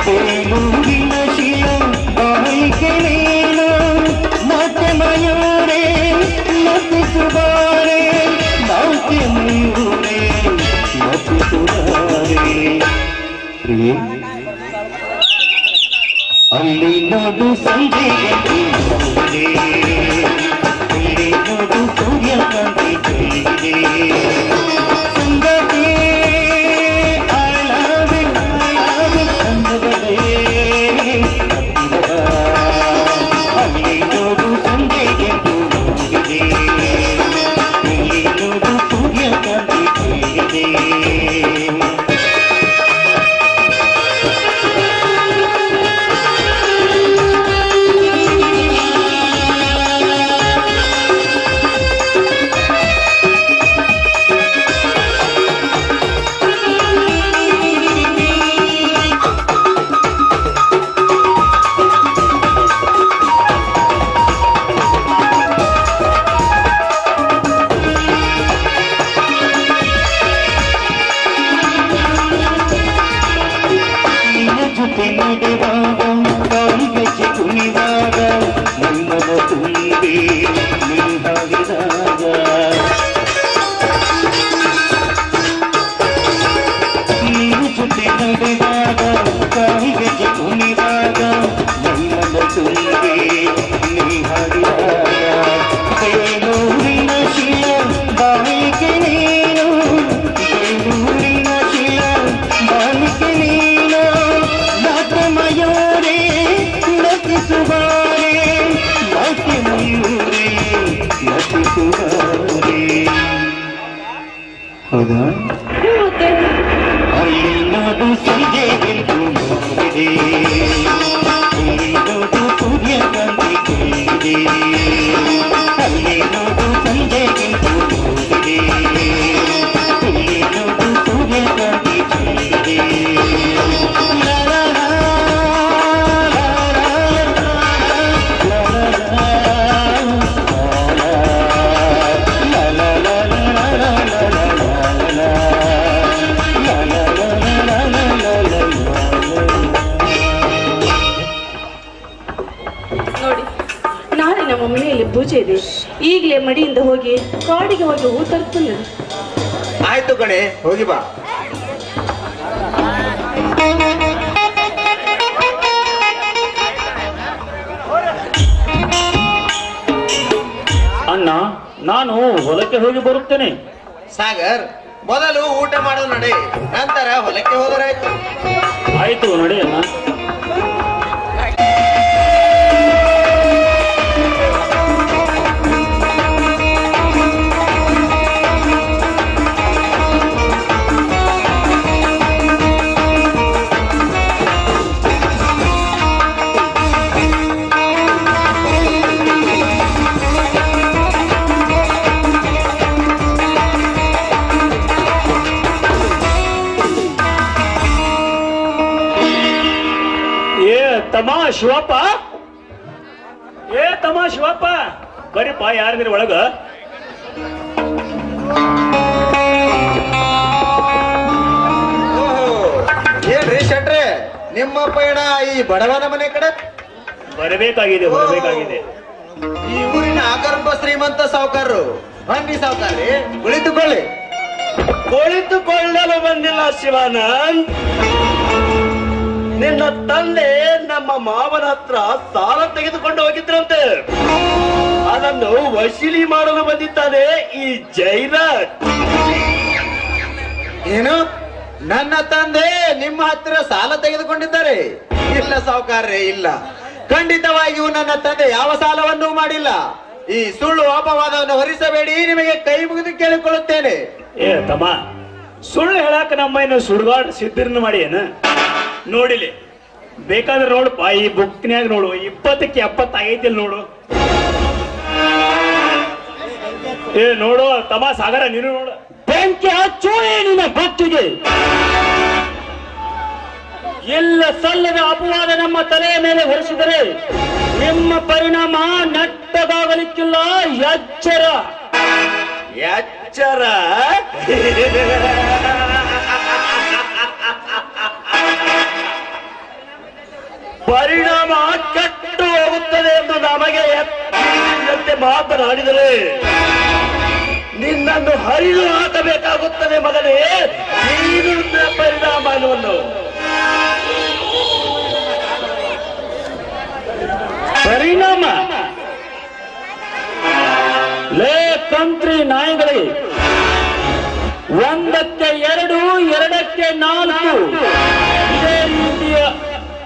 ಬೇಲೂರಿನ ಶಿಲ ಬಾಯಿಗೆ ನೀನು ಮತ್ತೆ ಮಯೂರೇ ಮತ್ತೆ ಸುಧಾರೆ ನಾಟ್ಯ ಮಯೂರೇ ಮತ್ತೆ ಸುಧಾರೆ ಅಲ್ಲಿ ನೋಡು ಸಂಜೆಗೆ ಮೂಡಿದೆ ಇಲ್ಲಿ ನೋಡು ಸೂರ್ಯಕಾಂತಿ ತುಂಬಿದೆ ಸಂಗತಿ ಅಲ್ಲಿ ನೋಡು ಸಂಜೆಗೆ ಮೂಡಿದೆ ಇಲ್ಲಿ ನೋಡು ಸೂರ್ಯಕಾಂತಿ ತುಂಬಿದೆ ಜೊತೆ ನಡೆವಾಗ ಕಾಲಿಗೆ ಕುಣಿವಾಗ ನಿಮ್ಮನ ತುಂಬಿ ನೀರಾಗಿದಾಗ ನೀವು ಜೊತೆ ನಡೆವಾಗ ಕಾಲಿಗೆ ಕುಣಿವಾಗ ನಿಮ್ಮನ ತುಂಬಿ ನೀರಾಗಿದಾಗ ಬೇಲೂರಿನ ಶಿಲ ಬಾಯಿಗೆ ನೀನು ಬೇಲೂರಿನ ಶಿಲ ಬಾಯಿಗೆ ನೀನು ಮಯೂರೇ ನಟಿಸುವಾರೆ ನಾಟ್ಯ ಮಯೂರೇ ನಟಿಸುವಾರೆ ಹೌದಾ ಅಲ್ಲಿ ನೋಡು ಸಂಜೆಗೆ ಮೂಡಿದೆ ಇಲ್ಲಿ ನೋಡು ಸೂರ್ಯಕಾಂತಿ ತುಂಬಿದೆ ಅಲ್ಲಿ ನೋಡು ಸಂಜೆಗೆ ಮೂಡಿದೆ ಇಲ್ಲಿ ನೋಡು ಸೂರ್ಯಕಾಂತಿ ತುಂಬಿದೆ ನೋಡಿ, ನಾಳೆ ನಮ್ಮ ಮನೆಯಲ್ಲಿ ಪೂಜೆ ಇದೆ. ಈಗಲೇ ಮಡಿಯಿಂದ ಹೋಗಿ ಕಾಡಿಗೆ ಹೋಗಿ ಹೂ ತರ್ತೀನಿ. ಆಯ್ತು ಕಣೆ, ಹೋಗಿ ಬಾ. ಅಣ್ಣ, ನಾನು ಹೊಲಕ್ಕೆ ಹೋಗಿ ಬರುತ್ತೇನೆ. ಸಾಗರ್, ಮೊದಲು ಊಟ ಮಾಡೋ ನಡೆ, ನಂತರ ಹೊಲಕ್ಕೆ ಹೋದರಾಯ್ತು. ಆಯ್ತು, ನಡೆಯಣ್ಣ. ತಮ್ಮ ಶಿವಪ್ಪ, ತಮ್ಮ ಶಿವಪ್ಪ, ಬರೀಪ್ಪ, ಯಾರಿದ್ರಿ ಒಳಗ? ಏನ್ರಿ ಶೆಟ್ರೆ, ನಿಮ್ಮ ಪಯಣ ಈ ಬಡವನ ಮನೆ ಕಡೆ? ಬರಬೇಕಾಗಿದೆ. ಈ ಊರಿನ ಆಗರ್ಭ ಶ್ರೀಮಂತ ಸಾವುಕಾರರು. ಬನ್ನಿ ಸಾವುಕಾರ್ರಿ, ಕುಳಿತುಕೊಳ್ಳಿ. ಕುಳಿತುಕೊಳ್ಳಲು ಬಂದಿಲ್ಲ ಶಿವಾನಂದ್. ನಿನ್ನ ತಂದೆ ನಮ್ಮ ಮಾವನ ಹತ್ರ ಸಾಲ ತೆಗೆದುಕೊಂಡು ಹೋಗಿದ್ರಂತೆ. ಅದನ್ನು ವಸೂಲಿ ಮಾಡಲು ಬಂದಿದ್ದಾನೆ ಈ ಜೈರಾಜ್. ಏನು, ನನ್ನ ತಂದೆ ನಿಮ್ಮ ಹತ್ತಿರ ಸಾಲ ತೆಗೆದುಕೊಂಡಿದ್ದಾರೆ? ಇಲ್ಲ ಸಾವುಕಾರ್ರೆ, ಇಲ್ಲ. ಖಂಡಿತವಾಗಿಯೂ ನನ್ನ ತಂದೆ ಯಾವ ಸಾಲವನ್ನೂ ಮಾಡಿಲ್ಲ. ಈ ಸುಳ್ಳು ಅಪವಾದವನ್ನು ಹೊರಿಸಬೇಡಿ, ನಿಮಗೆ ಕೈ ಮುಗಿದು ಕೇಳಿಕೊಳ್ಳುತ್ತೇನೆ. ಏ ತಮ್ಮ, ಸುಳ್ಳು ಹೇಳಾಕ ನಮ್ಮಯ್ಯನ ಸುಡುಗಾಡ್ ಸಿದ್ಧರನ್ನ ಮಾಡಿ ಏನ ನೋಡಿಲಿ. ಬೇಕಾದ್ರೆ ನೋಡಪ್ಪ, ಈ ಬುಕ್ನ್ಯಾಗ ನೋಡು, 20ಕ್ಕೆ 70 ಆಗೈತಿಲ್ ನೋಡು. ಏ ನೋಡು ತಮ್ಮ ಸಾಗರ, ನೀನು ನೋಡು. ಬೆಂಕಿ ಹಚ್ಚು ನಿನ್ನ ಭಕ್ತಿಗೆ. ಎಲ್ಲ ಸಲ್ಲದ ಅಪವಾದ ನಮ್ಮ ತಲೆಯ ಮೇಲೆ ಹೊರಿಸಿದರೆ ನಿಮ್ಮ ಪರಿಣಾಮ ನೆಟ್ಟಗಾಗಲಿಕ್ಕಿಲ್ಲ. ಎಚ್ಚರ ಎಚ್ಚರ. ಪರಿಣಾಮ ಕೆಟ್ಟು ಹೋಗುತ್ತದೆ ಎಂದು ನಮಗೆ ಎತ್ತಿದಂತೆ ಮಾತನಾಡಿದರೆ ನಿನ್ನನ್ನು ಹರಿದು ಹಾಕಬೇಕಾಗುತ್ತದೆ ಮಗನೇ. ನೀನು ಪರಿಣಾಮವನ್ನು ಪರಿಣಾಮ ಲೇ ಕಂತ್ರಿ ನಾಯಿಗಳಿಗೆ 1ಕ್ಕೆ 2, 2ಕ್ಕೆ 4, ಇದೇ ರೀತಿಯ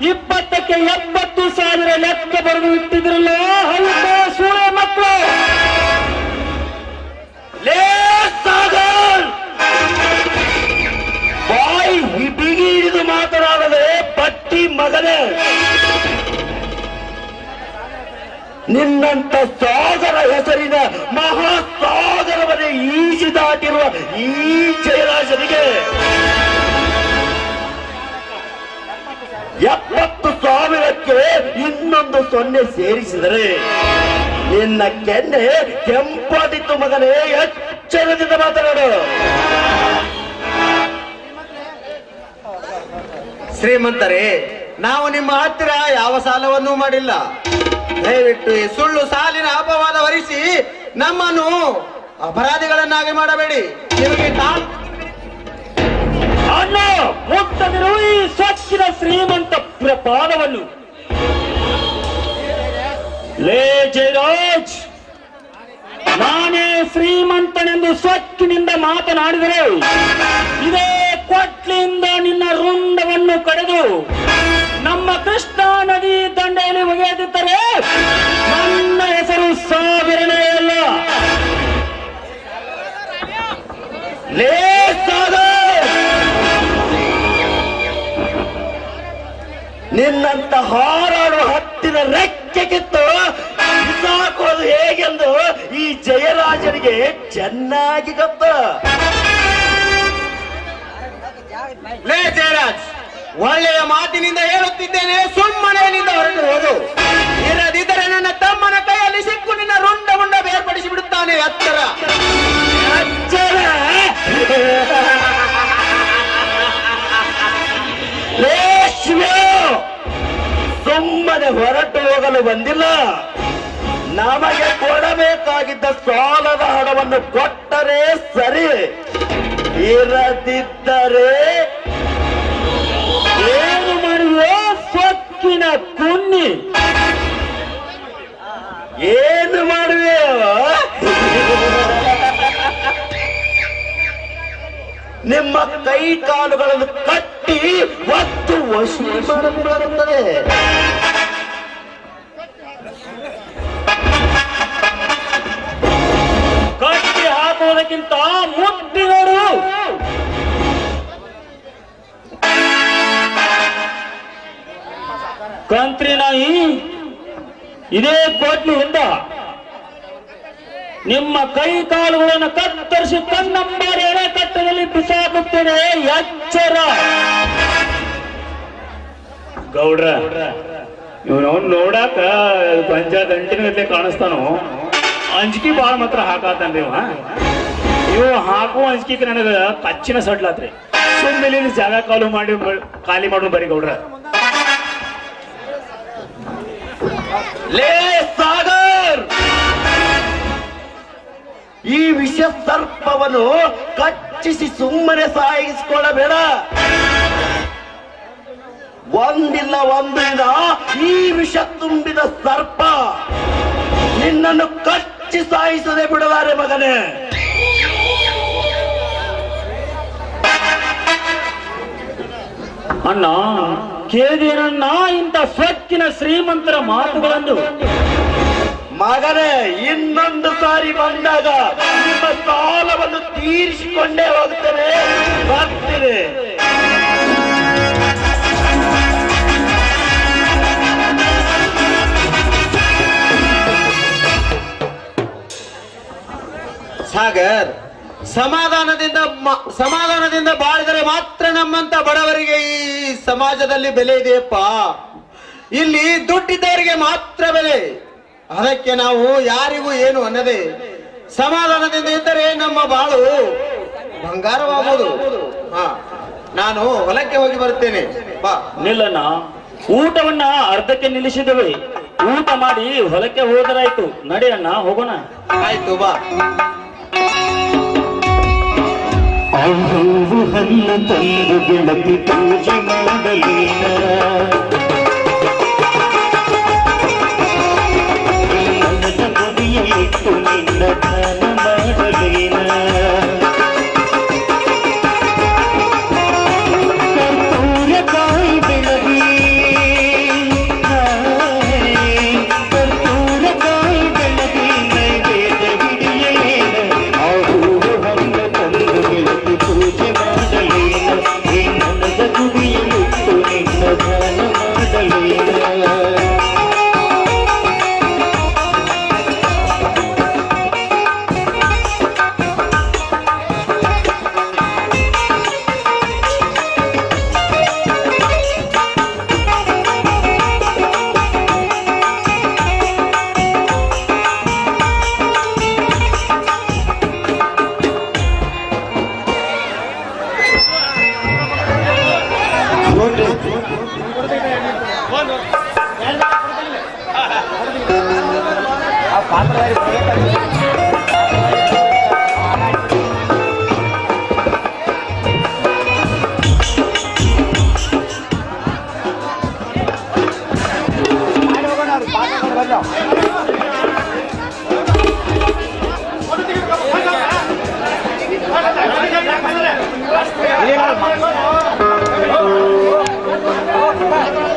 20ಕ್ಕೆ 70 ಸಾವಿರ ಲೆಕ್ಕ ಬರೆದು ಇಟ್ಟಿದ್ರಲ್ಲ ಹಲ್ಕ ಸೂಳೆ ಮಕ್ಕಳು. ಲೇ ಸಾಗರ್, ಬಾಯಿ ಬಿಗಿ ಹಿಡಿದು ಮಾತನಾಡದೆ ಬಟ್ಟಿ ಮಗನೇ. ನಿನ್ನಂತ ಸಾಗರ ಹೆಸರಿನ ಮಹಾಸಾಗರವನ್ನೇ ಈಜಿ ದಾಟಿರುವ ಈ ಜಯರಾಜನಿಗೆ 70,000ಕ್ಕೆ ಇನ್ನೊಂದು 0 ಸೇರಿಸಿದರೆ ನಿನ್ನ ಕೆನ್ನೆ ಕೆಂಪಾದಿತ್ತು ಮಗನೇ. ಎಚ್ಚರದಿಂದ ಮಾತನಾಡು. ಶ್ರೀಮಂತರೇ, ನಾವು ನಿಮ್ಮ ಹತ್ತಿರ ಯಾವ ಸಾಲವನ್ನೂ ಮಾಡಿಲ್ಲ. ದಯವಿಟ್ಟು ಈ ಸುಳ್ಳು ಸಾಲಿನ ಅಪವಾದ ಹೊರಿಸಿ ನಮ್ಮನ್ನು ಅಪರಾಧಿಗಳನ್ನಾಗಿ ಮಾಡಬೇಡಿ. ನಿಮಗೆ ಅಣ್ಣ ಮುಟ್ಟದಿರು ಈ ಸೊಕ್ಕಿನ ಶ್ರೀಮಂತ ಪಾದವನ್ನು. ಲೇ ಜಯರಾಜ್, ನಾನೇ ಶ್ರೀಮಂತನೆಂದು ಸೊಕ್ಕಿನಿಂದ ಮಾತನಾಡಿದರೆ ಇದೇ ಕೊಟ್ಲಿಯಿಂದ ನಿನ್ನ ರುಂಡವನ್ನು ಕಡೆದು ನಮ್ಮ ಕೃಷ್ಣಾ ನದಿ ದಂಡೆಯಲ್ಲಿ ಒಗೆದಿದ್ದರೆ ನನ್ನ ಹೆಸರು ಸಾವಿರನೇ ಅಲ್ಲ. ಲೇ ಸಾಗರ್, ನಿನ್ನಂತ ಹಾರಾಡುವ ಹತ್ತಿನ ರೆಕ್ಕೆ ಕಿತ್ತು ಬಿಸಾಕೋದು ಹೇಗೆಂದು ಈ ಜಯರಾಜನಿಗೆ ಚೆನ್ನಾಗಿ ಗೊತ್ತು. ಲೇ ಜಯರಾಜ್, ಒಳ್ಳೆಯ ಮಾತಿನಿಂದ ಹೇಳುತ್ತಿದ್ದೇನೆ, ಸುಮ್ಮನೆ ನಿಂದ ಹೊರಟು ಹೋದು. ಇರದಿದ್ದರೆ ನನ್ನ ತಮ್ಮನ ಕೈಯಲ್ಲಿ ಸಿಕ್ಕು ನಿನ್ನ ರುಂಡ ಮುಂಡ ಬೇರ್ಪಡಿಸಿ ಬಿಡುತ್ತಾನೆ. ಎಚ್ಚರ. ಎಚ್ಚರ. ಲೇ ಶಿವ, ಸುಮ್ಮನೆ ಹೊರಟು ಹೋಗಲು ಬಂದಿಲ್ಲ. ನಮಗೆ ಕೊಡಬೇಕಾಗಿದ್ದ ಸಾಲದ ಹಣವನ್ನು ಕೊಟ್ಟರೆ ಸರಿ, ಇರದಿದ್ದರೆ ಏನು ಮಾಡುವೆ ಸೊಕ್ಕಿನ ಕುನ್ನಿ? ಏನು ಮಾಡುವೆ? ನಿಮ್ಮ ಕೈ ಕಾಲುಗಳನ್ನು ಕಟ್ಟಿ ಮತ್ತು ವಶೀಲಿ ಮಾಡಬೇಕಾಗುತ್ತದೆ. ಕಟ್ಟಿ ಹಾಕುವುದಕ್ಕಿಂತ ಮುಟ್ಟಿ ನೋಡು. ಕಂತ್ರಿ ನಾಯಿ, ಇದೇ ಕೋಟ್ಲಿಯಿಂದ ನಿಮ್ಮ ಕೈ ಕಾಲುಗಳನ್ನು ಕತ್ತರಿಸಿ ಕಣ್ಣಂಬಾರಿ ಎಳೆ ಕಟ್ಟದಲ್ಲಿ ಬಿಸಾಕುತ್ತೇನೆ. ಎಚ್ಚರ. ಗೌಡ್ರ, ಇವನು ನೋಡಾಕ ಪಂಚದಂಟಿನ ಕಾಣಿಸ್ತಾನು. ಅಂಜಿಕೆ ಬಾಳ ಮಾತ್ರ ಹಾಕಾತನ್ರಿ ಇವು ಹಾಕುವ ಅಂಜಿಕೆ ನನಗ ಕಚ್ಚಿನ ಸಡ್ಲಾತ್ರಿ. ಸುಮ್ಮನೆ ಜಾಗ ಖಾಲಿ ಮಾಡು ಬರೀ ಗೌಡ್ರ. ಲೇ ಸಾಗರ್, ಈ ವಿಷ ಸರ್ಪವನ್ನು ಕಚ್ಚಿಸಿ ಸುಮ್ಮನೆ ಸಾಯಿಸಿಕೊಳ್ಳಬೇಡ. ಒಂದಿಲ್ಲ ಒಂದು ದಿನ ಈ ವಿಷ ತುಂಬಿದ ಸರ್ಪ ನಿನ್ನನ್ನು ಕಚ್ಚಿ ಸಾಯಿಸದೆ ಬಿಡಲಾರೆ ಮಗನೇ. ಅಣ್ಣ ಕೇಳಿದೇನಣ್ಣ ಇಂಥ ಸ್ವಚ್ಛಿನ ಶ್ರೀಮಂತರ ಮಾತುಗಳನ್ನು? ಮಗನೇ, ಇನ್ನೊಂದು ಸಾರಿ ಬಂದಾಗ ನಿಮ್ಮ ಸಾಲವನ್ನು ತೀರಿಸಿಕೊಂಡೇ ಹೋಗ್ತೇನೆ. ಬರ್ತೀನಿ. ಸಾಗರ್, ಸಮಾಧಾನದಿಂದ ಬಾಳಿದರೆ ಮಾತ್ರ ನಮ್ಮಂತ ಬಡವರಿಗೆ ಈ ಸಮಾಜದಲ್ಲಿ ಬೆಲೆ ಇದೆಯಪ್ಪ. ಇಲ್ಲಿ ದುಡ್ಡಿದ್ದವರಿಗೆ ಮಾತ್ರ ಬೆಲೆ. ಅದಕ್ಕೆ ನಾವು ಯಾರಿಗೂ ಏನು ಅನ್ನದೆ ಸಮಾಧಾನದಿಂದ ಇದ್ದರೆ ನಮ್ಮ ಬಾಳು ಬಂಗಾರವಾಗುವುದು. ನಾನು ಹೊಲಕ್ಕೆ ಹೋಗಿ ಬರುತ್ತೇನೆ. ಬಾ. ನಿಲ್ಲಣ್ಣ, ಊಟವನ್ನ ಅರ್ಧಕ್ಕೆ ನಿಲ್ಲಿಸಿದ್ದೇವೆ. ಊಟ ಮಾಡಿ ಹೊಲಕ್ಕೆ ಹೋದರಾಯ್ತು. ನಡೆಯಣ್ಣ, ಹೋಗೋಣ. ಆಯ್ತು, ಬಾ. ಹೂವು ಹಣ್ಣು ತಂದು ಗೆಳತಿ ಪೂಜೆ ಮಾಡಲೇನ, ಮನದ ಗುಡಿಯಲ್ಲಿಟ್ಟು ನಿನ್ನ ಧ್ಯಾನ ಮಾಡಲೇನ, ಕರ್ಪೂರ ಕಾಯಿ ಬೆಳಗಿ ಕರ್ಪೂರ ಕಾಯಿ ಬೆಳಗಿ ನೈವೇದ್ಯ ಹಿಡಿಯಲೇನ. ಆ ಹೂವು ಹಣ್ಣು ತಂದು ಗೆಳತಿ ಪೂಜೆ ಮಾಡಲೇನ, ಈ ಮನದ ಗುಡಿಯಲ್ಲಿಟ್ಟು ನಿನ್ನ ಧ್ಯಾನ ಮಾಡಲೇನ.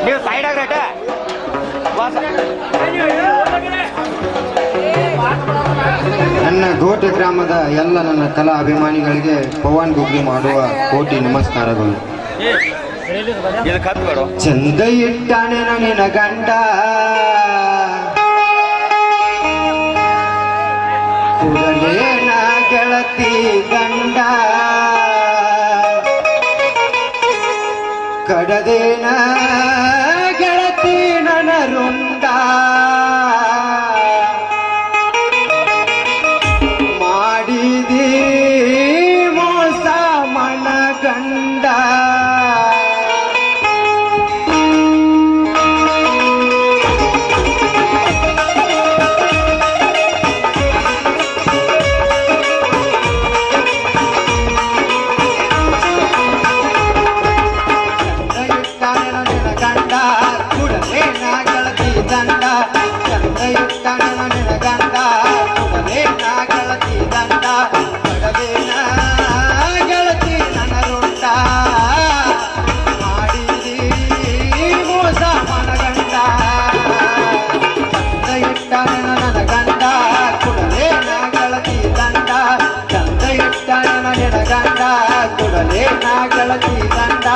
ನೀವು ಸೈಡ್ ಆಗ್ರಟ. ನನ್ನ ಗೋಟೆ ಗ್ರಾಮದ ಎಲ್ಲ ನನ್ನ ಕಲಾ ಅಭಿಮಾನಿಗಳಿಗೆ ಪವನ್ ಗುಗ್ಗಿ ಮಾಡುವ ಕೋಟಿ ನಮಸ್ಕಾರಗಳು. ಚಂದ ಇಟ್ಟಾನೆ ನಿನ್ನ ಗಂಡ, ಕುಡಲೇನ ಗೆಳತಿ ಗಂಡ, ಕಡದೇನ ಗೆಳತಿ ನನ್ನ ರುಂಡ, ಮಾಡಿದಿ ಮೋಸ ಮನಗಂಡ. ಗಂಡ ಕುಡಲೇನ ಗೆಳತಿ ದಂಡ, ಚಂದ ಇಟ್ಟಾನೆ ನಿನ್ನ ಗಂಡ, ಕುಡಲೇನ ಗೆಳತಿ ದಂಡ, ಕಡದೇನ ಗೆಳತಿ ನನ್ನ ರುಂಡ, ಮಾಡಿದಿ ಮೋಸ ಮನಗಂಡ. ಚಂದ ಇಟ್ಟಾನೆ ನನ್ನ ಗಂಡ, ಕುಡಲೇನ ಗೆಳತಿ ದಂಡ, ಚಂದ ಇಟ್ಟಾನೆ ನಿನ್ನ ಗಂಡ, ಕುಡಲೇನ ಗೆಳತಿ ದಂಡ.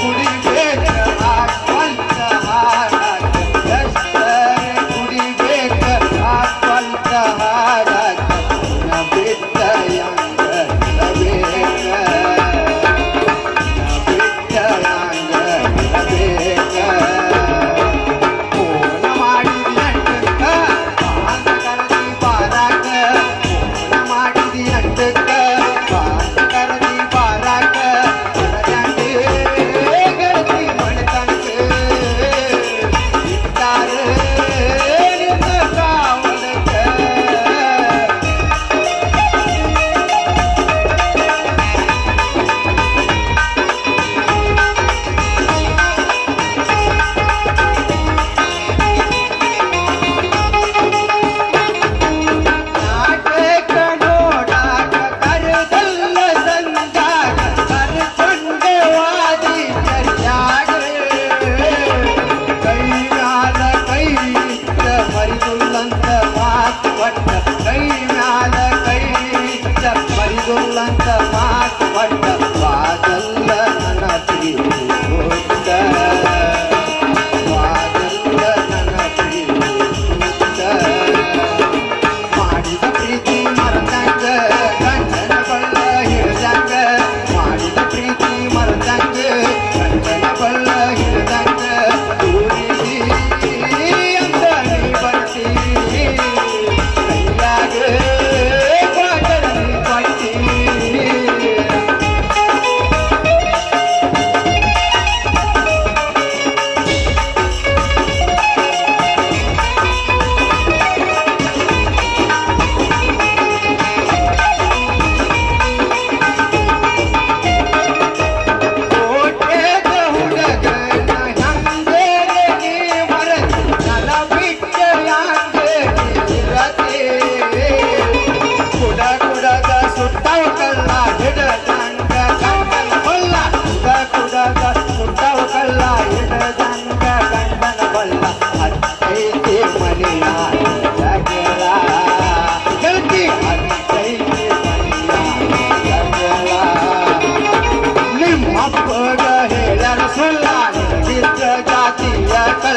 ಕುಡಿಬೇಕ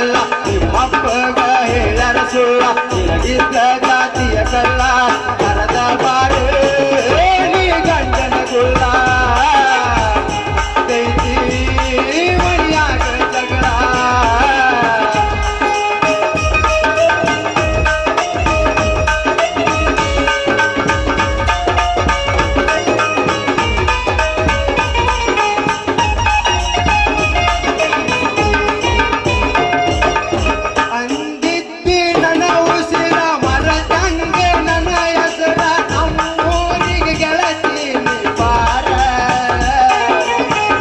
ಕಲ್ಲ ನಿಮ್ಮಪ್ಪಗ ಹೇಳರ ಸುಳ್ಳ ನಿನಗಿದ್ದ ಜಾತಿಯ ಕಲ್ಲ ಕರದ ಬಾಡು ನೀ ಗಂಡನ ಗುಳ್ಳ ದೈತಿ ಮಣಿಯಾಗ ಜಗಳ ಅಂದಿದ್ದಿ ನನ್ನ ಉಸಿರ ಮರದಂಗೆ ನನ್ನ ಹೆಸರ ನಮ್ಮೂರಿಗೆ ಗೆಳತಿ ಬಾರ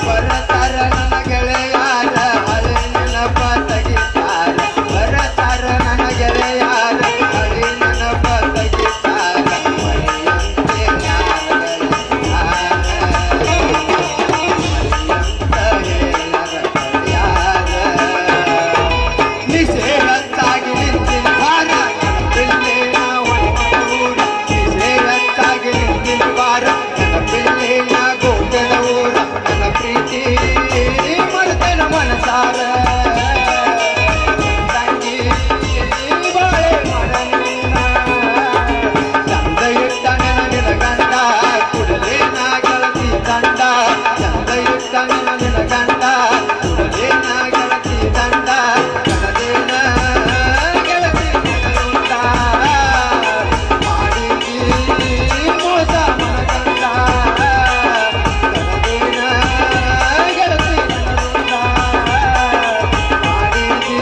ಬರತಾರ ನನ್ನ ಗೆಳೆಯಾರ ಹಳೆ ನೆನಪ ತೆಗಿತಾರ ಬರತಾರ ನನ್ನ ಗೆಳೆಯಾರ ಹಳೆ ನೆನಪ ತೆಗಿತಾರ ಮಳೆಯಂತೆ ನಿಸೇರತ್ತಾಗಿ ನಿಂತಿನ ಬಾರ ಪಿಲ್ಲೇನ ಒಣಮೂರ ನಿಸೇರತ್ತಾಗಿ ನಿಂತಿನ ಬಾರ ನನ್ನ ಪಿಲ್ಲೇನ ಗೋಟದ ಊರ ನನ್ನ ಪ್ರೀತಿ ಮರೆತನ ಮನಸಾರ ತಂಗಿ ಬಾಳೆ ಮರನೂನ ಚಂದ ಇಟ್ಟ ನೆನಗಿನ ಗಂಡ ಕುಡಲೇನ ಗೆಳತಿ ದಂಡ ಚಂದ ಇಟ್ಟ ನೆನಗಿನ ಗಂಡ ಕುಡಲೇನ ಗೆಳತಿ ದಂಡ ಕನದೇನ ಗೆಳತಿ ನೆನಗುಂಡ ಮಾಡಿದಿ ಮೋಸ ಮನಗಂಡ ಕನದೇನ ಗೆಳತಿ ನೆನಗುಂಡ ಮಾಡಿದಿ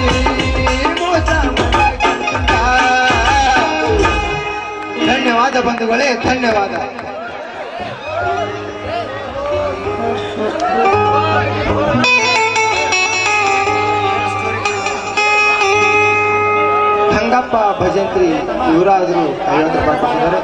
ಮೋಸ ಮನಗಂಡ. ಧನ್ಯವಾದ ಬಂಧುಗಳೇ, ಧನ್ಯವಾದ. ಹಂಗಪ್ಪ ಭಜಂತ್ರಿ ಇವರಾದ್ರು 50 ರೂಪಾಯಿ ಕೊಟ್ಟಿದ್ದಾರೆ.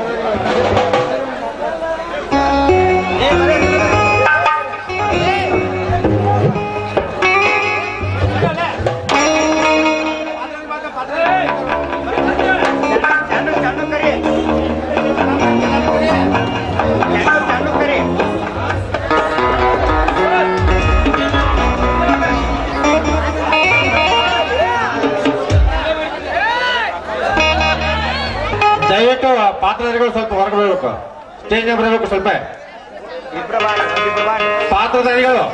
ದಯವಿಟ್ಟು ಪಾತ್ರಧಾರಿಗಳು ಸ್ವಲ್ಪ ಹೊರಗೆ ಬರಬೇಕು, ಸ್ಟೇಜ್ ಬರಬೇಕು. ಸ್ವಲ್ಪ ಪಾತ್ರಧಾರಿಗಳು